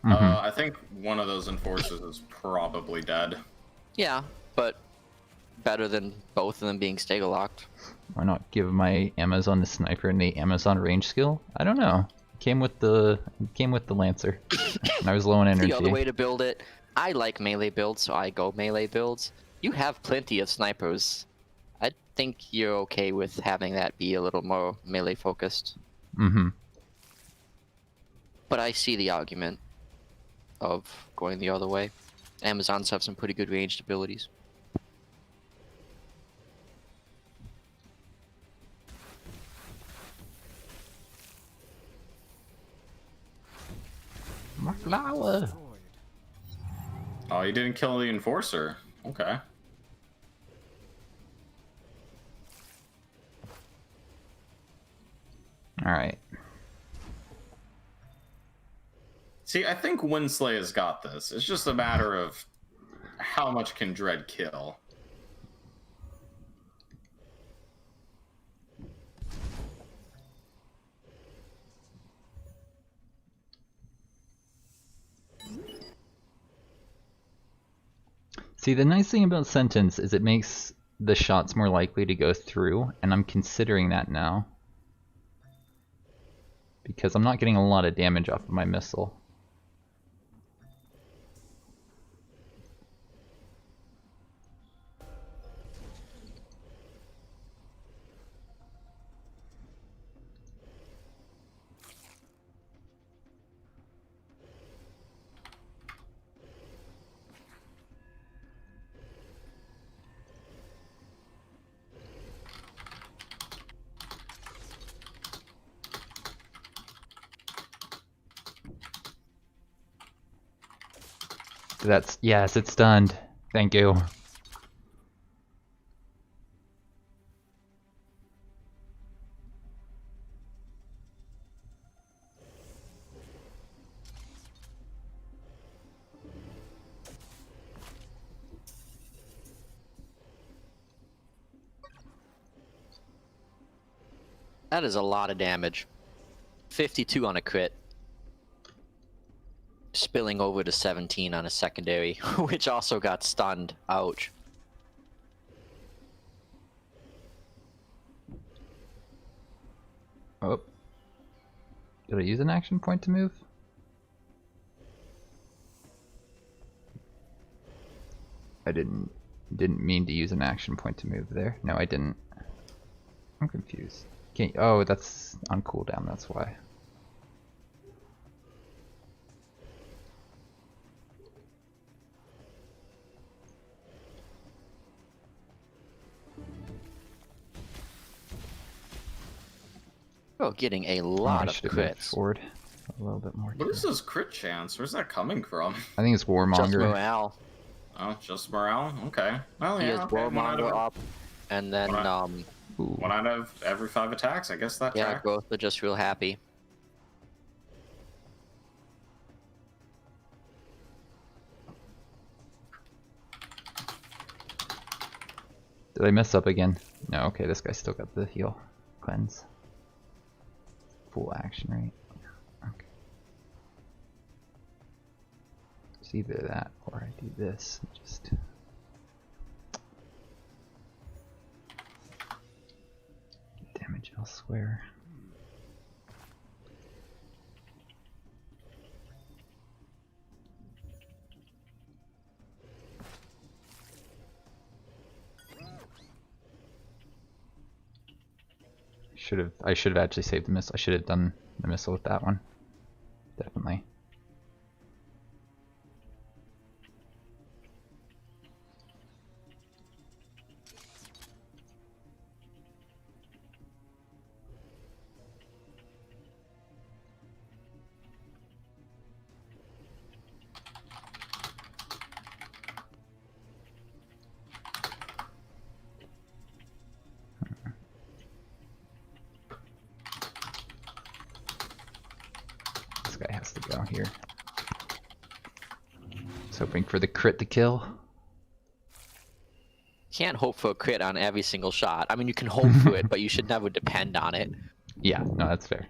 I think one of those enforcers is probably dead. Yeah, but better than both of them being stagger locked. Why not give my Amazon the sniper and the Amazon range skill? I don't know. Came with the Lancer. And I was low on energy. The other way to build it, I like melee builds, so I go melee builds. You have plenty of snipers. I think you're okay with having that be a little more melee focused. Mm-hmm. But I see the argument of going the other way. Amazons have some pretty good ranged abilities. My flower. Oh, you didn't kill the enforcer. Okay. Alright. See, I think Winsley has got this. It's just a matter of how much can Dread kill. See, the nice thing about Sentence is it makes the shots more likely to go through, and I'm considering that now. Because I'm not getting a lot of damage off of my missile. That's yes, it's stunned. Thank you. That is a lot of damage. 52 on a crit. Spilling over to 17 on a secondary, which also got stunned. Ouch. Oh. Did I use an action point to move? I didn't mean to use an action point to move there. No, I didn't. I'm confused. Can't, oh, that's on cooldown, that's why. Oh, getting a Oh, lot I of should have moved crits. forward a little bit more. What is this crit chance? Where's that coming from? I think it's Just Warmonger. morale. Oh, just morale? Okay. Well, He yeah, has okay. Warmonger up, and then What Ooh. 1 out of every 5 attacks. I guess that yeah, tracks. both are just real happy. Did I mess up again? No, okay, this guy still got the heal. Cleanse. Full action rate. Okay. It's either that or I do this. Just damage elsewhere. I should have actually saved the missile. I should have done the missile with that one. Definitely. This guy has to go here. Just hoping for the crit to kill. Can't hope for a crit on every single shot. I mean, you can hope for it, but you should never depend on it. Yeah, no, that's fair.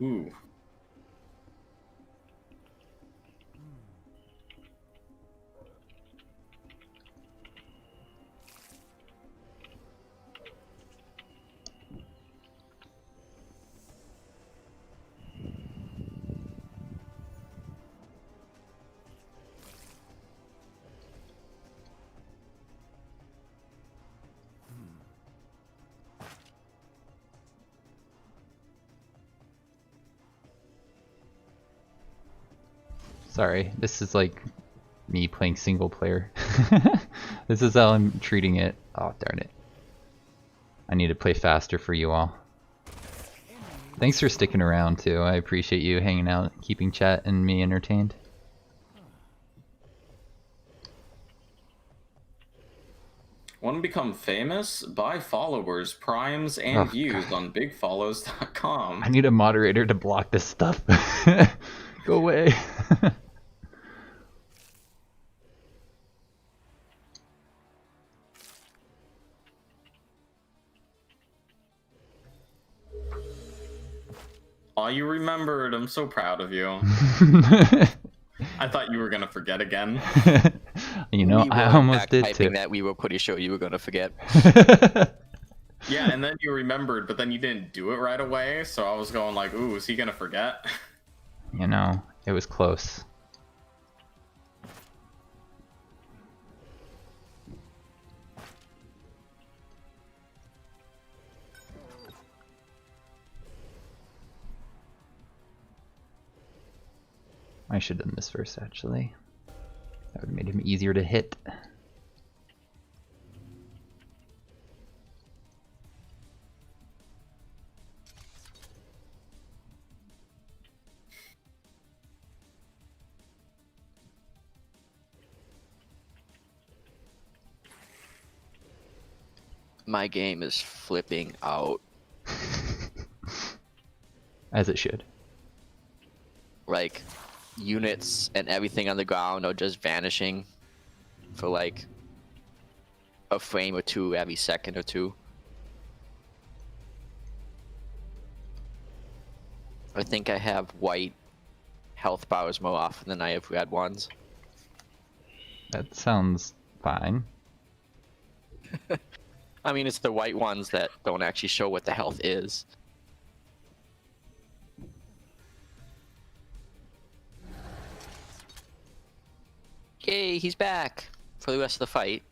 Ooh. Sorry, this is like me playing single player. This is how I'm treating it. Oh, darn it. I need to play faster for you all. Thanks for sticking around too. I appreciate you hanging out, keeping chat and me entertained. Want to become famous? Buy followers, primes, and Oh, views God. on bigfollows.com. I need a moderator to block this stuff. Go away. Oh, you remembered. I'm so proud of you. I thought you were going to forget again. You know, We I were almost did typing too. that we were pretty sure you were going to forget. Yeah, and then you remembered, but then you didn't do it right away, so I was going like, ooh, is he going to forget? You know, it was close. I should have done this first, actually. That would have made him easier to hit. My game is flipping out. As it should. Like, units and everything on the ground are just vanishing for like a frame or two every second or two. I think I have white health bars more often than I have red ones. That sounds fine. I mean, it's the white ones that don't actually show what the health is. Yay, he's back for the rest of the fight.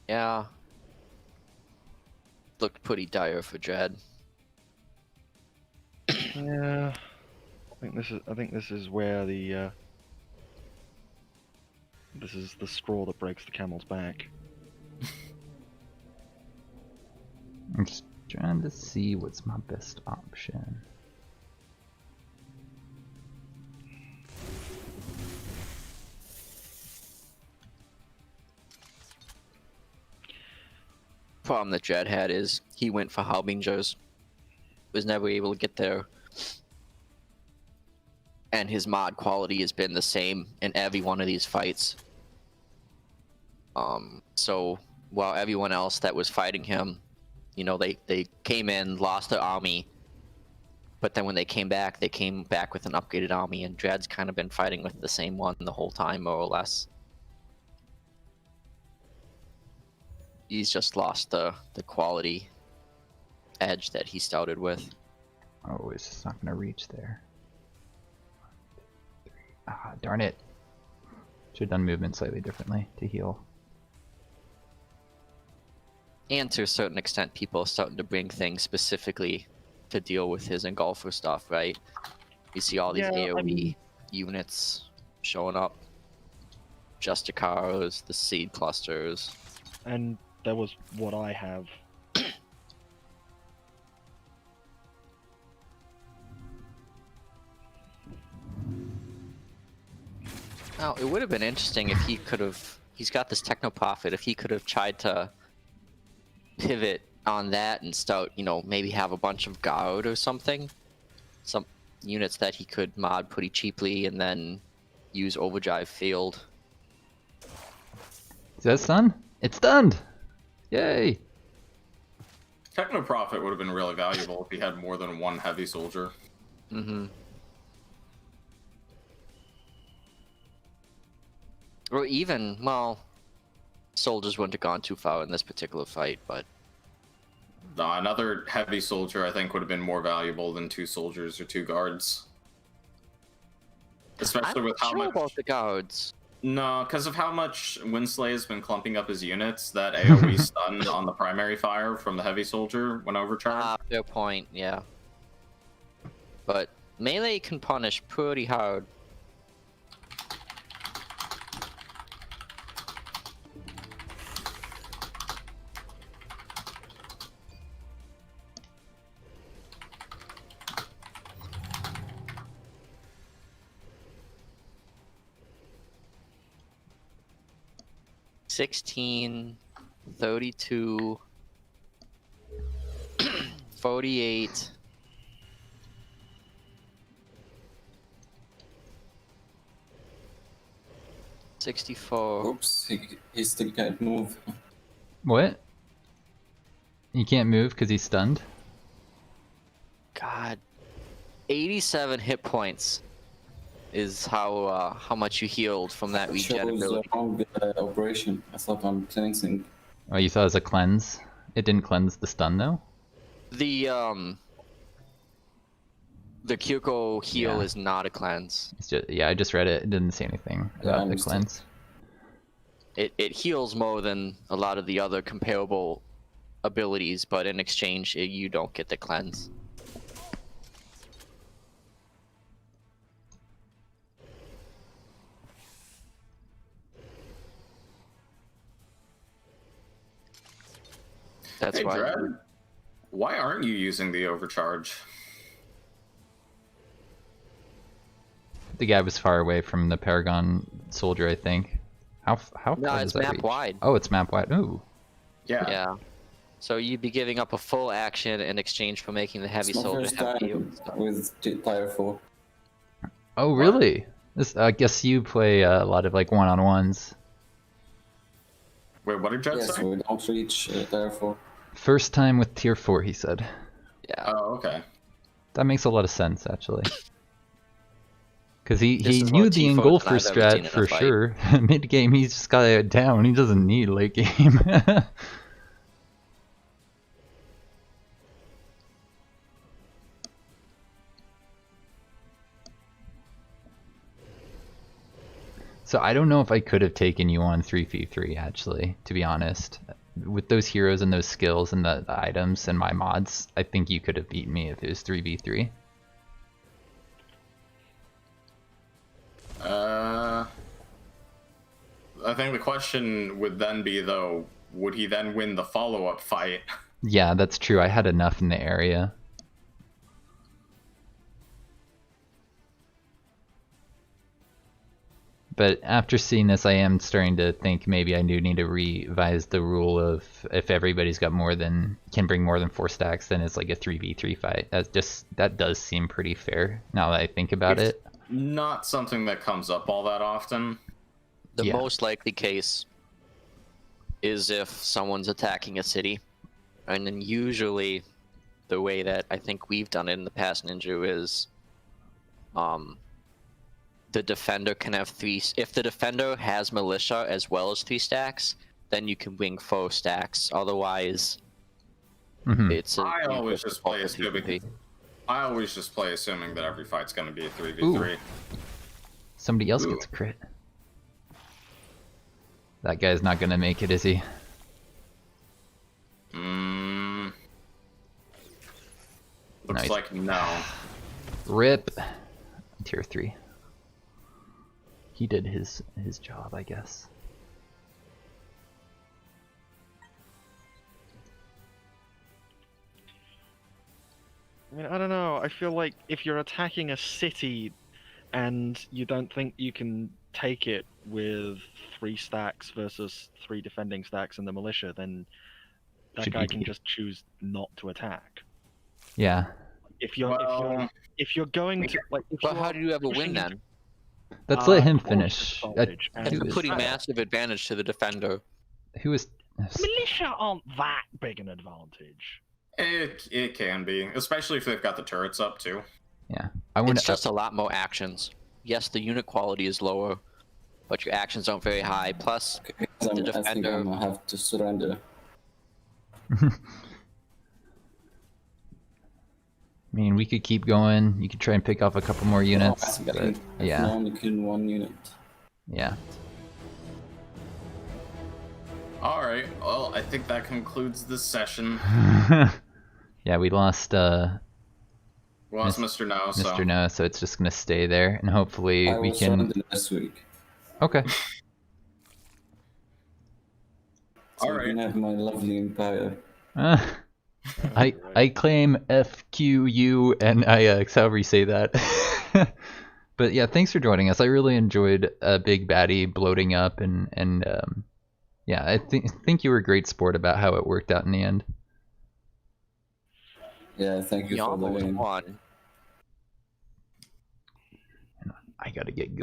Yeah. Looked pretty dire for Dread. Yeah, I think this is where the this is the straw that breaks the camel's back. I'm just trying to see what's my best option. Problem that Dread had is he went for Harbingers, was never able to get there, and his mod quality has been the same in every one of these fights. So while everyone else that was fighting him, you know, they came in, lost their army, but then when they came back with an upgraded army, and Dread's kind of been fighting with the same one the whole time, more or less. He's just lost the quality edge that he started with. Oh, it's just not gonna reach there. 1, 2, 3. Ah, darn it. Should have done movement slightly differently to heal. And to a certain extent, people are starting to bring things specifically to deal with his engulfer stuff, right? You see all these AoE units showing up. Justicars, the seed clusters. And there was what I have. Now, it would have been interesting if he could have... He's got this Technoprofit. If he could have tried to pivot on that and start, you know, maybe have a bunch of Guard or something. Some units that he could mod pretty cheaply and then use Overdrive Field. Is that stunned? It's stunned! Yay! Technoprofit would have been really valuable if he had more than one heavy soldier. Mm-hmm. Or even, well, soldiers wouldn't have gone too far in this particular fight, but... Another heavy soldier, I think, would have been more valuable than 2 soldiers or 2 guards. Especially with how much... about the guards. No, because of how much Winsley has been clumping up his units, that AoE stun on the primary fire from the heavy soldier when overcharged. Fair point, yeah. But melee can punish pretty hard. $16, $32, $48. $64. Oops, he still can't move. What? You can't move because he's stunned? God, 87 hit points is how much you healed from that regen Shows the ability. wrong operation. I thought I'm cleansing. Oh, you thought it was a cleanse? It didn't cleanse the stun though? The Kyoko heal Yeah. is not a cleanse. It's just, yeah, I just read it. It didn't say anything Yeah, I about the understand. cleanse. It heals more than a lot of the other comparable abilities, but in exchange, you don't get the cleanse. That's Hey, why. Dread, why aren't you using the overcharge? The guy was far away from the Paragon soldier, I think. How far No, does it's that map reach? wide. Oh, it's map wide. Ooh. Yeah. Yeah. So you'd be giving up a full action in exchange for making the heavy It's my soldier first have time heal. with Tier 4. Oh, What? really? I guess you play a lot of like one-on-ones. Wait, what did Dread Yes, say? we don't reach Tier 4. First time with tier 4, he said. Yeah. Oh, okay. That makes a lot of sense, actually. Because he This is knew more the Tifo than engulfer I've ever seen in strat a for fight. sure. Mid game, he's just got it down. He doesn't need late game. So I don't know if I could have taken you on 3v3, actually, to be honest. With those heroes and those skills and the items and my mods, I think you could have beaten me if it was 3v3. I think the question would then be, though, would he then win the follow-up fight? Yeah, that's true. I had enough in the area. But after seeing this, I am starting to think maybe I do need to revise the rule of if everybody's got can bring more than 4 stacks, then it's like a 3v3 fight. That does seem pretty fair now that I think about it. Not something that comes up all that often. The Yeah. most likely case is if someone's attacking a city, and then usually the way that I think we've done it in the past, Ninja, is the defender can have 3. If the defender has militia as well as 3 stacks, then you can wing 4 stacks. Otherwise, Mhm. it's a I you always go just for play 3v3. assuming that every fight's going to be a 3v3. Somebody else Ooh. gets a crit. That guy's not gonna make it, is he? Looks Nice. like no. Rip. Tier 3. He did his job, I guess. I mean, I don't know. I feel like if you're attacking a city and you don't think you can take it with 3 stacks versus 3 defending stacks in the militia, then that Should guy be can key. just choose not to attack. Yeah. If you're Well, if you're going to like, if But you're how do you ever pushing win into- then? Let's let him quality finish. advantage, That's and a pretty militia- massive advantage to the defender. Who was? Militia aren't that big an advantage. it can be, especially if they've got the turrets up too. Yeah. I want It's just a lot more actions. Yes, the unit quality is lower, but your actions aren't very high. Plus, Okay, the I think defender. I'm gonna have to surrender. I mean, we could keep going. You could try and pick off a couple more units. I But can yeah. only kill 1 unit. Yeah. All right. Well, I think that concludes this session. Yeah, we lost Well, it's Mis- Mr. No, so. Mr. Noah, so it's just gonna stay there, and hopefully I we will can. surrender next week. Okay. So All you can right. have my lovely empire. I claim FQU and IX, however you say that. But yeah, thanks for joining us. I really enjoyed Big Baddie bloating up, and yeah, I think you were a great sport about how it worked out in the end. Yeah, thank you You for the almost game. won. I gotta get going.